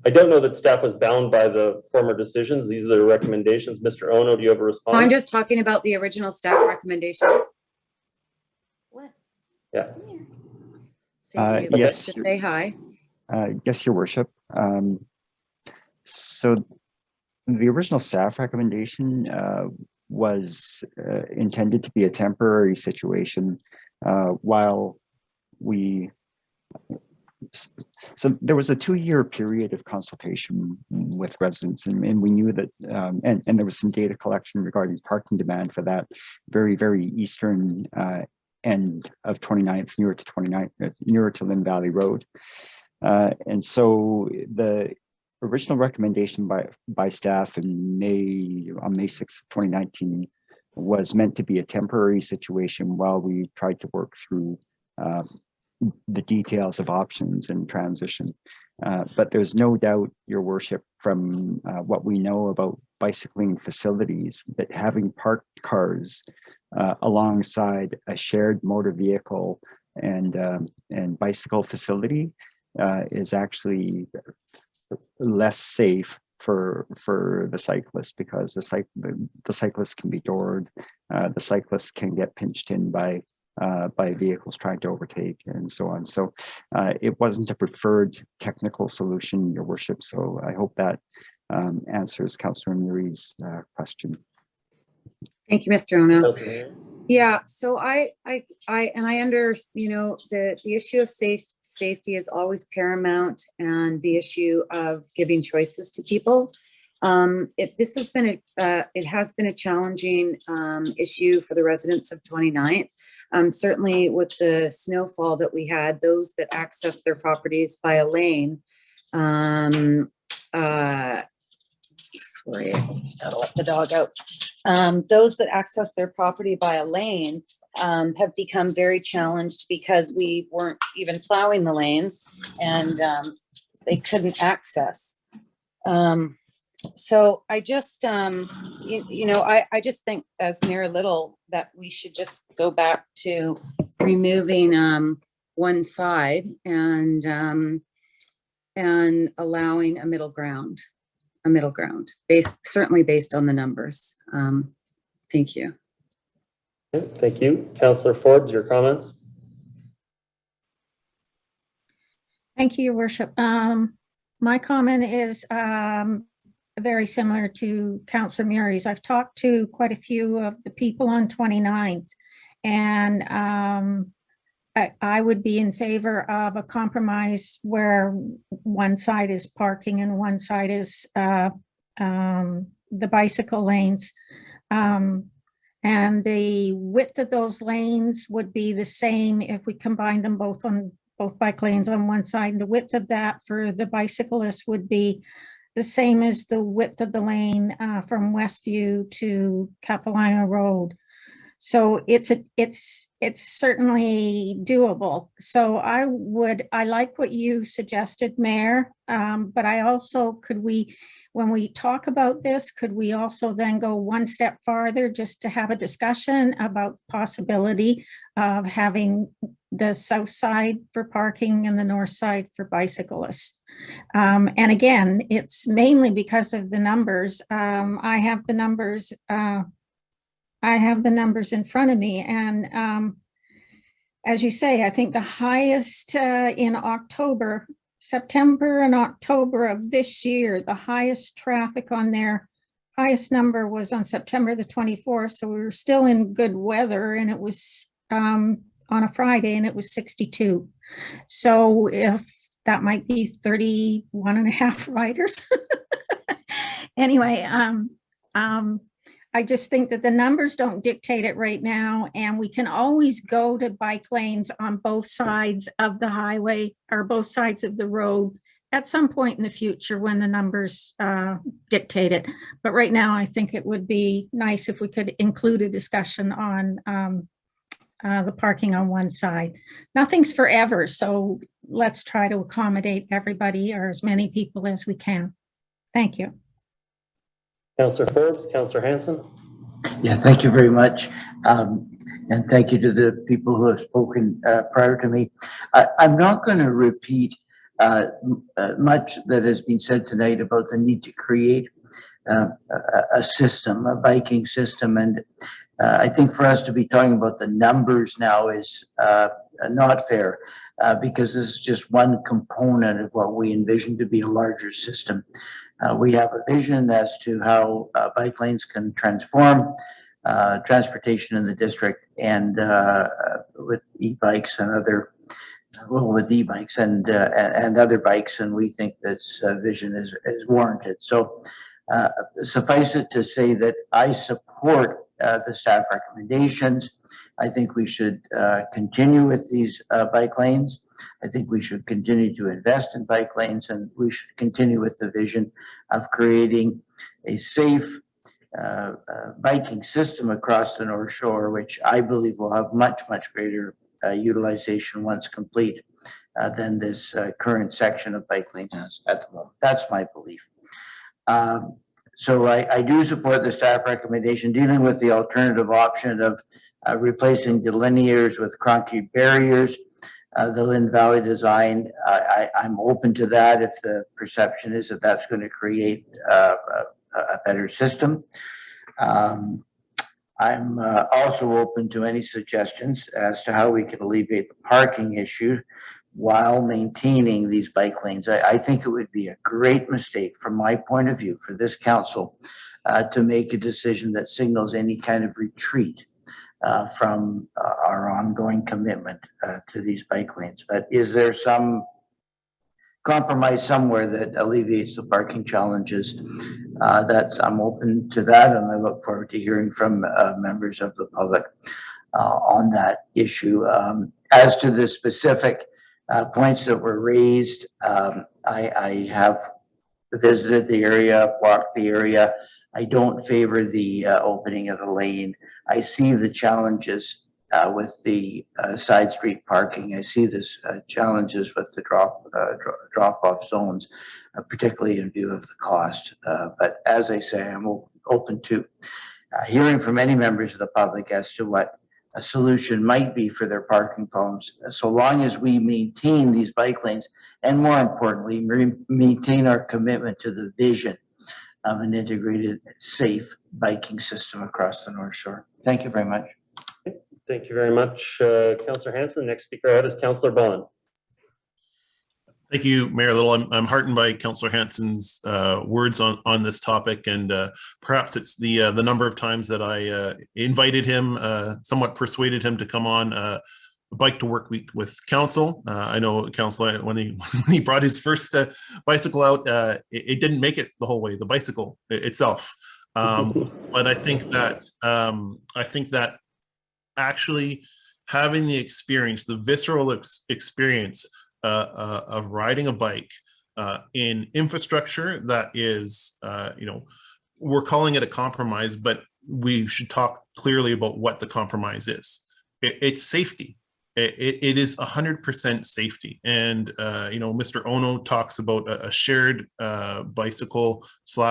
I don't know that staff was bound by the former decisions. These are the recommendations. Mr. Ono, do you have a response? I'm just talking about the original staff recommendation. What? Yeah. Yes. Say hi. Yes, Your Worship. So the original staff recommendation was intended to be a temporary situation while we. So there was a 2-year period of consultation with residents, and we knew that, and there was some data collection regarding parking demand for that very, very eastern end of 29th, nearer to Lynn Valley Road. And so the original recommendation by staff on May 6th, 2019 was meant to be a temporary situation while we tried to work through the details of options and transition. But there's no doubt, Your Worship, from what we know about bicycling facilities, that having parked cars alongside a shared motor vehicle and bicycle facility is actually less safe for the cyclist, because the cyclist can be doored, the cyclist can get pinched in by vehicles trying to overtake, and so on. So it wasn't a preferred technical solution, Your Worship. So I hope that answers Councillor Murray's question. Thank you, Mr. Ono. Yeah, so I under, the issue of safety is always paramount, and the issue of giving choices to people. This has been it has been a challenging issue for the residents of 29th. Certainly with the snowfall that we had, those that access their properties by a lane, sorry, gotta let the dog out. Those that access their property by a lane have become very challenged because we weren't even plowing the lanes and they couldn't access. So I just, I just think as Mayor Little that we should just go back to removing one side and allowing a middle ground, certainly based on the numbers. Thank you. Thank you. Councillor Forbes, your comments? Thank you, Your Worship. My comment is very similar to Councillor Murray's. I've talked to quite a few of the people on 29th, and I would be in favor of a compromise where one side is parking and one side is the bicycle lanes. And the width of those lanes would be the same if we combine them both bike lanes on one side. The width of that for the bicyclists would be the same as the width of the lane from Westview to Capilano Road. So it's certainly doable. So I like what you suggested, Mayor, but I also, when we talk about this, could we also then go one step farther just to have a discussion about the possibility of having the south side for parking and the north side for bicyclists? And again, it's mainly because of the numbers. I have the numbers in front of me, and as you say, I think the highest in September and October of this year, the highest traffic on there, highest number was on September the 24th. So we were still in good weather, and it was on a Friday, and it was 62. So if that might be 31 and a half riders. Anyway, I just think that the numbers don't dictate it right now, and we can always go to bike lanes on both sides of the highway or both sides of the road at some point in the future when the numbers dictate it. But right now, I think it would be nice if we could include a discussion on the parking on one side. Nothing's forever, so let's try to accommodate everybody or as many people as we can. Thank you. Councillor Forbes, Councillor Hanson. Yeah, thank you very much. And thank you to the people who have spoken prior to me. I'm not going to repeat much that has been said tonight about the need to create a system, a biking system. And I think for us to be talking about the numbers now is not fair because this is just one component of what we envision to be a larger system. We have a vision as to how bike lanes can transform transportation in the district, and with e-bikes and other, with e-bikes and other bikes, and we think this vision is warranted. So suffice it to say that I support the staff recommendations. I think we should continue with these bike lanes. I think we should continue to invest in bike lanes, and we should continue with the vision of creating a safe biking system across the North Shore, which I believe will have much, much greater utilization once complete than this current section of bike lane has at the moment. That's my belief. So I do support the staff recommendation dealing with the alternative option of replacing delineators with concrete barriers. The Lynn Valley design, I'm open to that if the perception is that that's going to create a better system. I'm also open to any suggestions as to how we can alleviate the parking issue while maintaining these bike lanes. I think it would be a great mistake from my point of view for this council to make a decision that signals any kind of retreat from our ongoing commitment to these bike lanes. But is there some compromise somewhere that alleviates the parking challenges? I'm open to that, and I look forward to hearing from members of the public on that issue. As to the specific points that were raised, I have visited the area, walked the area. I don't favor the opening of the lane. I see the challenges with the side street parking. I see this challenges with the drop-off zones, particularly in view of the cost. But as I say, I'm open to hearing from any members of the public as to what a solution might be for their parking problems, so long as we maintain these bike lanes, and more importantly, maintain our commitment to the vision of an integrated, safe biking system across the North Shore. Thank you very much. Thank you very much, Councillor Hanson. Next speaker out is Councillor Bond. Thank you, Mayor Little. I'm heartened by Councillor Hanson's words on this topic, and perhaps it's the number of times that I invited him, somewhat persuaded him to come on a Bike to Work Week with Council. I know Council, when he brought his first bicycle out, it didn't make it the whole way, the bicycle itself. But I think that actually having the experience, the visceral experience of riding a bike in infrastructure that is, we're calling it a compromise, but we should talk clearly about what the compromise is. It's safety. It is 100% safety. And, Mr. Ono talks about a shared bicycle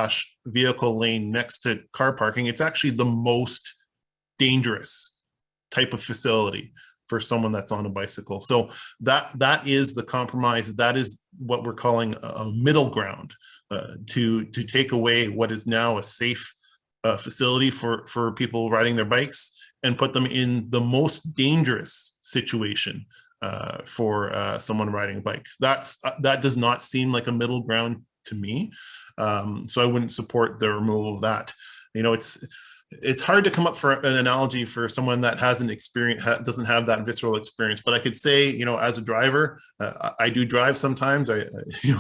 / vehicle lane next to car parking. It's actually the most dangerous type of facility for someone that's on a bicycle. So that is the compromise. That is what we're calling a middle ground to take away what is now a safe facility for people riding their bikes and put them in the most dangerous situation for someone riding a bike. That does not seem like a middle ground to me. So I wouldn't support the removal of that. It's hard to come up for an analogy for someone that hasn't experienced, doesn't have that visceral experience. But I could say, as a driver, I do drive sometimes. I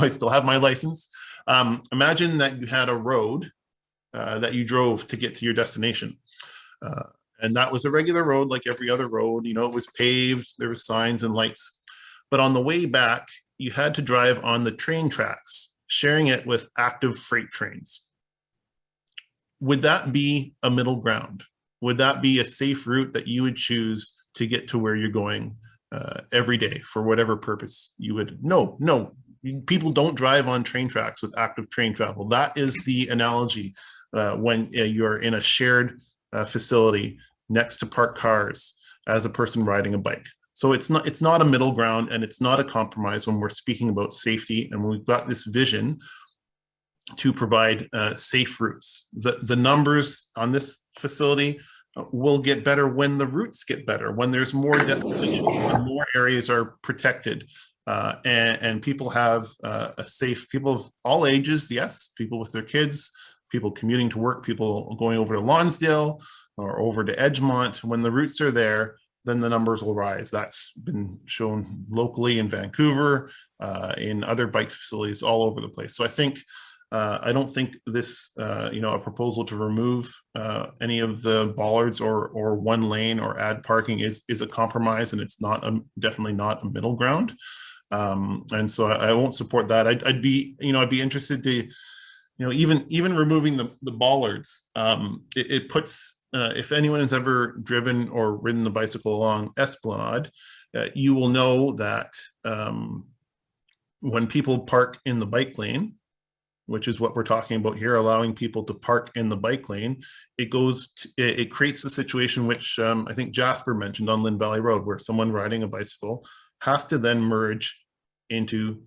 still have my license. Imagine that you had a road that you drove to get to your destination. And that was a regular road like every other road. It was paved, there was signs and lights. But on the way back, you had to drive on the train tracks, sharing it with active freight trains. Would that be a middle ground? Would that be a safe route that you would choose to get to where you're going every day for whatever purpose you would? No. People don't drive on train tracks with active train travel. That is the analogy when you're in a shared facility next to parked cars as a person riding a bike. So it's not a middle ground, and it's not a compromise when we're speaking about safety, and we've got this vision to provide safe routes. The numbers on this facility will get better when the routes get better, when there's more destination, when more areas are protected, and people have people of all ages, yes, people with their kids, people commuting to work, people going over to Lonsdale or over to Edgemont. When the routes are there, then the numbers will rise. That's been shown locally in Vancouver, in other bike facilities all over the place. So I don't think this, a proposal to remove any of the bollards or one lane or add parking is a compromise, and it's definitely not a middle ground. And so I won't support that. I'd be interested to, even removing the bollards, it puts, if anyone has ever driven or ridden the bicycle along Esplanade, you will know that when people park in the bike lane, which is what we're talking about here, allowing people to park in the bike lane, it creates the situation which I think Jasper mentioned on Lynn Valley Road, where someone riding a bicycle has to then merge into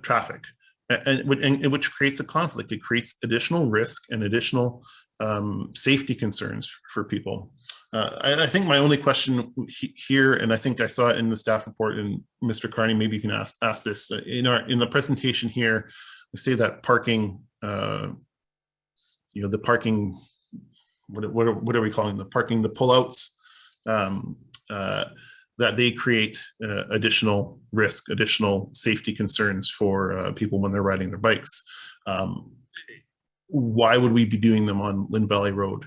traffic, and which creates a conflict. It creates additional risk and additional safety concerns for people. I think my only question here, and I think I saw it in the staff report, and Mr. Carney, maybe you can ask this in the presentation here. We say that parking, the parking, what are we calling the parking, the pullouts, that they create additional risk, additional safety concerns for people when they're riding their bikes. why would we be doing them on Lynn Valley Road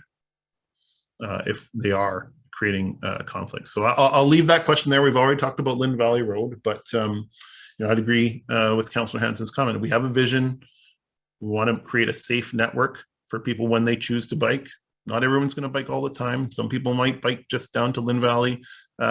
if they are creating conflicts? So I'll leave that question there. We've already talked about Lynn Valley Road, but I'd agree with Councillor Hansen's comment. We have a vision. We want to create a safe network for people when they choose to bike. Not everyone's going to bike all the time. Some people might bike just down to Lynn Valley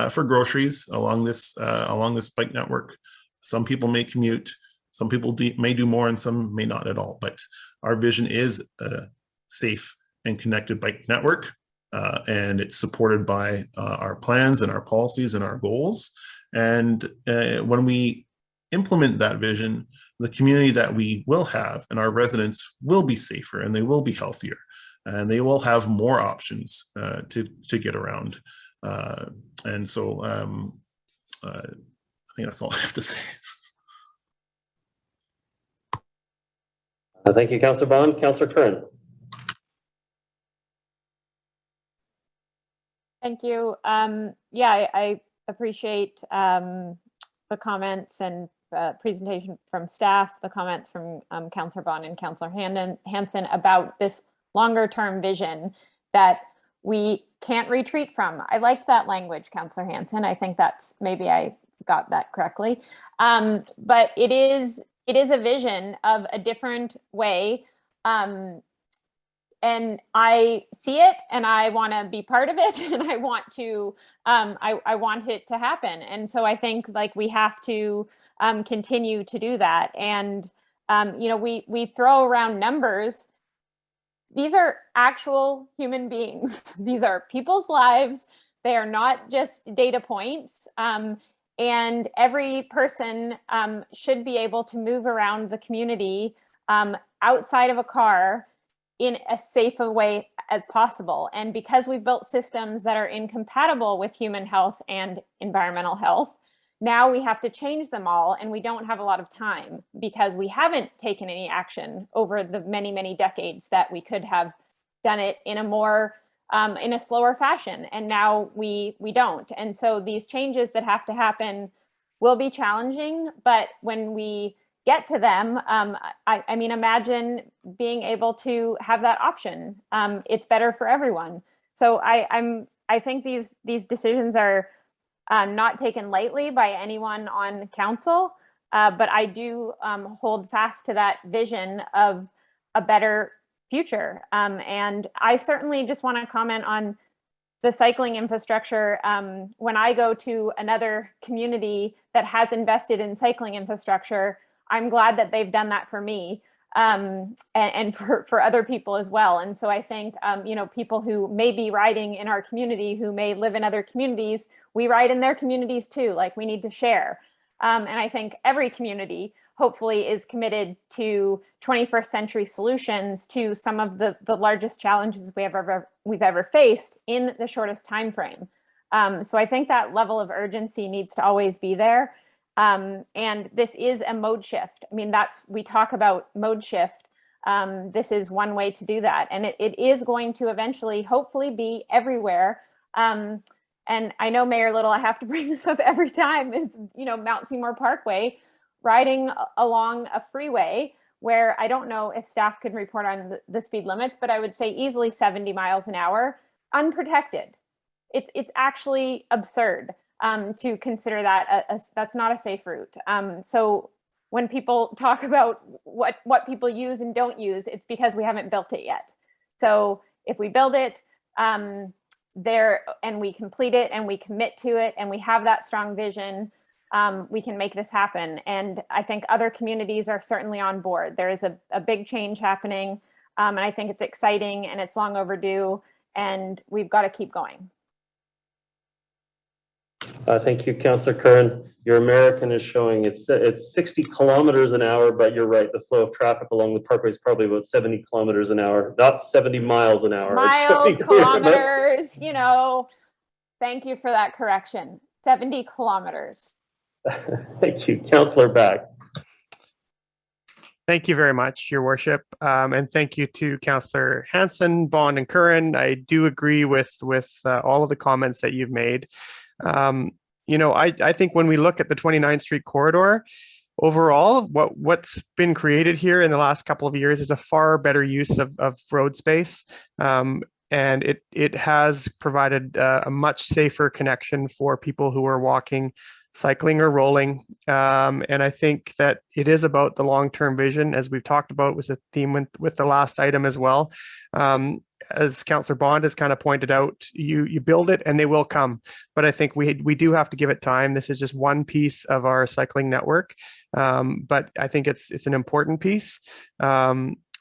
for groceries along this bike network. Some people may commute. Some people may do more and some may not at all. But our vision is a safe and connected bike network. And it's supported by our plans and our policies and our goals. And when we implement that vision, the community that we will have and our residents will be safer and they will be healthier and they will have more options to get around. And so I think that's all I have to say. Thank you, Councillor Bond. Councillor Curran. Thank you. Yeah, I appreciate the comments and presentation from staff, the comments from Councillor Bond and Councillor Hansen about this longer term vision that we can't retreat from. I like that language, Councillor Hansen. I think that's, maybe I got that correctly. But it is a vision of a different way. And I see it and I want to be part of it and I want to, I want it to happen. And so I think like we have to continue to do that. And, we throw around numbers. These are actual human beings. These are people's lives. They are not just data points. And every person should be able to move around the community outside of a car in as safe a way as possible. And because we've built systems that are incompatible with human health and environmental health, now we have to change them all, and we don't have a lot of time because we haven't taken any action over the many, many decades that we could have done it in a more, in a slower fashion. And now we don't. And so these changes that have to happen will be challenging, but when we get to them, I mean, imagine being able to have that option. It's better for everyone. So I think these decisions are not taken lightly by anyone on council, but I do hold fast to that vision of a better future. And I certainly just want to comment on the cycling infrastructure. When I go to another community that has invested in cycling infrastructure, I'm glad that they've done that for me and for other people as well. And so I think, people who may be riding in our community, who may live in other communities, we ride in their communities too, like we need to share. And I think every community hopefully is committed to 21st century solutions to some of the largest challenges we've ever faced in the shortest time frame. So I think that level of urgency needs to always be there. And this is a mode shift. I mean, we talk about mode shift. This is one way to do that. And it is going to eventually, hopefully, be everywhere. And I know, Mayor Little, I have to bring this up every time, is, Mount Seymour Parkway, riding along a freeway where I don't know if staff could report on the speed limits, but I would say easily 70 miles an hour, unprotected. It's actually absurd. To consider that that's not a safe route. So when people talk about what people use and don't use, it's because we haven't built it yet. So if we build it there and we complete it and we commit to it and we have that strong vision, we can make this happen. And I think other communities are certainly on board. There is a big change happening, and I think it's exciting and it's long overdue, and we've got to keep going. Thank you, Councillor Curran. Your American is showing it's 60 kilometers an hour, but you're right. The flow of traffic along the parkway is probably about 70 kilometers an hour, not 70 miles an hour. Miles, kilometers, thank you for that correction. 70 kilometers. Thank you, Councillor Back. Thank you very much, Your Worship, and thank you to Councillor Hansen, Bond, and Curran. I do agree with all of the comments that you've made. I think when we look at the 29th Street corridor, overall, what's been created here in the last couple of years is a far better use of road space. And it has provided a much safer connection for people who are walking, cycling, or rolling. And I think that it is about the long-term vision, as we've talked about, was a theme with the last item as well. As Councillor Bond has kind of pointed out, you build it and they will come. But I think we do have to give it time. This is just one piece of our cycling network, but I think it's an important piece.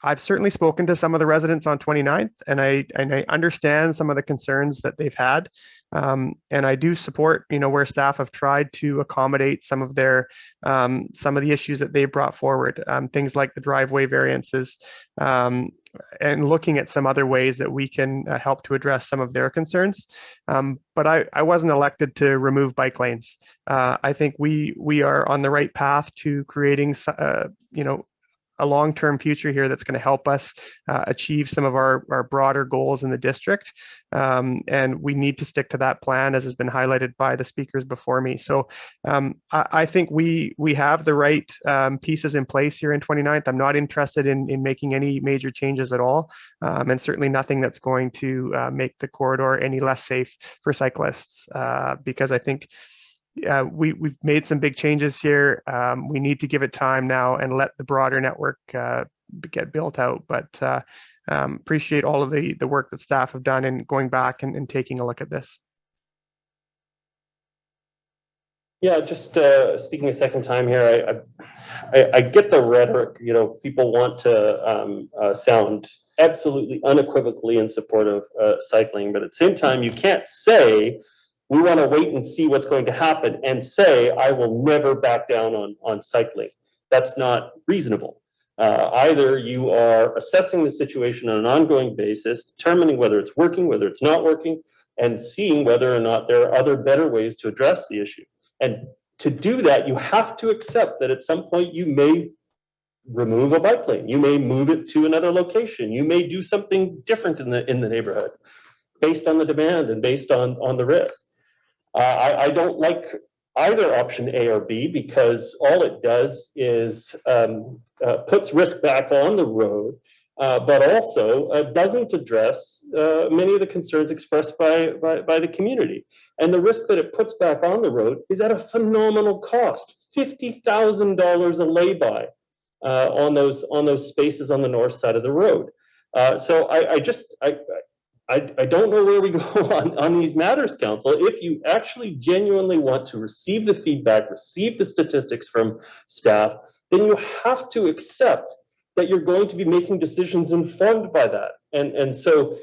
I've certainly spoken to some of the residents on 29th, and I understand some of the concerns that they've had. And I do support, where staff have tried to accommodate some of their some of the issues that they brought forward, things like the driveway variances, and looking at some other ways that we can help to address some of their concerns. But I wasn't elected to remove bike lanes. I think we are on the right path to creating, a long-term future here that's going to help us achieve some of our broader goals in the district. And we need to stick to that plan, as has been highlighted by the speakers before me. So I think we have the right pieces in place here in 29th. I'm not interested in making any major changes at all, and certainly nothing that's going to make the corridor any less safe for cyclists, because I think we've made some big changes here. We need to give it time now and let the broader network get built out. But appreciate all of the work that staff have done in going back and taking a look at this. Yeah, just speaking a second time here, I get the rhetoric. People want to sound absolutely unequivocally in support of cycling, but at the same time, you can't say we want to wait and see what's going to happen and say I will never back down on cycling. That's not reasonable. Either you are assessing the situation on an ongoing basis, determining whether it's working, whether it's not working, and seeing whether or not there are other better ways to address the issue. And to do that, you have to accept that at some point you may remove a bike lane. You may move it to another location. You may do something different in the neighborhood based on the demand and based on the risk. I don't like either option A or B, because all it does is puts risk back on the road, but also doesn't address many of the concerns expressed by the community. And the risk that it puts back on the road is at a phenomenal cost, $50,000 a lay-by on those spaces on the north side of the road. So I don't know where we go on these matters, Council. If you actually genuinely want to receive the feedback, receive the statistics from staff, then you have to accept that you're going to be making decisions informed by that. And so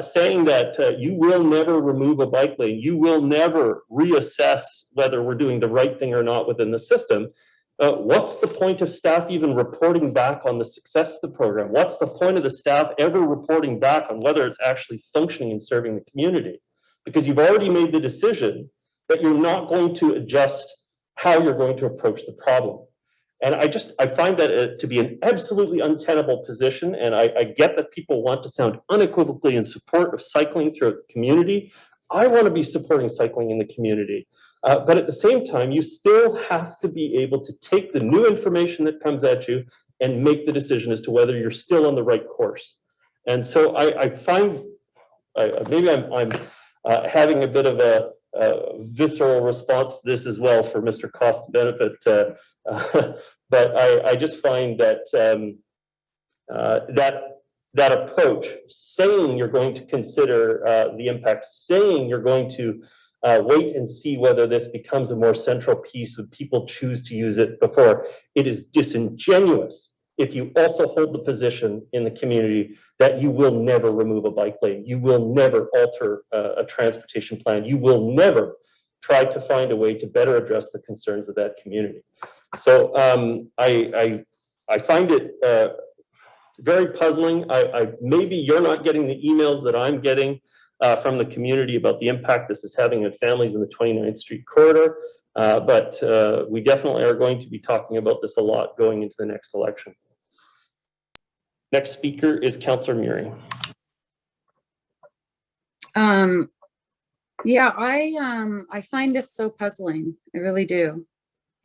saying that you will never remove a bike lane, you will never reassess whether we're doing the right thing or not within the system, what's the point of staff even reporting back on the success of the program? What's the point of the staff ever reporting back on whether it's actually functioning and serving the community? Because you've already made the decision that you're not going to adjust how you're going to approach the problem. And I find that to be an absolutely untenable position. And I get that people want to sound unequivocally in support of cycling throughout the community. I want to be supporting cycling in the community. But at the same time, you still have to be able to take the new information that comes at you and make the decision as to whether you're still on the right course. And so I find, maybe I'm having a bit of a visceral response to this as well for Mr. Cost Benefit, but I just find that that approach, saying you're going to consider the impact, saying you're going to wait and see whether this becomes a more central piece when people choose to use it before. It is disingenuous if you also hold the position in the community that you will never remove a bike lane, you will never alter a transportation plan, you will never try to find a way to better address the concerns of that community. So I find it very puzzling. Maybe you're not getting the emails that I'm getting from the community about the impact this is having on families in the 29th Street corridor. But we definitely are going to be talking about this a lot going into the next election. Next speaker is Councillor Murray. Yeah, I find this so puzzling. I really do.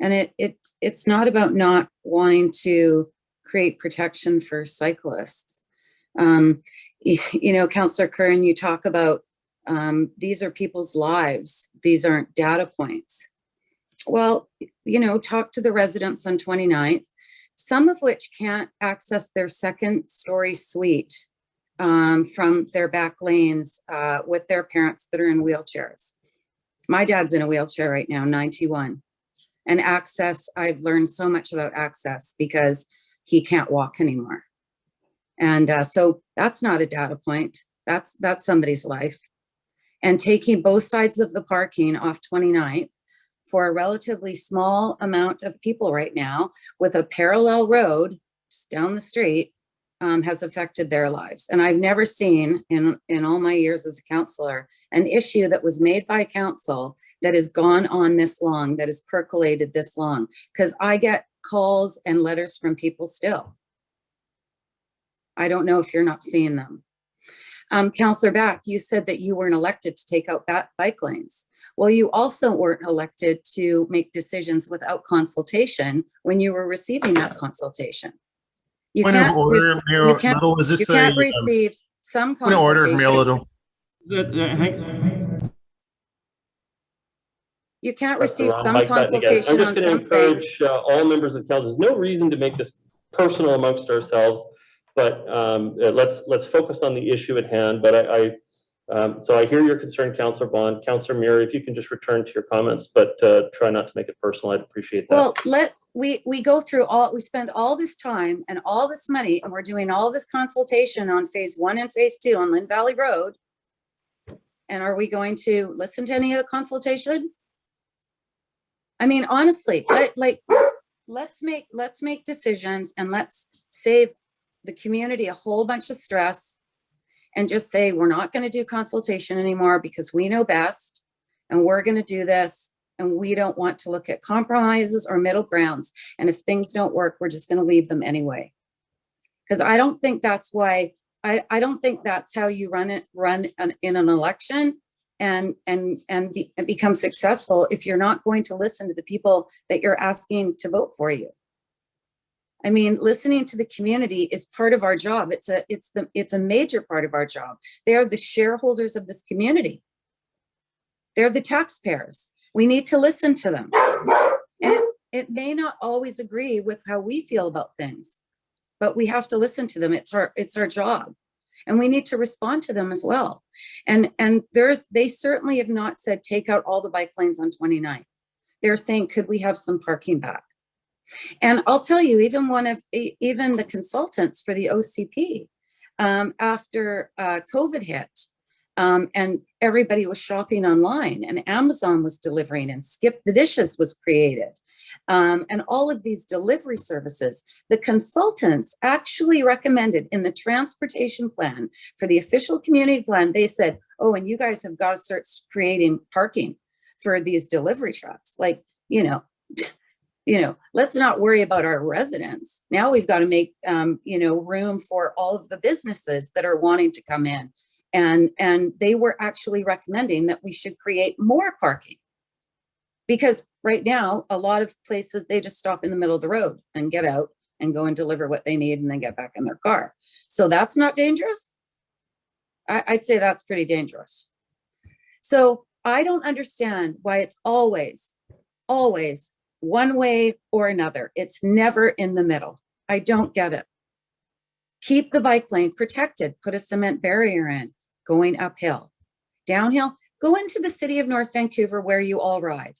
And it's not about not wanting to create protection for cyclists. You know, Councillor Curran, you talk about these are people's lives. These aren't data points. Well, you know, talk to the residents on 29th, some of which can't access their second story suite from their back lanes with their parents that are in wheelchairs. My dad's in a wheelchair right now, 91. And access, I've learned so much about access because he can't walk anymore. And so that's not a data point. That's somebody's life. And taking both sides of the parking off 29th for a relatively small amount of people right now with a parallel road just down the street has affected their lives. And I've never seen in all my years as a councillor an issue that was made by council that has gone on this long, that has percolated this long, because I get calls and letters from people still. I don't know if you're not seeing them. Councillor Back, you said that you weren't elected to take out bike lanes. Well, you also weren't elected to make decisions without consultation when you were receiving that consultation. You can't receive some consultation. You can't receive some consultation on some things. I'm just going to encourage all members of council. There's no reason to make this personal amongst ourselves, but let's focus on the issue at hand. But so I hear your concern, Councillor Bond. Councillor Muir, if you can just return to your comments, but try not to make it personal. I'd appreciate that. Well, we go through we spend all this time and all this money, and we're doing all this consultation on phase 1 and phase 2 on Lynn Valley Road. And are we going to listen to any of the consultation? I mean, honestly, let's make decisions and let's save the community a whole bunch of stress and just say, we're not going to do consultation anymore because we know best and we're going to do this. And we don't want to look at compromises or middle grounds. And if things don't work, we're just going to leave them anyway. Because I don't think that's why, I don't think that's how you run in an election and become successful if you're not going to listen to the people that you're asking to vote for you. I mean, listening to the community is part of our job. It's a major part of our job. They are the shareholders of this community. They're the taxpayers. We need to listen to them. And it may not always agree with how we feel about things, but we have to listen to them. It's our job. And we need to respond to them as well. And they certainly have not said, take out all the bike lanes on 29th. They're saying, could we have some parking back? And I'll tell you, even the consultants for the OCP, after COVID hit, and everybody was shopping online and Amazon was delivering and Skip the Dishes was created. And all of these delivery services, the consultants actually recommended in the transportation plan for the official community plan, they said, oh, and you guys have got to start creating parking for these delivery trucks. Like, let's not worry about our residents. Now we've got to make, room for all of the businesses that are wanting to come in. And they were actually recommending that we should create more parking. Because right now, a lot of places, they just stop in the middle of the road and get out and go and deliver what they need and then get back in their car. So that's not dangerous. I'd say that's pretty dangerous. So I don't understand why it's always one way or another. It's never in the middle. I don't get it. Keep the bike lane protected, put a cement barrier in, going uphill. Downhill, go into the city of North Vancouver where you all ride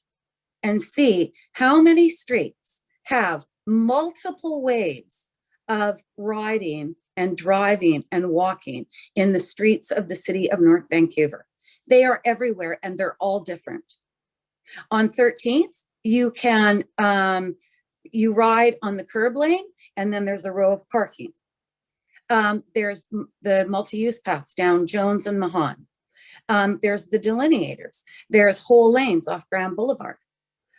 and see how many streets have multiple ways of riding and driving and walking in the streets of the city of North Vancouver. They are everywhere and they're all different. On 13th, you can, you ride on the curb lane and then there's a row of parking. There's the multi-use paths down Jones and Mahan. There's the delineators. There's whole lanes off Grand Boulevard.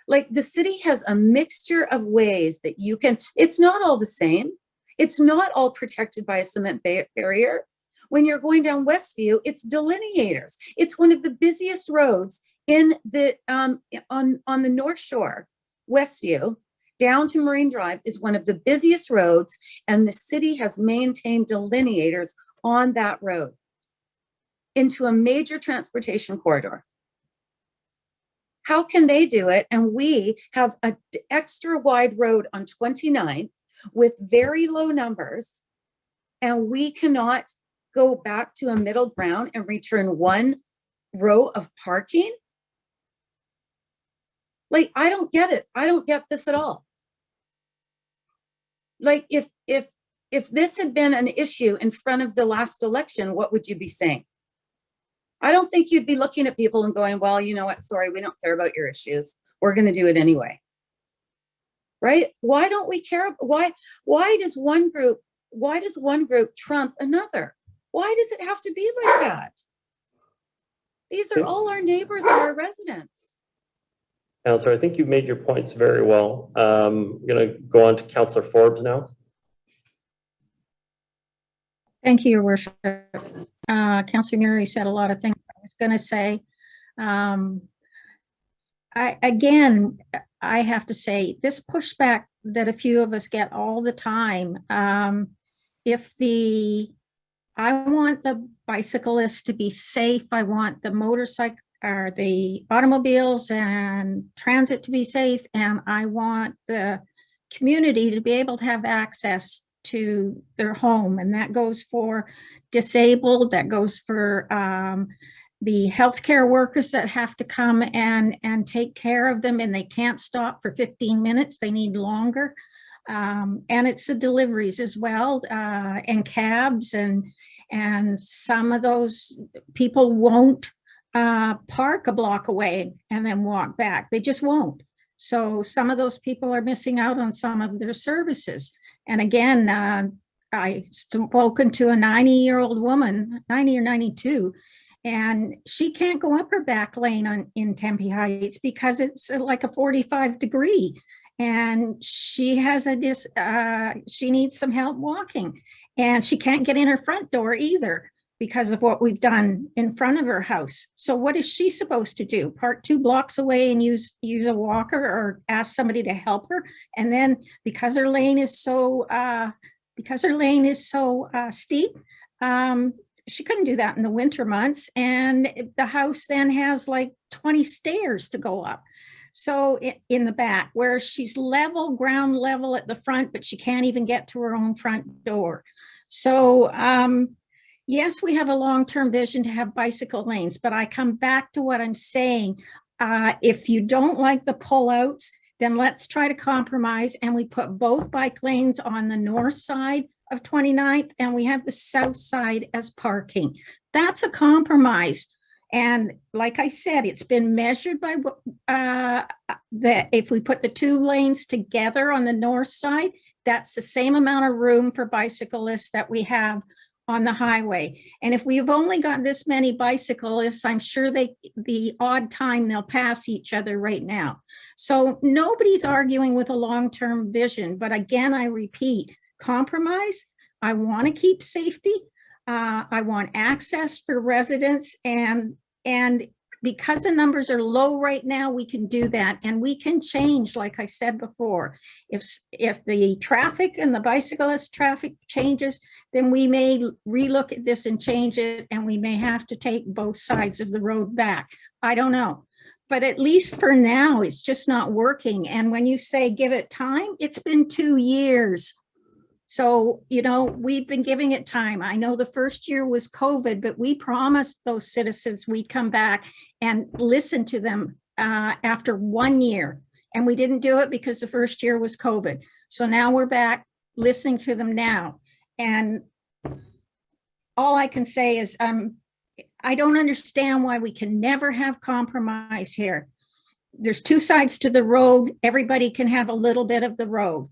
Like the city has a mixture of ways that you can, it's not all the same. It's not all protected by a cement barrier. When you're going down Westview, it's delineators. It's one of the busiest roads in the, on the North Shore Westview, down to Marine Drive is one of the busiest roads, and the city has maintained delineators on that road into a major transportation corridor. How can they do it? And we have an extra wide road on 29 with very low numbers, and we cannot go back to a middle ground and return one row of parking? Like, I don't get it. I don't get this at all. Like, if this had been an issue in front of the last election, what would you be saying? I don't think you'd be looking at people and going, well, you know what? Sorry, we don't care about your issues. We're going to do it anyway. Right? Why don't we care? Why does one group trump another? Why does it have to be like that? These are all our neighbors and our residents. Councillor, I think you've made your points very well. I'm going to go on to Councillor Forbes now. Thank you, Your Worship. Councillor Murray said a lot of things I was going to say. I have to say, this pushback that a few of us get all the time, I want the bicyclists to be safe. I want the motorcycle or the automobiles and transit to be safe. And I want the community to be able to have access to their home. And that goes for disabled, that goes for the healthcare workers that have to come and take care of them, and they can't stop for 15 minutes. They need longer. And it's the deliveries as well, and cabs, and some of those people won't park a block away and then walk back. They just won't. So some of those people are missing out on some of their services. And again, I've spoken to a 90-year-old woman, 90 or 92, and she can't go up her back lane in Tempe Heights because it's like a 45-degree. And she has she needs some help walking, and she can't get in her front door either because of what we've done in front of her house. So what is she supposed to do? Park 2 blocks away and use a walker, or ask somebody to help her? And then because her lane is so steep, she couldn't do that in the winter months. And the house then has like 20 stairs to go up. So in the back, where she's ground level at the front, but she can't even get to her own front door. So yes, we have a long-term vision to have bicycle lanes, but I come back to what I'm saying. If you don't like the pullouts, then let's try to compromise, and we put both bike lanes on the north side of 29th, and we have the south side as parking. That's a compromise. And like I said, it's been measured by that if we put the 2 lanes together on the north side, that's the same amount of room for bicyclists that we have on the highway. And if we've only got this many bicyclists, I'm sure the odd time they'll pass each other right now. So nobody's arguing with a long-term vision. But again, I repeat, compromise. I want to keep safety. I want access for residents, and because the numbers are low right now, we can do that, and we can change, like I said before. If the traffic and the bicyclist traffic changes, then we may relook at this and change it, and we may have to take both sides of the road back. I don't know. But at least for now, it's just not working. And when you say give it time, it's been 2 years. So, we've been giving it time. I know the first year was COVID, but we promised those citizens we'd come back and listen to them after 1 year. And we didn't do it because the first year was COVID. So now we're back listening to them now. And all I can say is I don't understand why we can never have compromise here. There's 2 sides to the road. Everybody can have a little bit of the road.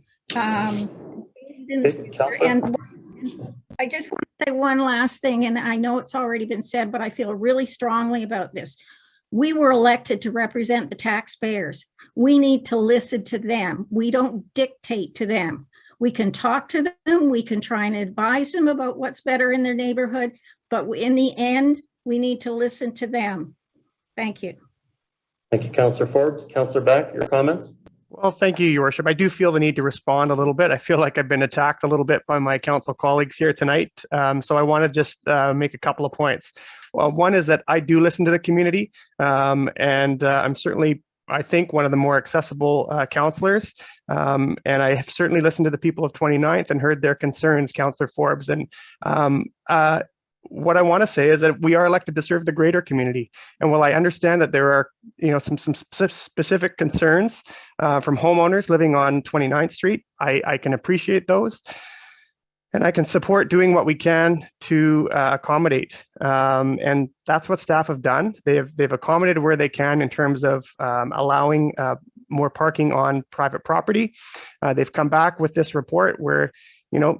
And I just want to say one last thing, and I know it's already been said, but I feel really strongly about this. We were elected to represent the taxpayers. We need to listen to them. We don't dictate to them. We can talk to them. We can try and advise them about what's better in their neighborhood, but in the end, we need to listen to them. Thank you. Thank you, Councillor Forbes. Councillor Beck, your comments? Well, thank you, Your Worship. I do feel the need to respond a little bit. I feel like I've been attacked a little bit by my council colleagues here tonight. So I want to just make a couple of points. Well, one is that I do listen to the community, and I'm certainly, I think, one of the more accessible councillors. And I have certainly listened to the people of 29th and heard their concerns, Councillor Forbes. And what I want to say is that we are elected to serve the greater community. And while I understand that there are, some specific concerns from homeowners living on 29th Street, I can appreciate those. And I can support doing what we can to accommodate. And that's what staff have done. They've accommodated where they can in terms of allowing more parking on private property. They've come back with this report where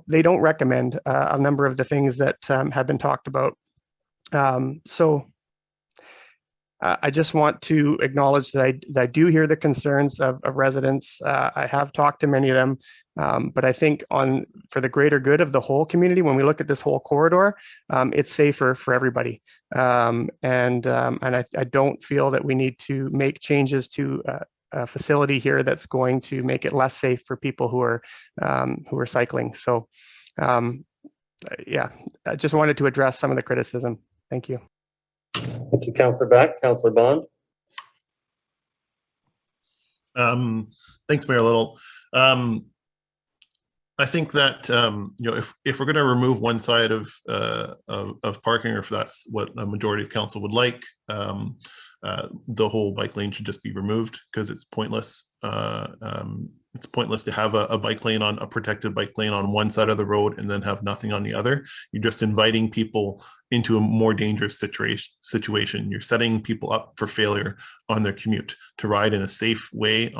they don't recommend a number of the things that have been talked about. So I just want to acknowledge that I do hear the concerns of residents. I have talked to many of them, but I think for the greater good of the whole community, when we look at this whole corridor, it's safer for everybody. And I don't feel that we need to make changes to a facility here that's going to make it less safe for people who are cycling. So yeah, I just wanted to address some of the criticism. Thank you. Thank you, Councillor Back. Councillor Bond. Thanks, Mayor Little. I think that if we're going to remove one side of parking, or if that's what a majority of council would like, the whole bike lane should just be removed because it's pointless. It's pointless to have a bike lane a protected bike lane on one side of the road and then have nothing on the other. You're just inviting people into a more dangerous situation. You're setting people up for failure on their commute to ride in a safe way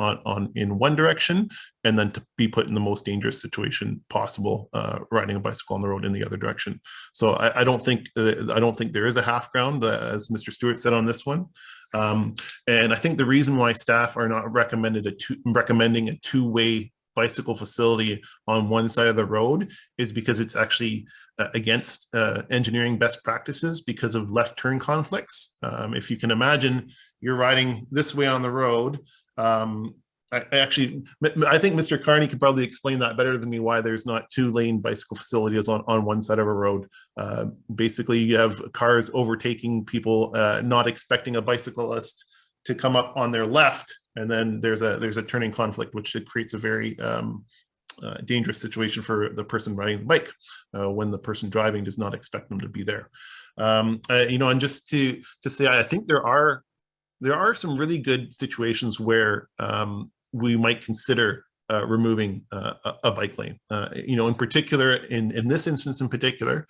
in one direction, and then to be put in the most dangerous situation possible, riding a bicycle on the road in the other direction. So I don't think there is a half ground, as Mr. Stewart said on this one. And I think the reason why staff are not recommending a two-way bicycle facility on one side of the road is because it's actually against engineering best practices because of left turn conflicts. If you can imagine, you're riding this way on the road. I think Mr. Carney could probably explain that better than me, why there's not two-lane bicycle facilities on one side of a road. Basically, you have cars overtaking people, not expecting a bicyclist to come up on their left, and then there's a turning conflict, which creates a very dangerous situation for the person riding the bike when the person driving does not expect them to be there. And just to say, I think there are some really good situations where we might consider removing a bike lane. In particular, in this instance in particular,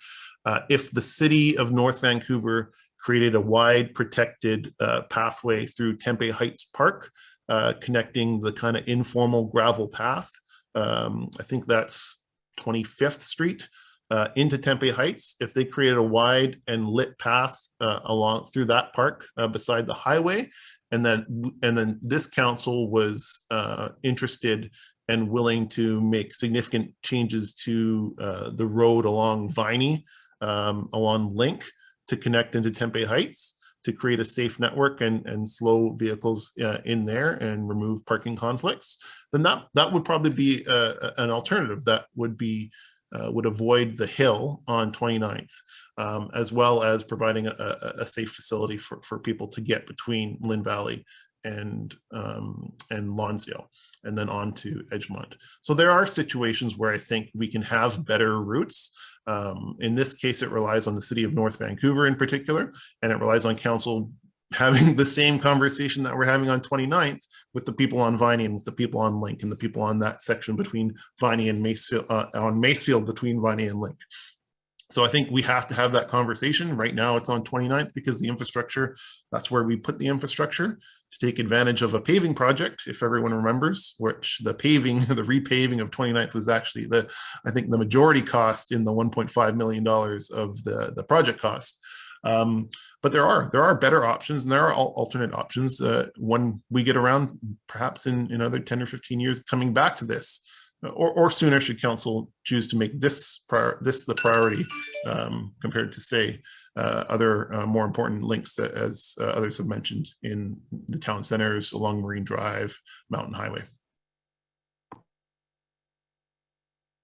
if the city of North Vancouver created a wide protected pathway through Tempe Heights Park, connecting the kind of informal gravel path, I think that's 25th Street into Tempe Heights. If they created a wide and lit path along through that park beside the highway, and then this council was interested and willing to make significant changes to the road along Viney, along Link, to connect into Tempe Heights, to create a safe network and slow vehicles in there and remove parking conflicts, then that would probably be an alternative that would avoid the hill on 29th, as well as providing a safe facility for people to get between Lynn Valley and Lonsdale, and then on to Edgemont. So there are situations where I think we can have better routes. In this case, it relies on the city of North Vancouver in particular, and it relies on council having the same conversation that we're having on 29th with the people on Viney and with the people on Link and the people on that section between Viney and Macefield, on Macefield between Viney and Link. So I think we have to have that conversation. Right now it's on 29th because the infrastructure, that's where we put the infrastructure to take advantage of a paving project, if everyone remembers, which the repaving of 29th was actually I think the majority cost in the $1.5 million of the project cost. But there are better options, and there are alternate options when we get around, perhaps in another 10 or 15 years, coming back to this, or sooner, should council choose to make this the priority compared to, say, other more important links, as others have mentioned, in the town centers, along Marine Drive, Mountain Highway.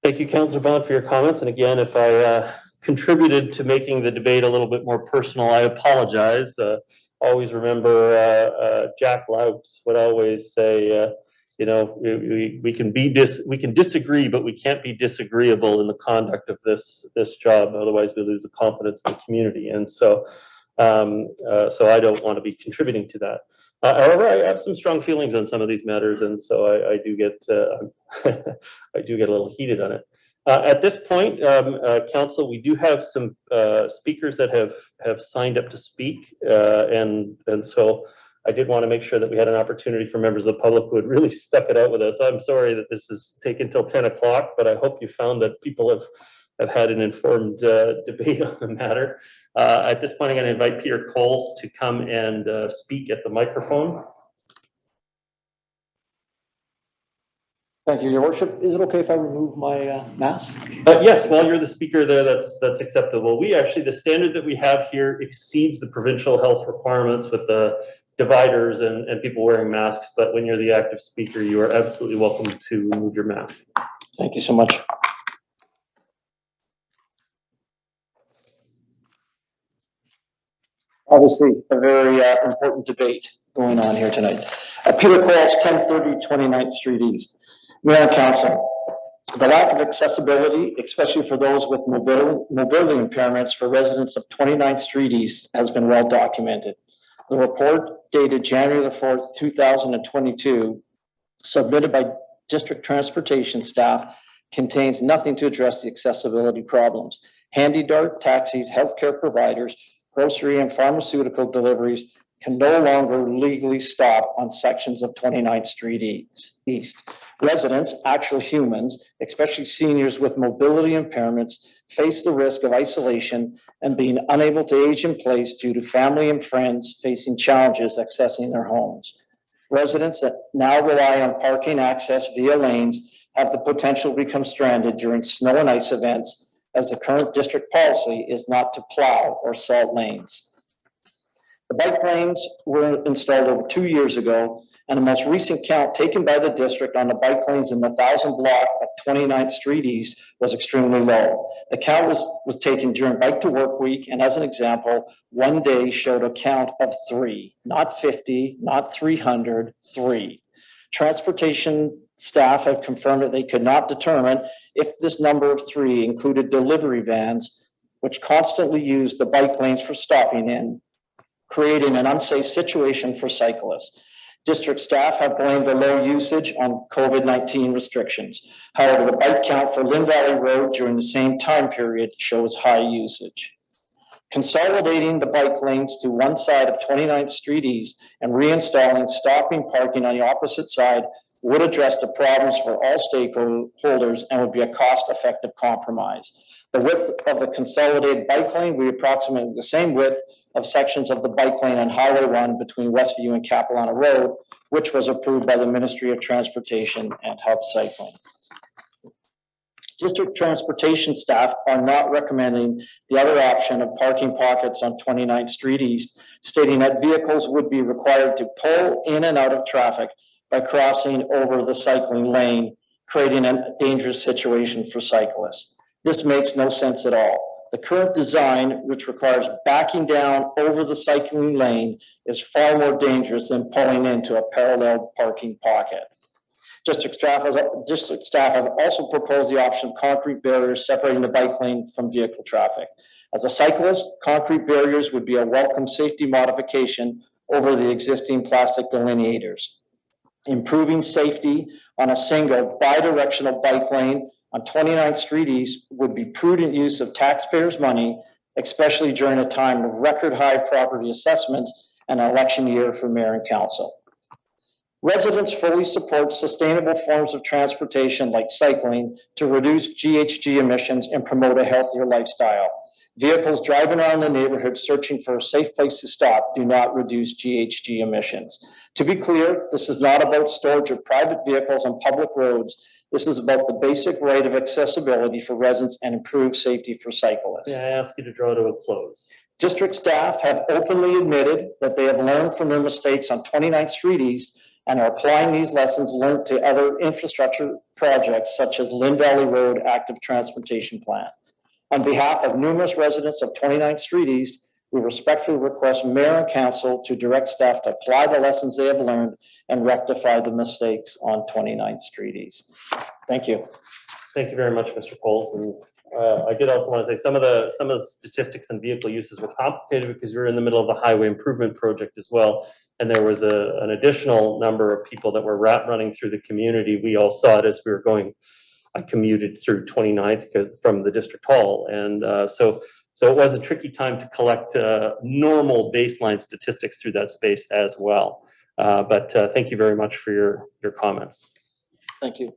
Thank you, Councillor Bond, for your comments. And again, if I contributed to making the debate a little bit more personal, I apologize. Always remember Jack Loups would always say, you know, we can disagree, but we can't be disagreeable in the conduct of this job. Otherwise, we lose the confidence in the community. And so, so I don't want to be contributing to that. However, I have some strong feelings on some of these matters, and so I do get I do get a little heated on it. At this point, Council, we do have some speakers that have signed up to speak, and so I did want to make sure that we had an opportunity for members of the public who would really stuck it out with us. I'm sorry that this has taken till 10 o'clock, but I hope you found that people have had an informed debate on the matter. At this point, I'm going to invite Peter Coles to come and speak at the microphone. Thank you, Your Worship. Is it okay if I remove my mask? Yes, while you're the speaker there, that's acceptable. The standard that we have here exceeds the provincial health requirements with the dividers and people wearing masks, but when you're the active speaker, you are absolutely welcome to remove your mask. Thank you so much. Obviously, a very important debate going on here tonight. Peter Coles, 1030 29th Street East. Mayor and Council, the lack of accessibility, especially for those with mobility impairments for residents of 29th Street East, has been well documented. The report dated January the 4th, 2022, submitted by District Transportation staff, contains nothing to address the accessibility problems. Handy Dart taxis, healthcare providers, grocery and pharmaceutical deliveries can no longer legally stop on sections of 29th Street East. Residents, actual humans, especially seniors with mobility impairments, face the risk of isolation and being unable to age in place due to family and friends facing challenges accessing their homes. Residents that now rely on parking access via lanes have the potential to become stranded during snow and ice events, as the current district policy is not to plow or salt lanes. The bike lanes were installed over 2 years ago, and the most recent count taken by the district on the bike lanes in the 1000 block of 29th Street East was extremely low. The count was taken during Bike to Work week, and as an example, one day showed a count of 3, not 50, not 300, 3. Transportation staff have confirmed that they could not determine if this number of 3 included delivery vans, which constantly use the bike lanes for stopping in, creating an unsafe situation for cyclists. District staff have blamed the low usage on COVID-19 restrictions. However, the bike count for Lynn Valley Road during the same time period shows high usage. Consolidating the bike lanes to one side of 29th Street East and reinstalling stopping parking on the opposite side would address the problems for all stakeholders and would be a cost-effective compromise. The width of the consolidated bike lane would be approximately the same width of sections of the bike lane on Highway 1 between Westview and Capilano Road, which was approved by the Ministry of Transportation and Hub Cycling. District transportation staff are not recommending the other option of parking pockets on 29th Street East, stating that vehicles would be required to pull in and out of traffic by crossing over the cycling lane, creating a dangerous situation for cyclists. This makes no sense at all. The current design, which requires backing down over the cycling lane, is far more dangerous than pulling into a parallel parking pocket. District staff have also proposed the option of concrete barriers separating the bike lane from vehicle traffic. As a cyclist, concrete barriers would be a welcome safety modification over the existing plastic delineators. Improving safety on a single bi-directional bike lane on 29th Street East would be prudent use of taxpayers' money, especially during a time of record high property assessments and an election year for mayor and council. Residents fully support sustainable forms of transportation like cycling to reduce GHG emissions and promote a healthier lifestyle. Vehicles driving around the neighborhood searching for a safe place to stop do not reduce GHG emissions. To be clear, this is not about storage of private vehicles on public roads. This is about the basic right of accessibility for residents and improved safety for cyclists. May I ask you to draw to a close? District staff have openly admitted that they have learned from their mistakes on 29th Street East and are applying these lessons learned to other infrastructure projects such as Lynn Valley Road Active Transportation Plan. On behalf of numerous residents of 29th Street East, we respectfully request Mayor and Council to direct staff to apply the lessons they have learned and rectify the mistakes on 29th Street East. Thank you. Thank you very much, Mr. Coles. And I did also want to say some of the statistics and vehicle uses were complicated because we were in the middle of the highway improvement project as well. And there was an additional number of people that were running through the community. We all saw it as we were going. I commuted through 29th from the district hall. And so it was a tricky time to collect normal baseline statistics through that space as well. But thank you very much for your comments. Thank you.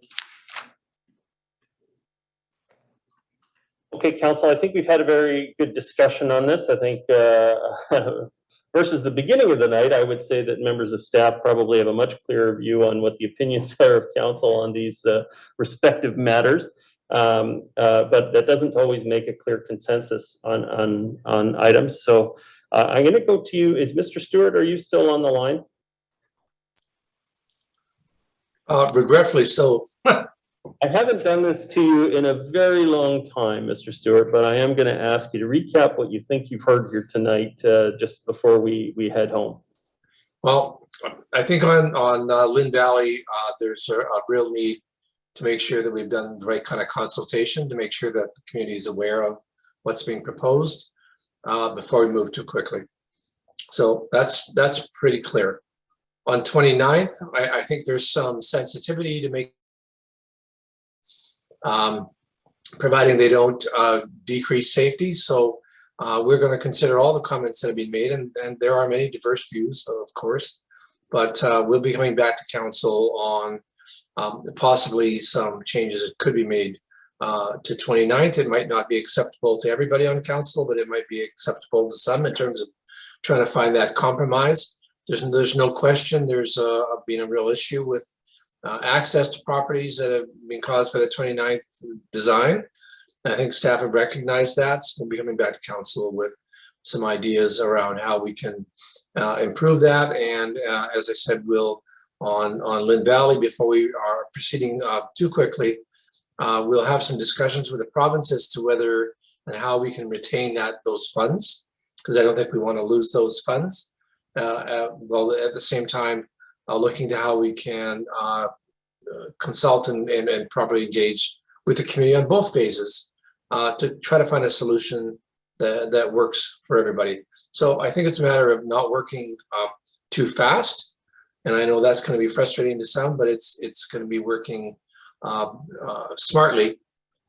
Okay, Council, I think we've had a very good discussion on this. I think versus the beginning of the night, I would say that members of staff probably have a much clearer view on what the opinions are of Council on these respective matters. But that doesn't always make a clear consensus on items. So I'm going to go to you. Is Mr. Stewart, are you still on the line? Regretfully so. I haven't done this to you in a very long time, Mr. Stewart, but I am going to ask you to recap what you think you've heard here tonight just before we head home. Well, I think on Lynn Valley, there's a real need to make sure that we've done the right kind of consultation to make sure that the community is aware of what's being proposed before we move too quickly. So that's pretty clear. On 29th, I think there's some sensitivity to make providing they don't decrease safety. So we're going to consider all the comments that have been made, and there are many diverse views, of course, but we'll be coming back to council on possibly some changes that could be made to 29th. It might not be acceptable to everybody on council, but it might be acceptable to some in terms of trying to find that compromise. There's no question there's been a real issue with access to properties that have been caused by the 29th design. And I think staff have recognized that. So we'll be coming back to council with some ideas around how we can improve that. And as I said, we'll on Lynn Valley, before we are proceeding too quickly, we'll have some discussions with the province as to whether and how we can retain those funds, because I don't think we want to lose those funds. Well, at the same time, looking to how we can consult and properly engage with the community on both phases to try to find a solution that works for everybody. So I think it's a matter of not working too fast. And I know that's going to be frustrating to some, but it's going to be working smartly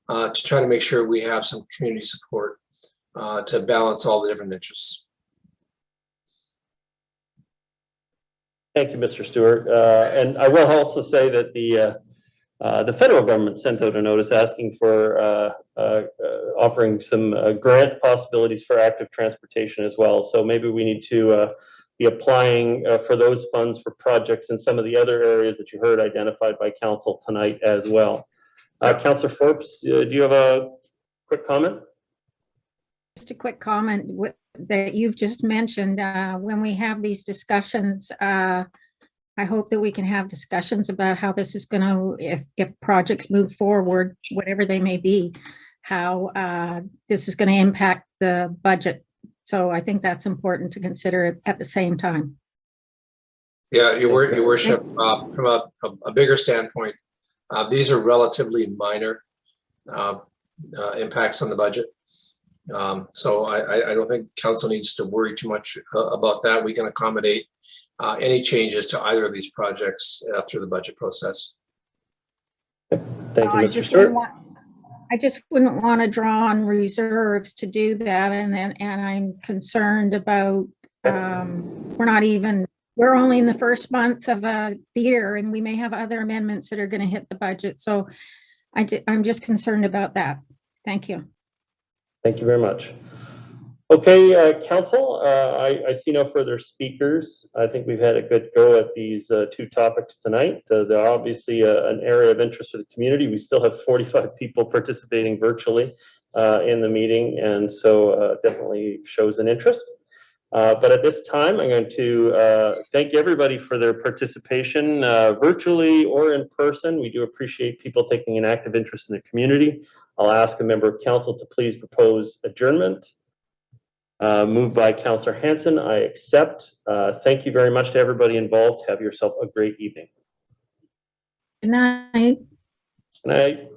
to try to make sure we have some community support to balance all the different interests. Thank you, Mr. Stewart. And I will also say that the federal government sent out a notice asking for offering some grant possibilities for active transportation as well. So maybe we need to be applying for those funds for projects in some of the other areas that you heard identified by council tonight as well. Councillor Forbes, do you have a quick comment? Just a quick comment that you've just mentioned. When we have these discussions, I hope that we can have discussions about how this is going to, if projects move forward, whatever they may be, how this is going to impact the budget. So I think that's important to consider at the same time. Yeah, your worship, from a bigger standpoint, these are relatively minor impacts on the budget. So I don't think council needs to worry too much about that. We can accommodate any changes to either of these projects through the budget process. Thank you, Mr. Stewart. I just wouldn't want to draw on reserves to do that, and I'm concerned about we're only in the first month of the year, and we may have other amendments that are going to hit the budget. So I'm just concerned about that. Thank you. Thank you very much. Okay, council, I see no further speakers. I think we've had a good go at these two topics tonight. They're obviously an area of interest for the community. We still have 45 people participating virtually in the meeting, and so definitely shows an interest. But at this time, I'm going to thank everybody for their participation virtually or in person. We do appreciate people taking an active interest in the community. I'll ask a member of council to please propose adjournment. Moved by Councillor Hanson, I accept. Thank you very much to everybody involved. Have yourself a great evening. Good night. Good night.